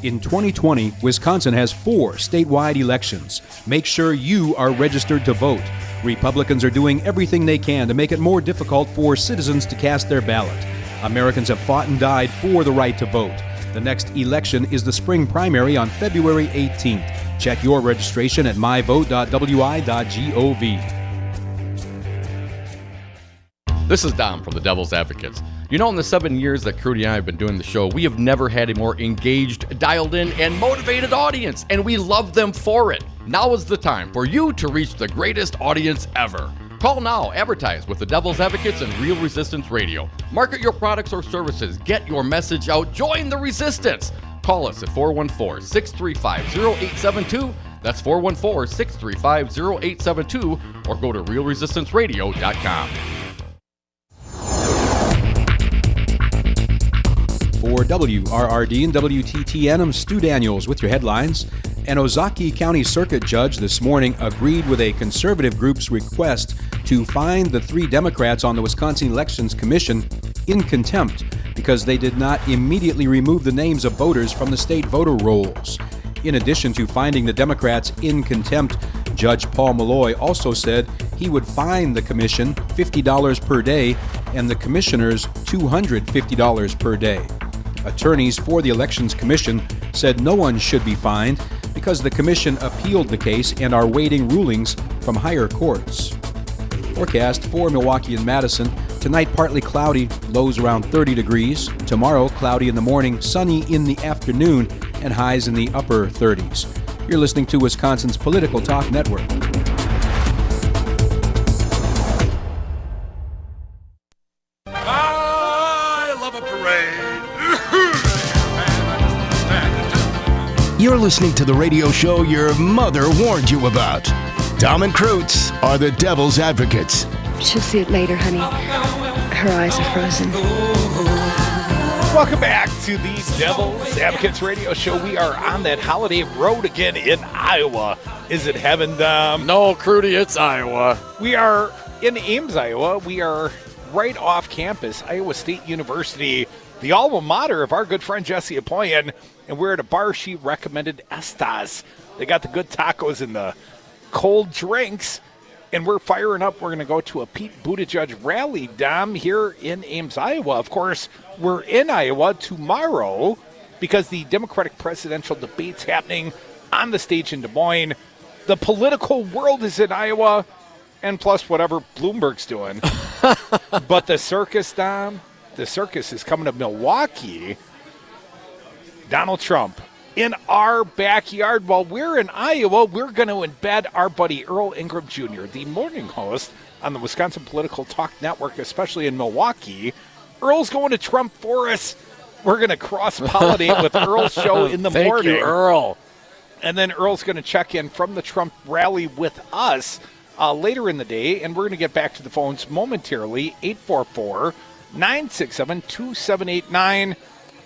In 2020, Wisconsin has 4 statewide elections. Make sure you are registered to vote. Republicans are doing everything they can to make it more difficult for citizens to cast their ballot. Americans have fought and died for the right to vote. The next election is the spring primary on February 18th. Check your registration at myvote.wi.gov.
This is Dom from the Devil's Advocates. You know, in the 7 years that Crudy and I have been doing the show, we have never had a more engaged, dialed in, and motivated audience, and we love them for it. Now is the time for you to reach the greatest audience ever. Call now, advertise with the Devil's Advocates and Real Resistance Radio. Market your products or services, get your message out, join the resistance. Call us at 414-635-0872. That's 414-635-0872, or go to realresistanceradio.com.
For WRRD and WTTN, I'm Stu Daniels with your headlines. An Ozaukee County Circuit judge this morning agreed with a conservative group's request to find the 3 Democrats on the Wisconsin Elections Commission in contempt because they did not immediately remove the names of voters from the state voter rolls. In addition to finding the Democrats in contempt, Judge Paul Malloy also said he would fine the commission $50 per day and the commissioners $250 per day. Attorneys for the Elections Commission said no one should be fined because the commission appealed the case and are waiting rulings from higher courts. Forecast for Milwaukee and Madison. Tonight, partly cloudy, lows around 30 degrees. Tomorrow, cloudy in the morning, sunny in the afternoon, and highs in the upper 30s. You're listening to Wisconsin's Political Talk Network.
I love a parade.
You're listening to the radio show your mother warned you about. Dom and Krutz are the Devil's Advocates.
She'll see it later, honey. Her eyes are frozen.
Welcome back to the Devil's Advocates radio show. We are on that holiday road again in Iowa. Is it heaven, Dom?
No, Crudy, it's Iowa.
We are in Ames, Iowa. We are right off campus, Iowa State University, the alma mater of our good friend Jesse Apoyan, and we're at a bar she recommended, Es Tas. They got the good tacos and the cold drinks, and we're firing up. We're going to go to a Pete Buttigieg rally, Dom, here in Ames, Iowa. Of course, we're in Iowa tomorrow because the Democratic presidential debate's happening on the stage in Des Moines. The political world is in Iowa, and plus whatever Bloomberg's doing. But the circus, Dom, the circus is coming to Milwaukee. Donald Trump in our backyard. While we're in Iowa, we're going to embed our buddy Earl Ingram Jr., the morning host on the Wisconsin Political Talk Network, especially in Milwaukee. Earl's going to Trump for us. We're going to cross-pollinate with Earl's show in the morning.
Thank you, Earl.
And then Earl's going to check in from the Trump rally with us later in the day, and we're going to get back to the phones momentarily. 844-967-2789.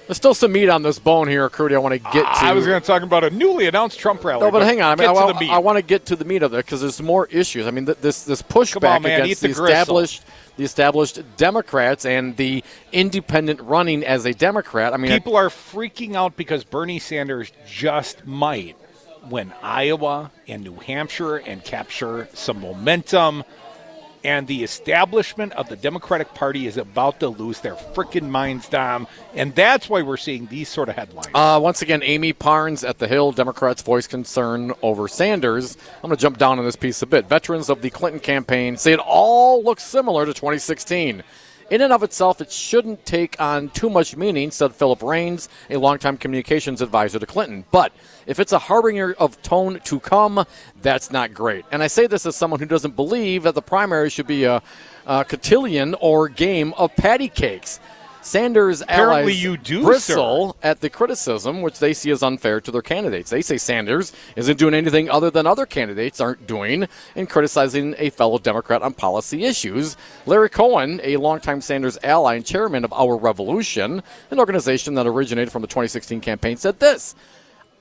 There's still some meat on this bone here, Crudy, I want to get to.
I was going to talk about a newly announced Trump rally.
No, but hang on. I want to get to the meat of it because there's more issues. I mean, this pushback against the established Democrats and the independent running as a Democrat. I mean,
people are freaking out because Bernie Sanders just might win Iowa and New Hampshire and capture some momentum. And the establishment of the Democratic Party is about to lose their freaking minds, Dom. And that's why we're seeing these sort of headlines.
Once again, Amy Parnes at The Hill, Democrats voice concern over Sanders. I'm going to jump down on this piece a bit. Veterans of the Clinton campaign say it all looks similar to 2016. In and of itself, it shouldn't take on too much meaning, said Philip Raines, a longtime communications advisor to Clinton. But if it's a harbinger of tone to come, that's not great. And I say this as someone who doesn't believe that the primary should be a cotillion or game of patty cakes. Sanders'
Apparently
allies
you do,
bristle at the criticism, which they see as unfair to their candidates. They say Sanders isn't doing anything other than other candidates aren't doing in criticizing a fellow Democrat on policy issues. Larry Cohen, a longtime Sanders ally and chairman of Our Revolution, an organization that originated from the 2016 campaign, said this: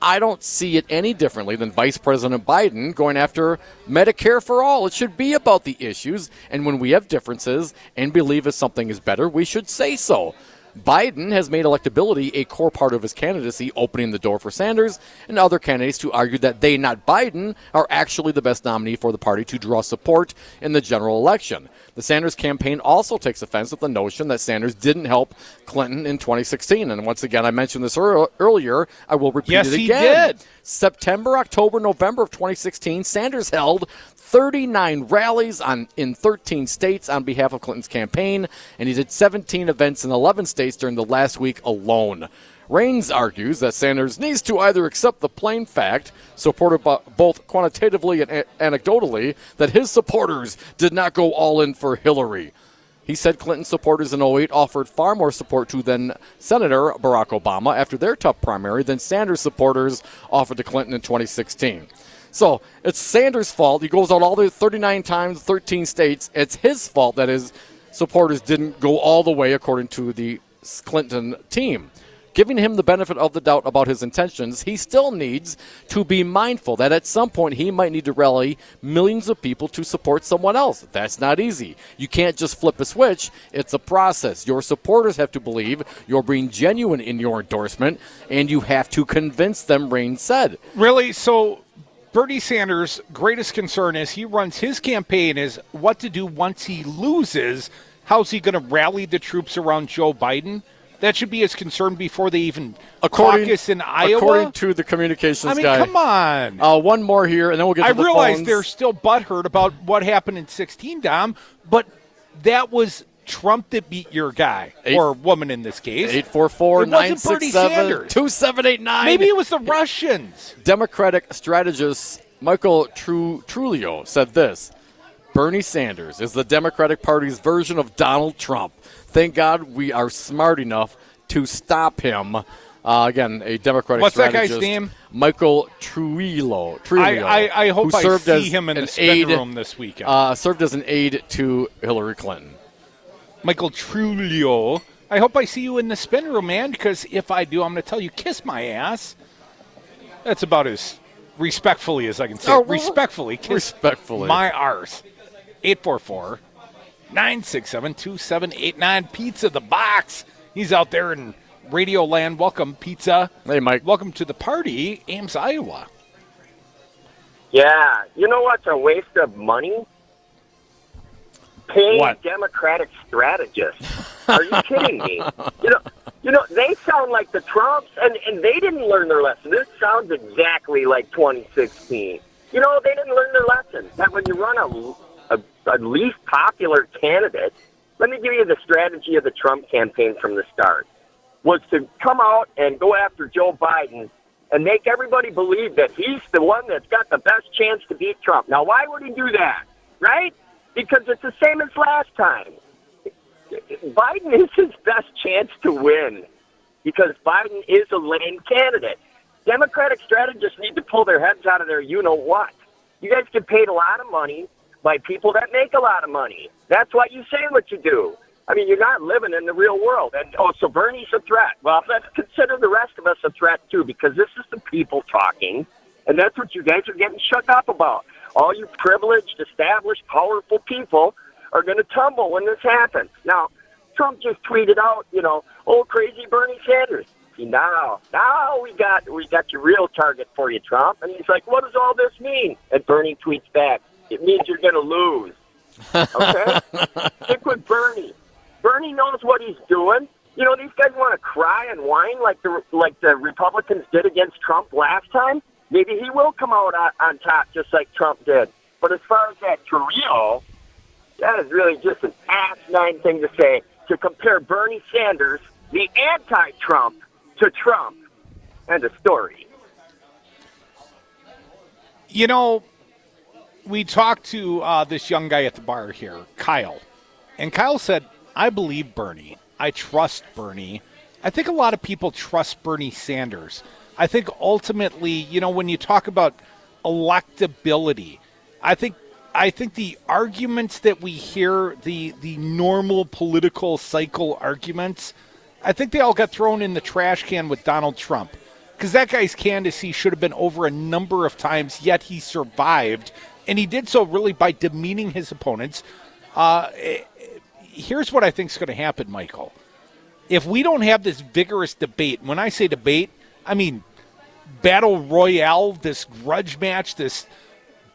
I don't see it any differently than Vice President Biden going after Medicare for all. It should be about the issues, and when we have differences and believe if something is better, we should say so. Biden has made electability a core part of his candidacy, opening the door for Sanders and other candidates to argue that they, not Biden, are actually the best nominee for the party to draw support in the general election. The Sanders campaign also takes offense at the notion that Sanders didn't help Clinton in 2016. And once again, I mentioned this earlier. I will repeat it again.
Yes, he did.
September, October, November of 2016, Sanders held 39 rallies in 13 states on behalf of Clinton's campaign, and he did 17 events in 11 states during the last week alone. Raines argues that Sanders needs to either accept the plain fact, supported by both quantitatively and anecdotally, that his supporters did not go all in for Hillary. He said Clinton supporters in 2008 offered far more support to then Senator Barack Obama after their tough primary than Sanders supporters offered to Clinton in 2016. So it's Sanders' fault. He goes out all the 39 times, 13 states. It's his fault that his supporters didn't go all the way according to the Clinton team. Giving him the benefit of the doubt about his intentions, he still needs to be mindful that at some point he might need to rally millions of people to support someone else. That's not easy. You can't just flip a switch. It's a process. Your supporters have to believe you're being genuine in your endorsement, and you have to convince them, Raines said.
Really? So Bernie Sanders' greatest concern as he runs his campaign is what to do once he loses. How's he going to rally the troops around Joe Biden? That should be his concern before they even caucus in Iowa.
According to the communications guy.
Come on.
One more here, and then we'll get to the phones.
I realize they're still butthurt about what happened in 2016, Dom, but that was Trump that beat your guy, or woman in this case.
844-967-2789.
Maybe it was the Russians.
Democratic strategist Michael Trulio said this: Bernie Sanders is the Democratic Party's version of Donald Trump. Thank God we are smart enough to stop him. Again, a Democratic strategist.
What's that guy's name?
Michael Trulio.
I hope I see him in the spin room this weekend.
Served as an aide to Hillary Clinton.
Michael Trulio. I hope I see you in the spin room, man, because if I do, I'm going to tell you, kiss my ass. That's about as respectfully as I can say. Respectfully. Kiss my arse. 844-967-2789. Pizza the Box. He's out there in Radio Land. Welcome, Pizza.
Hey, Mike.
Welcome to the party, Ames, Iowa.
Yeah. You know what's a waste of money? Paying Democratic strategists. Are you kidding me? You know, they sound like the Trumps, and they didn't learn their lesson. This sounds exactly like 2016. You know, they didn't learn their lesson. That when you run a least popular candidate, let me give you the strategy of the Trump campaign from the start, was to come out and go after Joe Biden and make everybody believe that he's the one that's got the best chance to beat Trump. Now, why would he do that, right? Because it's the same as last time. Biden is his best chance to win because Biden is a lame candidate. Democratic strategists need to pull their heads out of their you-know-what. You guys get paid a lot of money by people that make a lot of money. That's why you say what you do. I mean, you're not living in the real world. And so Bernie's a threat. Well, let's consider the rest of us a threat, too, because this is the people talking, and that's what you guys are getting shook up about. All you privileged, established, powerful people are going to tumble when this happens. Now, Trump just tweeted out, oh, crazy Bernie Sanders. See, now we got your real target for you, Trump. And he's like, what does all this mean? And Bernie tweets back, it means you're going to lose. Okay? Stick with Bernie. Bernie knows what he's doing. You know, these guys want to cry and whine like the Republicans did against Trump last time. Maybe he will come out on top just like Trump did. But as far as that Carrillo, that is really just an asinine thing to say, to compare Bernie Sanders, the anti-Trump, to Trump. End of story.
You know, we talked to this young guy at the bar here, Kyle. And Kyle said, I believe Bernie. I trust Bernie. I think a lot of people trust Bernie Sanders. I think ultimately, you know, when you talk about electability, I think the arguments that we hear, the normal political cycle arguments, I think they all got thrown in the trash can with Donald Trump. Because that guy's candidacy should have been over a number of times, yet he survived. And he did so really by demeaning his opponents. Here's what I think is going to happen, Michael. If we don't have this vigorous debate, when I say debate, I mean battle royale, this grudge match, this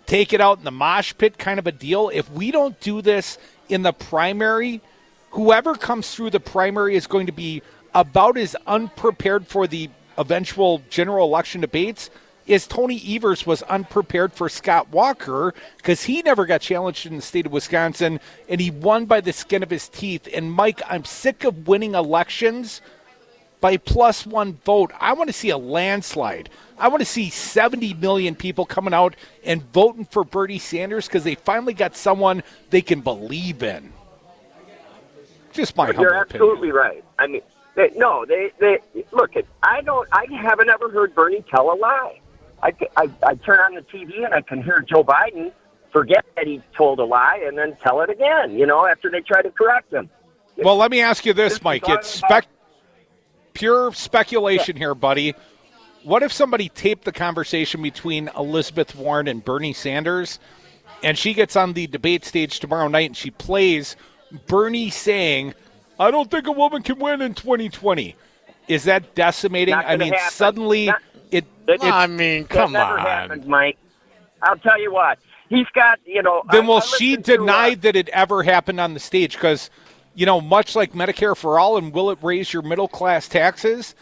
take it out in the mosh pit kind of a deal. If we don't do this in the primary, whoever comes through the primary is going to be about as unprepared for the eventual general election debates as Tony Evers was unprepared for Scott Walker, because he never got challenged in the state of Wisconsin, and he won by the skin of his teeth. And, Mike, I'm sick of winning elections by +1 vote. I want to see a landslide. I want to see 70 million people coming out and voting for Bernie Sanders because they finally got someone they can believe in. Just my humble
You're absolutely
opinion.
right. I mean, they look. I haven't ever heard Bernie tell a lie. I turn on the TV and I can hear Joe Biden forget that he told a lie and then tell it again, you know, after they try to correct him.
Well, let me ask you this, Mike. It's pure speculation here, buddy. What if somebody taped the conversation between Elizabeth Warren and Bernie Sanders, and she gets on the debate stage tomorrow night and she plays Bernie saying, I don't think a woman can win in 2020. Is that decimating? I mean,
happen.
suddenly
I mean, come
that never
on.
happened, Mike. I'll tell you what. He's got, you know.
Then will she deny that it ever happened on the stage? Because, you know, much like Medicare for All and will it raise your middle class taxes?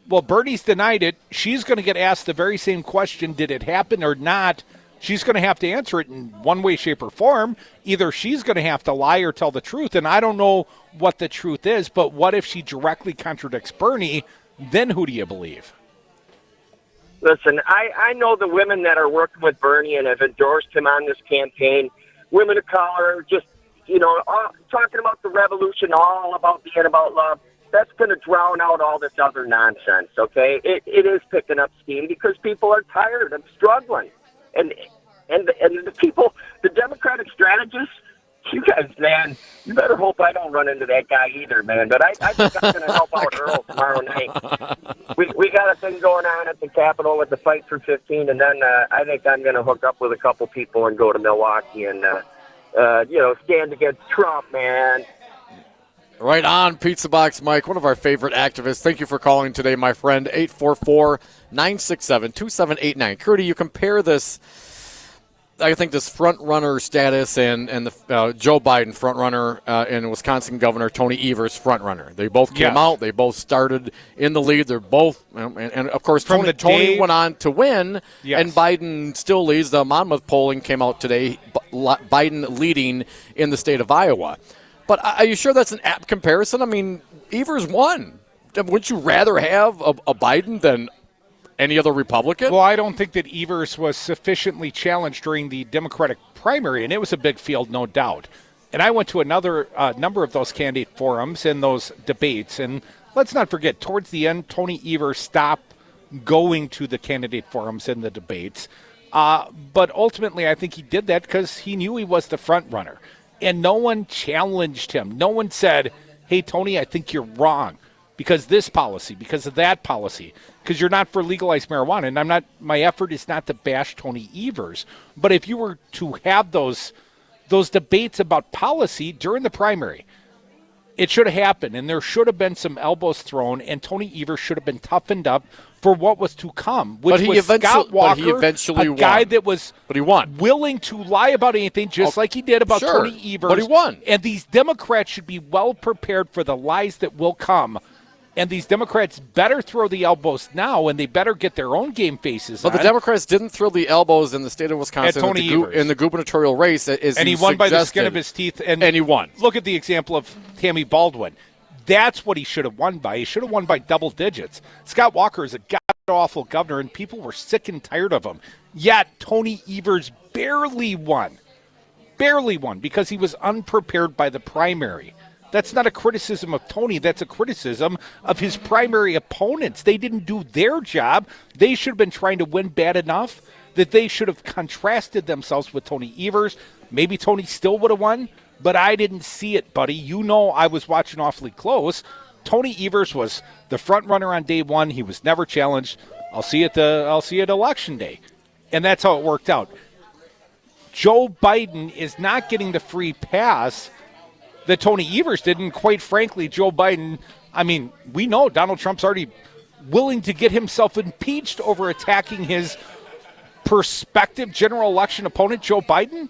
Well, Bernie's denied it. She's going to get asked the very same question, did it happen or not? She's going to have to answer it in one way, shape, or form. Either she's going to have to lie or tell the truth, and I don't know what the truth is, but what if she directly contradicts Bernie? Then who do you believe?
Listen, I know the women that are working with Bernie and have endorsed him on this campaign, women of color, just, you know, talking about the revolution, all about being about love. That's going to drown out all this other nonsense, okay? It is picking up steam because people are tired of struggling. And the people, the Democratic strategists, you guys, man, you better hope I don't run into that guy either, man. But I think I'm going to help out Earl tomorrow night. We got a thing going on at the Capitol with the Fight for 15, and then I think I'm going to hook up with a couple people and go to Milwaukee and, you know, stand against Trump, man.
Right on, Pizza Box Mike, one of our favorite activists. Thank you for calling today, my friend. 844-967-2789. Curdy, you compare this, I think, this front-runner status and the Joe Biden front-runner and Wisconsin Governor Tony Evers front-runner. They both came out. They both started in the lead. They're both, and of course, Tony went on to win, and Biden still leads. The Monmouth polling came out today, Biden leading in the state of Iowa. But are you sure that's an apt comparison? I mean, Evers won. Wouldn't you rather have a Biden than any other Republican?
Well, I don't think that Evers was sufficiently challenged during the Democratic primary, and it was a big field, no doubt. And I went to another number of those candidate forums and those debates. And let's not forget, towards the end, Tony Evers stopped going to the candidate forums and the debates. But ultimately, I think he did that because he knew he was the front runner. And no one challenged him. No one said, hey, Tony, I think you're wrong because this policy, because of that policy, because you're not for legalized marijuana. And my effort is not to bash Tony Evers. But if you were to have those debates about policy during the primary, It should have happened, and there should have been some elbows thrown, and Tony Evers should have been toughened up for what was to come, which was Scott Walker,
a
guy that was
but he won.
willing to lie about anything, just like he did about Tony Evers.
But he won.
And these Democrats should be well prepared for the lies that will come. And these Democrats better throw the elbows now, and they better get their own game faces
But
on.
the Democrats didn't throw the elbows in the state of Wisconsin in the gubernatorial race.
And he won by the skin of his teeth. And
he won.
Look at the example of Tammy Baldwin. That's what he should have won by. He should have won by double digits. Scott Walker is a god-awful governor, and people were sick and tired of him. Yet Tony Evers barely won. Barely won because he was unprepared by the primary. That's not a criticism of Tony. That's a criticism of his primary opponents. They didn't do their job. They should have been trying to win bad enough that they should have contrasted themselves with Tony Evers. Maybe Tony still would have won, but I didn't see it, buddy. You know I was watching awfully close. Tony Evers was the front runner on day one. He was never challenged. I'll see you at Election Day. And that's how it worked out. Joe Biden is not getting the free pass that Tony Evers did, and quite frankly, Joe Biden, I mean, we know Donald Trump's already willing to get himself impeached over attacking his prospective general election opponent, Joe Biden.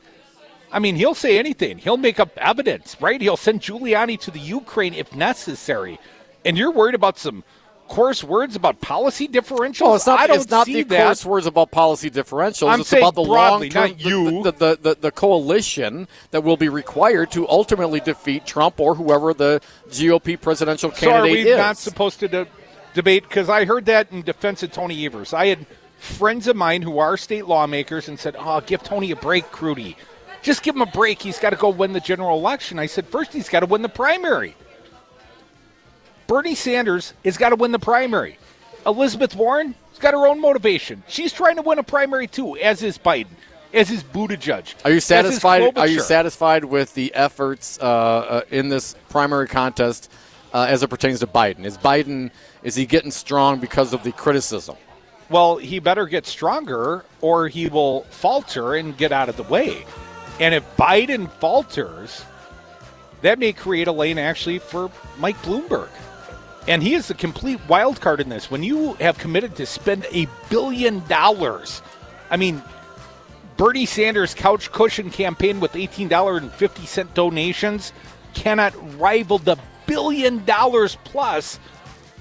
I mean, he'll say anything. He'll make up evidence, right? He'll send Giuliani to the Ukraine if necessary. And you're worried about some coarse words about policy differentials?
Well, it's not
see
the coarse words about policy differentials.
It's
about the
broadly,
long-term, the coalition that will be required to ultimately defeat Trump or whoever the GOP presidential candidate is.
So are we not supposed to debate? Because I heard that in defense of Tony Evers. I had friends of mine who are state lawmakers and said, give Tony a break, Crudy. Just give him a break. He's got to go win the general election. I said, first he's got to win the primary. Bernie Sanders has got to win the primary. Elizabeth Warren has got her own motivation. She's trying to win a primary too, as is Biden, as is Buttigieg.
Are you satisfied? Are you satisfied with the efforts in this primary contest as it pertains to Biden? Is he getting strong because of the criticism?
Well, he better get stronger, or he will falter and get out of the way. And if Biden falters, that may create a lane actually for Mike Bloomberg. And he is the complete wild card in this. When you have committed to spend $1 billion, I mean, Bernie Sanders' couch cushion campaign with $18.50 donations cannot rival the $1 billion plus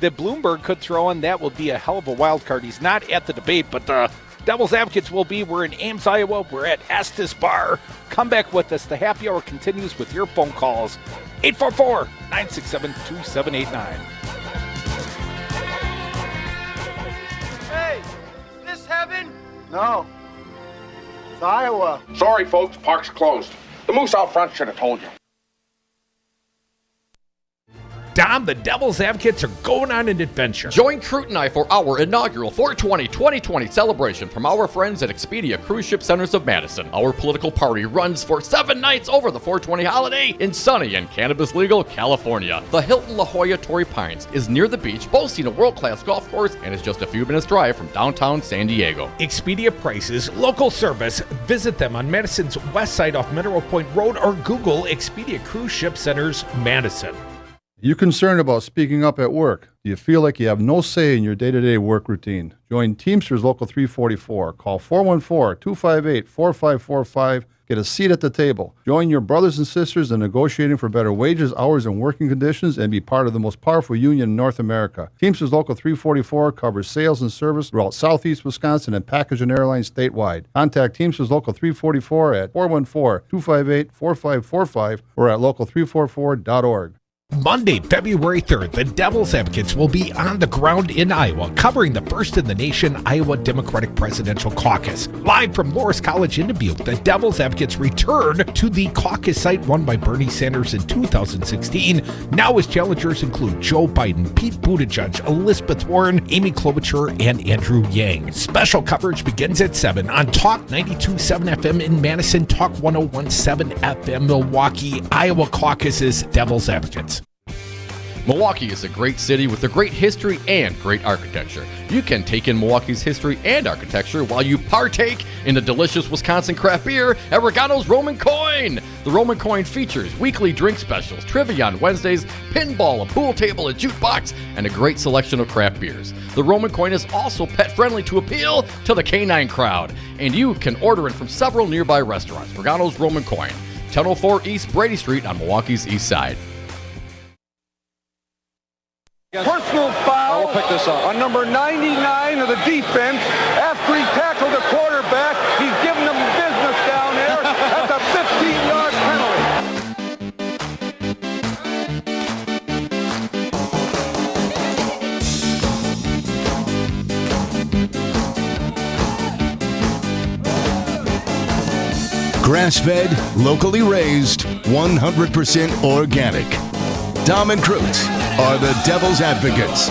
that Bloomberg could throw in. That will be a hell of a wild card. He's not at the debate, but the Devil's Advocates will be. We're in Ames, Iowa. We're at Es Tas Bar. Come back with us. The happy hour continues with your phone calls. 844-967-2789.
Hey, is this heaven? No. It's Iowa.
Sorry, folks. Park's closed. The moose out front should have told you.
Dom, the Devil's Advocates are going on an adventure.
Join Crute and I for our inaugural 420-2020 celebration from our friends at Expedia Cruise Ship Centers of Madison. Our political party runs for 7 nights over the 420 holiday in sunny and cannabis-legal California. The Hilton La Jolla Torrey Pines is near the beach, boasting a world-class golf course, and is just a few minutes' drive from downtown San Diego.
Expedia prices, local service. Visit them on Madison's west side off Mineral Point Road or Google Expedia Cruise Ship Centers Madison.
You concerned about speaking up at work? Do you feel like you have no say in your day-to-day work routine? Join Teamsters Local 344. Call 414-258-4545. Get a seat at the table. Join your brothers and sisters in negotiating for better wages, hours, and working conditions, and be part of the most powerful union in North America. Teamsters Local 344 covers sales and service throughout Southeast Wisconsin and package and airlines statewide. Contact Teamsters Local 344 at 414-258-4545 or at local344.org.
Monday, February 3rd, the Devil's Advocates will be on the ground in Iowa, covering the first in the nation Iowa Democratic Presidential Caucus. Live from Loras College in Dubuque, the Devil's Advocates return to the caucus site won by Bernie Sanders in 2016. Now his challengers include Joe Biden, Pete Buttigieg, Elizabeth Warren, Amy Klobuchar, and Andrew Yang. Special coverage begins at 7 on Talk 92.7 FM in Madison, Talk 101.7 FM Milwaukee, Iowa Caucus's Devil's Advocates.
Milwaukee is a great city with a great history and great architecture. You can take in Milwaukee's history and architecture while you partake in the delicious Wisconsin craft beer at Regano's Roman Coin. The Roman Coin features weekly drink specials, trivia on Wednesdays, pinball, a pool table, a jukebox, and a great selection of craft beers. The Roman Coin is also pet-friendly to appeal to the canine crowd, and you can order it from several nearby restaurants. Regano's Roman Coin, 1004 East Brady Street on Milwaukee's east side.
Personal foul on number 99 of the defense. After he tackled the quarterback, he's giving them business down there. That's a 15-yard
penalty. Grass-fed, locally raised, 100% organic. Dom and Krutz are the Devil's Advocates.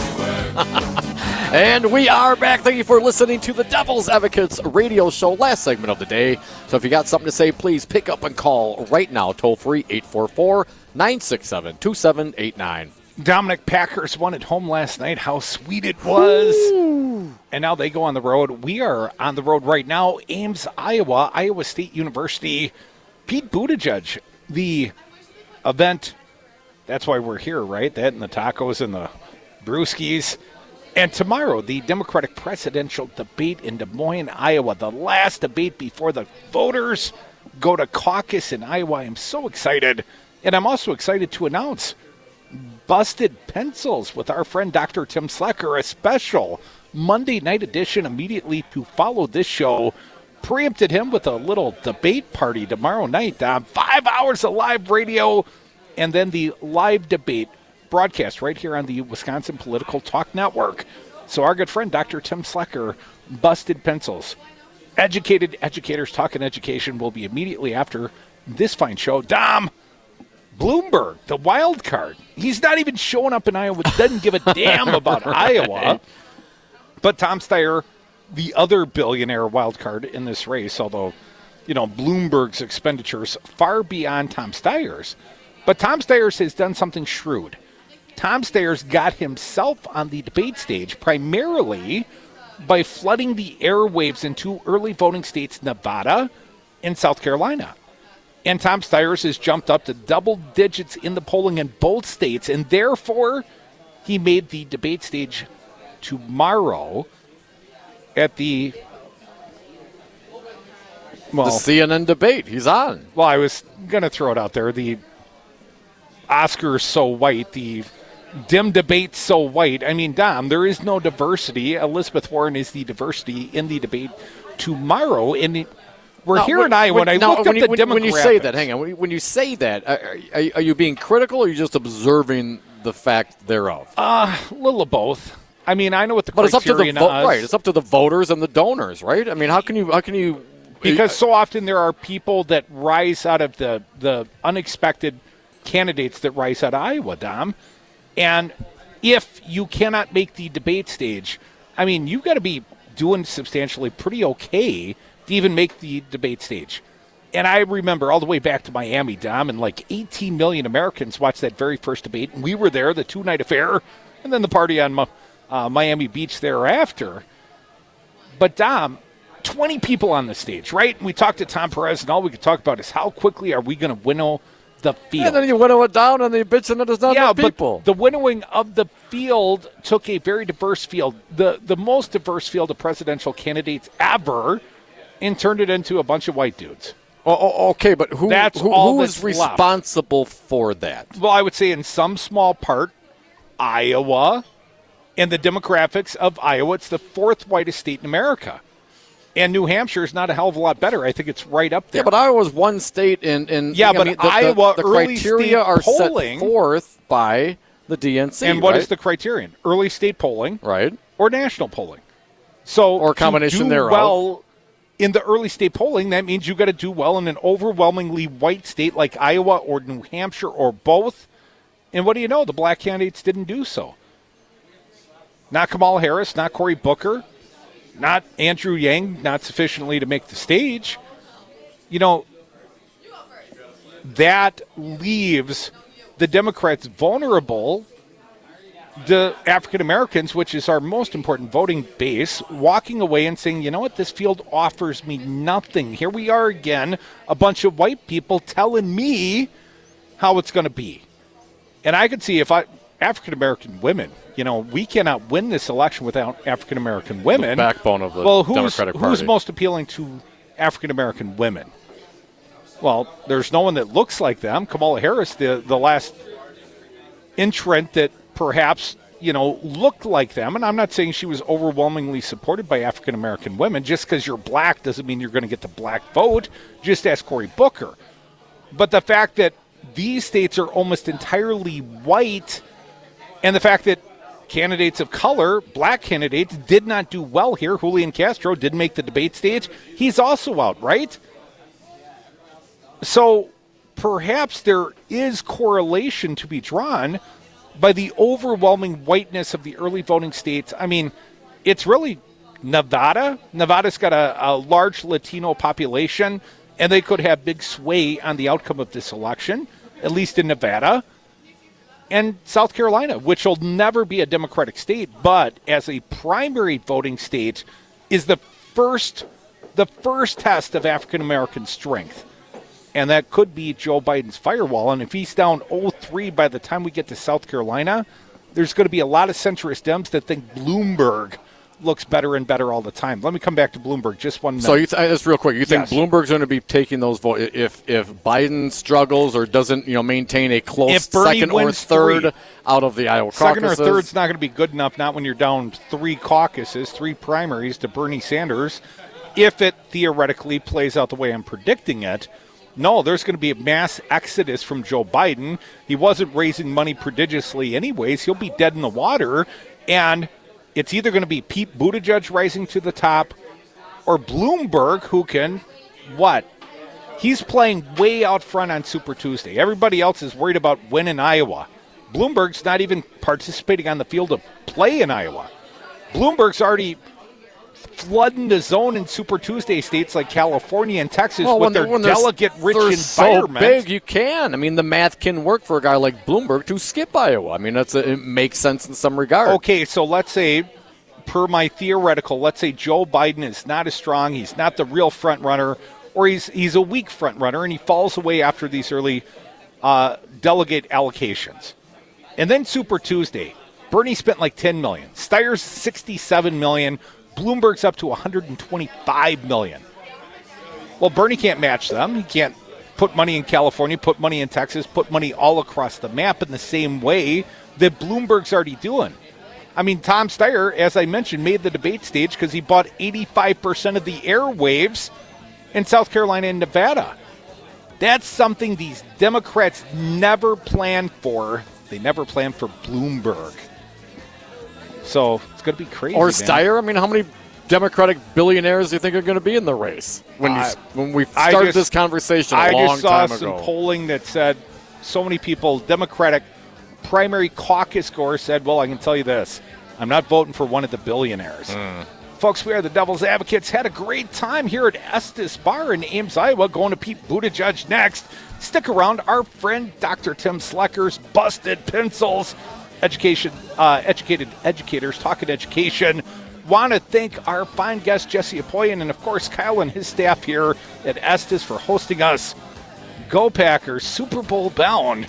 And we are back. Thank you for listening to the Devil's Advocates radio show, last segment of the day. So if you got something to say, please pick up and call right now, toll free 844-967-2789.
Dominic, Packers won at home last night. How sweet it was. Ooh. And now they go on the road. We are on the road right now. Ames, Iowa, Iowa State University. Pete Buttigieg, the event. That's why we're here, right? That and the tacos and the brewskis. And tomorrow, the Democratic presidential debate in Des Moines, Iowa. The last debate before the voters go to caucus in Iowa. I'm so excited. And I'm also excited to announce Busted Pencils with our friend Dr. Tim Slecker, a special Monday night edition immediately to follow this show. Preempted him with a little debate party tomorrow night. 5 hours of live radio. And then the live debate broadcast right here on the Wisconsin Political Talk Network. So our good friend, Dr. Tim Slecker, Busted Pencils. Educated educators talking education will be immediately after this fine show. Dom, Bloomberg, the wild card. He's not even showing up in Iowa. Doesn't give a damn about Iowa. But Tom Steyer, the other billionaire wild card in this race, although, Bloomberg's expenditures far beyond Tom Steyer's. But Tom Steyer's has done something shrewd. Tom Steyer's got himself on the debate stage primarily by flooding the airwaves in 2 early voting states, Nevada and South Carolina. And Tom Steyer's has jumped up to double digits in the polling in both states, and therefore he made the debate stage tomorrow at the
CNN debate. He's on.
Well, I was going to throw it out there. The Oscars so white, the dim debate so white. I mean, Dom, there is no diversity. Elizabeth Warren is the diversity in the debate tomorrow. And we're here in Iowa, and I looked up the demographics.
When you say that, hang on. When you say that, are you being critical or are you just observing the fact thereof?
A little of both. I mean, I know what the criterion is.
Right, it's up to the voters and the donors, right? I mean, how can you?
Because so often there are people that rise out of the unexpected candidates that rise out of Iowa, Dom. And if you cannot make the debate stage, I mean, you've got to be doing substantially pretty okay to even make the debate stage. And I remember all the way back to Miami, Dom, and like 18 million Americans watched that very first debate. And we were there, the 2-night affair, and then the party on Miami Beach thereafter. But, Dom, 20 people on the stage, right? And we talked to Tom Perez, and all we could talk about is how quickly are we going to winnow the field.
And then you winnow it down, and then you bitch that there's not enough people.
But the winnowing of the field took a very diverse field, the most diverse field of presidential candidates ever, and turned it into a bunch of white dudes.
Oh, okay, but who is responsible for that?
Well, I would say in some small part, Iowa, and the demographics of Iowa. It's the 4th whitest state in America. And New Hampshire is not a hell of a lot better. I think it's right up there.
Yeah, but Iowa's one state in
Iowa,
the
early
criteria
state
are
polling,
set forth by the DNC.
And what is the criterion? Early state polling,
right,
or national polling? So,
or a combination thereof.
Well, in the early state polling, that means you got to do well in an overwhelmingly white state like Iowa or New Hampshire or both. And what do you know? The black candidates didn't do so. Not Kamala Harris, not Cory Booker. Not Andrew Yang, not sufficiently to make the stage. That leaves the Democrats vulnerable the African Americans, which is our most important voting base, walking away and saying, you know what, this field offers me nothing. Here we are again, a bunch of white people telling me how it's going to be. And I could see African American women, we cannot win this election without African American women.
The backbone of the Democratic Party.
Who's most appealing to African American women? Well, there's no one that looks like them. Kamala Harris, the last entrant that perhaps, looked like them. And I'm not saying she was overwhelmingly supported by African American women. Just because you're black doesn't mean you're going to get the black vote. Just ask Cory Booker. But the fact that these states are almost entirely white, and the fact that candidates of color, black candidates, did not do well here. Julian Castro didn't make the debate stage. He's also out, right? So perhaps there is correlation to be drawn by the overwhelming whiteness of the early voting states. I mean, it's really Nevada. Nevada's got a large Latino population, and they could have big sway on the outcome of this election, at least in Nevada. And South Carolina, which will never be a Democratic state, but as a primary voting state, is the first test of African-American strength. And that could be Joe Biden's firewall. And if he's down 0-3 by the time we get to South Carolina, there's going to be a lot of centrist Dems that think Bloomberg looks better and better all the time. Let me come back to Bloomberg just 1 minute.
So just real quick, you think Bloomberg's going to be taking those votes if Biden struggles or doesn't maintain a close second or third out of the Iowa caucuses?
Second or third's not going to be good enough, not when you're down 3 caucuses, 3 primaries to Bernie Sanders, if it theoretically plays out the way I'm predicting it. No, there's going to be a mass exodus from Joe Biden. He wasn't raising money prodigiously anyways. He'll be dead in the water, and it's either going to be Pete Buttigieg rising to the top or Bloomberg, who can, He's playing way out front on Super Tuesday. Everybody else is worried about winning Iowa. Bloomberg's not even participating on the field of play in Iowa. Bloomberg's already flooding the zone in Super Tuesday states like California and Texas with their delegate-rich environment.
So big, you can. I mean, the math can work for a guy like Bloomberg to skip Iowa. I mean, it makes sense in some regard.
Okay, so let's say, per my theoretical, let's say Joe Biden is not as strong, he's not the real front runner, or he's a weak front runner, and he falls away after these early delegate allocations. And then Super Tuesday, Bernie spent like $10 million. Steyer's $67 million. Bloomberg's up to $125 million. Well, Bernie can't match them. He can't put money in California, put money in Texas, put money all across the map in the same way that Bloomberg's already doing. I mean, Tom Steyer, as I mentioned, made the debate stage because he bought 85% of the airwaves in South Carolina and Nevada. That's something these Democrats never planned for. They never planned for Bloomberg. So it's going to be crazy.
Or Steyer. I mean, how many Democratic billionaires do you think are going to be in the race when we started this conversation a long time ago?
I just saw some polling that said so many people, Democratic primary caucus score said, well, I can tell you this. I'm not voting for one of the billionaires. Folks, we are the Devil's Advocates. Had a great time here at Es Tas Bar in Ames, Iowa. Going to Pete Buttigieg next. Stick around. Our friend Dr. Tim Slecker's Busted Pencils. Educated educators talking education. Want to thank our fine guest Jesse Apoyan and of course Kyle and his staff here at Estes for hosting us. Go Packers, Super Bowl bound.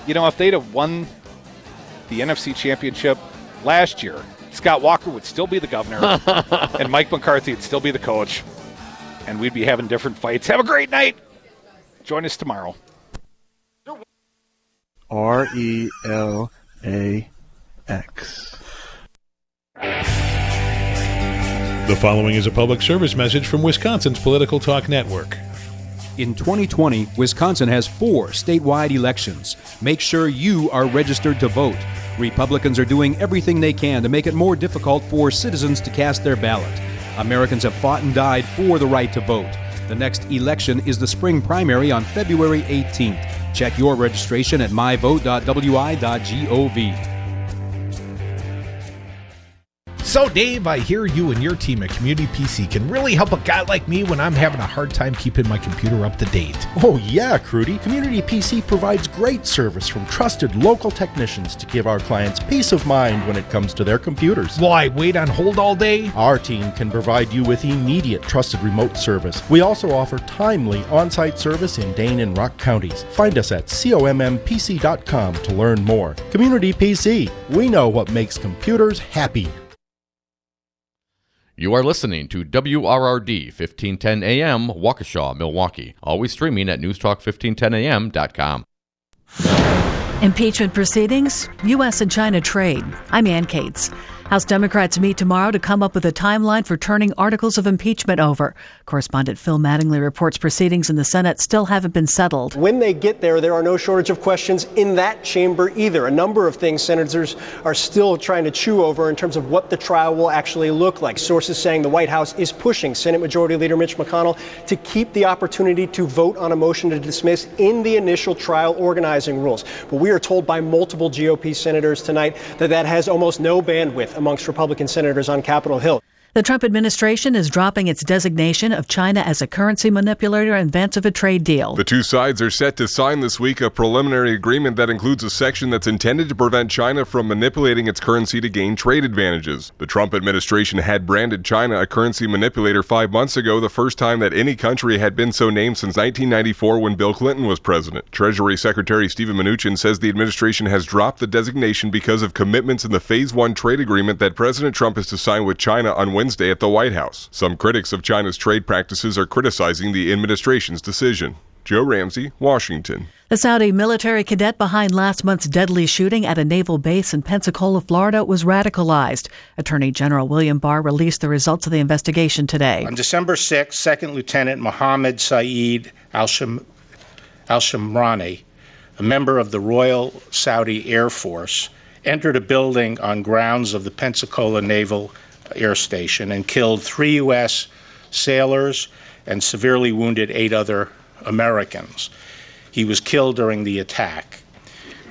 If they'd have won the NFC Championship last year, Scott Walker would still be the governor and Mike McCarthy would still be the coach, and we'd be having different fights. Have a great night. Join us tomorrow.
RELAX.
The following is a public service message from Wisconsin's Political Talk Network.
In 2020, Wisconsin has 4 statewide elections. Make sure you are registered to vote. Republicans are doing everything they can to make it more difficult for citizens to cast their ballot. Americans have fought and died for the right to vote. The next election is the spring primary on February 18th. Check your registration at myvote.wi.gov.
So, Dave, I hear you and your team at Community PC can really help a guy like me when I'm having a hard time keeping my computer up to date.
Oh, yeah, Crudy. Community PC provides great service from trusted local technicians to give our clients peace of mind when it comes to their computers.
Will I wait on hold all day?
Our team can provide you with immediate trusted remote service. We also offer timely on-site service in Dane and Rock counties. Find us at commpc.com to learn more. Community PC. We know what makes computers happy.
You are listening to WRRD 1510 AM, Waukesha, Milwaukee. Always streaming at newstalk1510am.com.
Impeachment proceedings, U.S. and China trade. I'm Ann Cates. House Democrats meet tomorrow to come up with a timeline for turning articles of impeachment over. Correspondent Phil Mattingly reports proceedings in the Senate still haven't been settled.
When they get there, there are no shortage of questions in that chamber either. A number of things senators are still trying to chew over in terms of what the trial will actually look like. Sources saying the White House is pushing Senate Majority Leader Mitch McConnell to keep the opportunity to vote on a motion to dismiss in the initial trial organizing rules. But we are told by multiple GOP senators tonight that that has almost no bandwidth amongst Republican senators on Capitol Hill.
The Trump administration is dropping its designation of China as a currency manipulator in advance of a trade deal.
The two sides are set to sign this week a preliminary agreement that includes a section that's intended to prevent China from manipulating its currency to gain trade advantages. The Trump administration had branded China a currency manipulator 5 months ago, the first time that any country had been so named since 1994 when Bill Clinton was president. Treasury Secretary Steven Mnuchin says the administration has dropped the designation because of commitments in the Phase 1 trade agreement that President Trump is to sign with China on Wednesday at the White House. Some critics of China's trade practices are criticizing the administration's decision. Joe Ramsey, Washington.
The Saudi military cadet behind last month's deadly shooting at a naval base in Pensacola, Florida, was radicalized. Attorney General William Barr released the results of the investigation today.
On December 6, Second Lieutenant Mohammed Saeed al-Shamrani, a member of the Royal Saudi Air Force, entered a building on grounds of the Pensacola Naval Air Station and killed 3 U.S. sailors and severely wounded 8 other Americans. He was killed during the attack.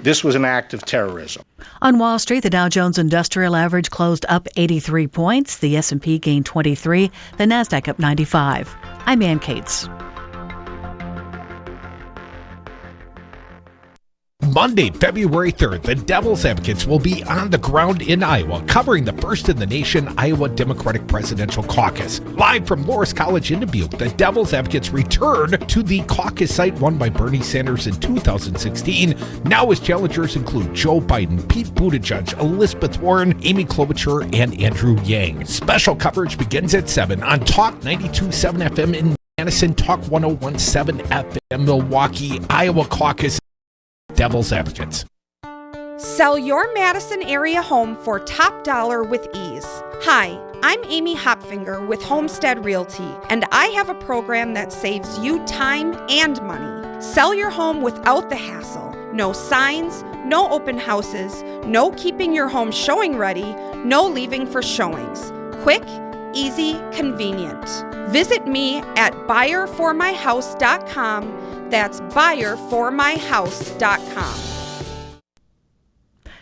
This was an act of terrorism.
On Wall Street, the Dow Jones Industrial Average closed up 83 points. The S&P gained 23. The Nasdaq up 95. I'm Ann Cates.
Monday, February 3rd, the Devil's Advocates will be on the ground in Iowa, covering the first-in-the-nation Iowa Democratic Presidential Caucus. Live from Loras College in Dubuque, the Devil's Advocates return to the caucus site won by Bernie Sanders in 2016. Now his challengers include Joe Biden, Pete Buttigieg, Elizabeth Warren, Amy Klobuchar, and Andrew Yang. Special coverage begins at 7 on Talk 92.7 FM in Madison, Talk 101.7 FM Milwaukee, Iowa Caucus. Devil's Advocates.
Sell your Madison area home for top dollar with ease. Hi, I'm Amy Hopfinger with Homestead Realty, and I have a program that saves you time and money. Sell your home without the hassle. No signs, no open houses, no keeping your home showing ready, no leaving for showings. Quick, easy, convenient. Visit me at buyerformyhouse.com. That's buyerformyhouse.com.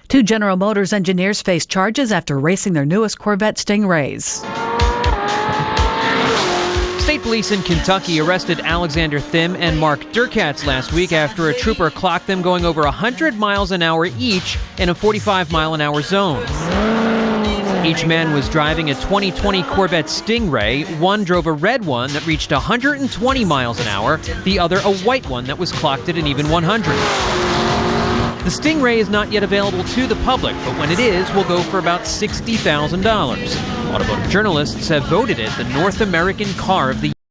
2 General Motors engineers face charges after racing their newest Corvette Stingrays.
State police in Kentucky arrested Alexander Thim and Mark Durkatz last week after a trooper clocked them going over 100 miles an hour each in a 45-mile-an-hour zone. Each man was driving a 2020 Corvette Stingray. One drove a red one that reached 120 miles an hour, the other a white one that was clocked at an even 100. The Stingray is not yet available to the public, but when it is, will go for about $60,000. Automotive journalists have voted it the North American Car of the Year.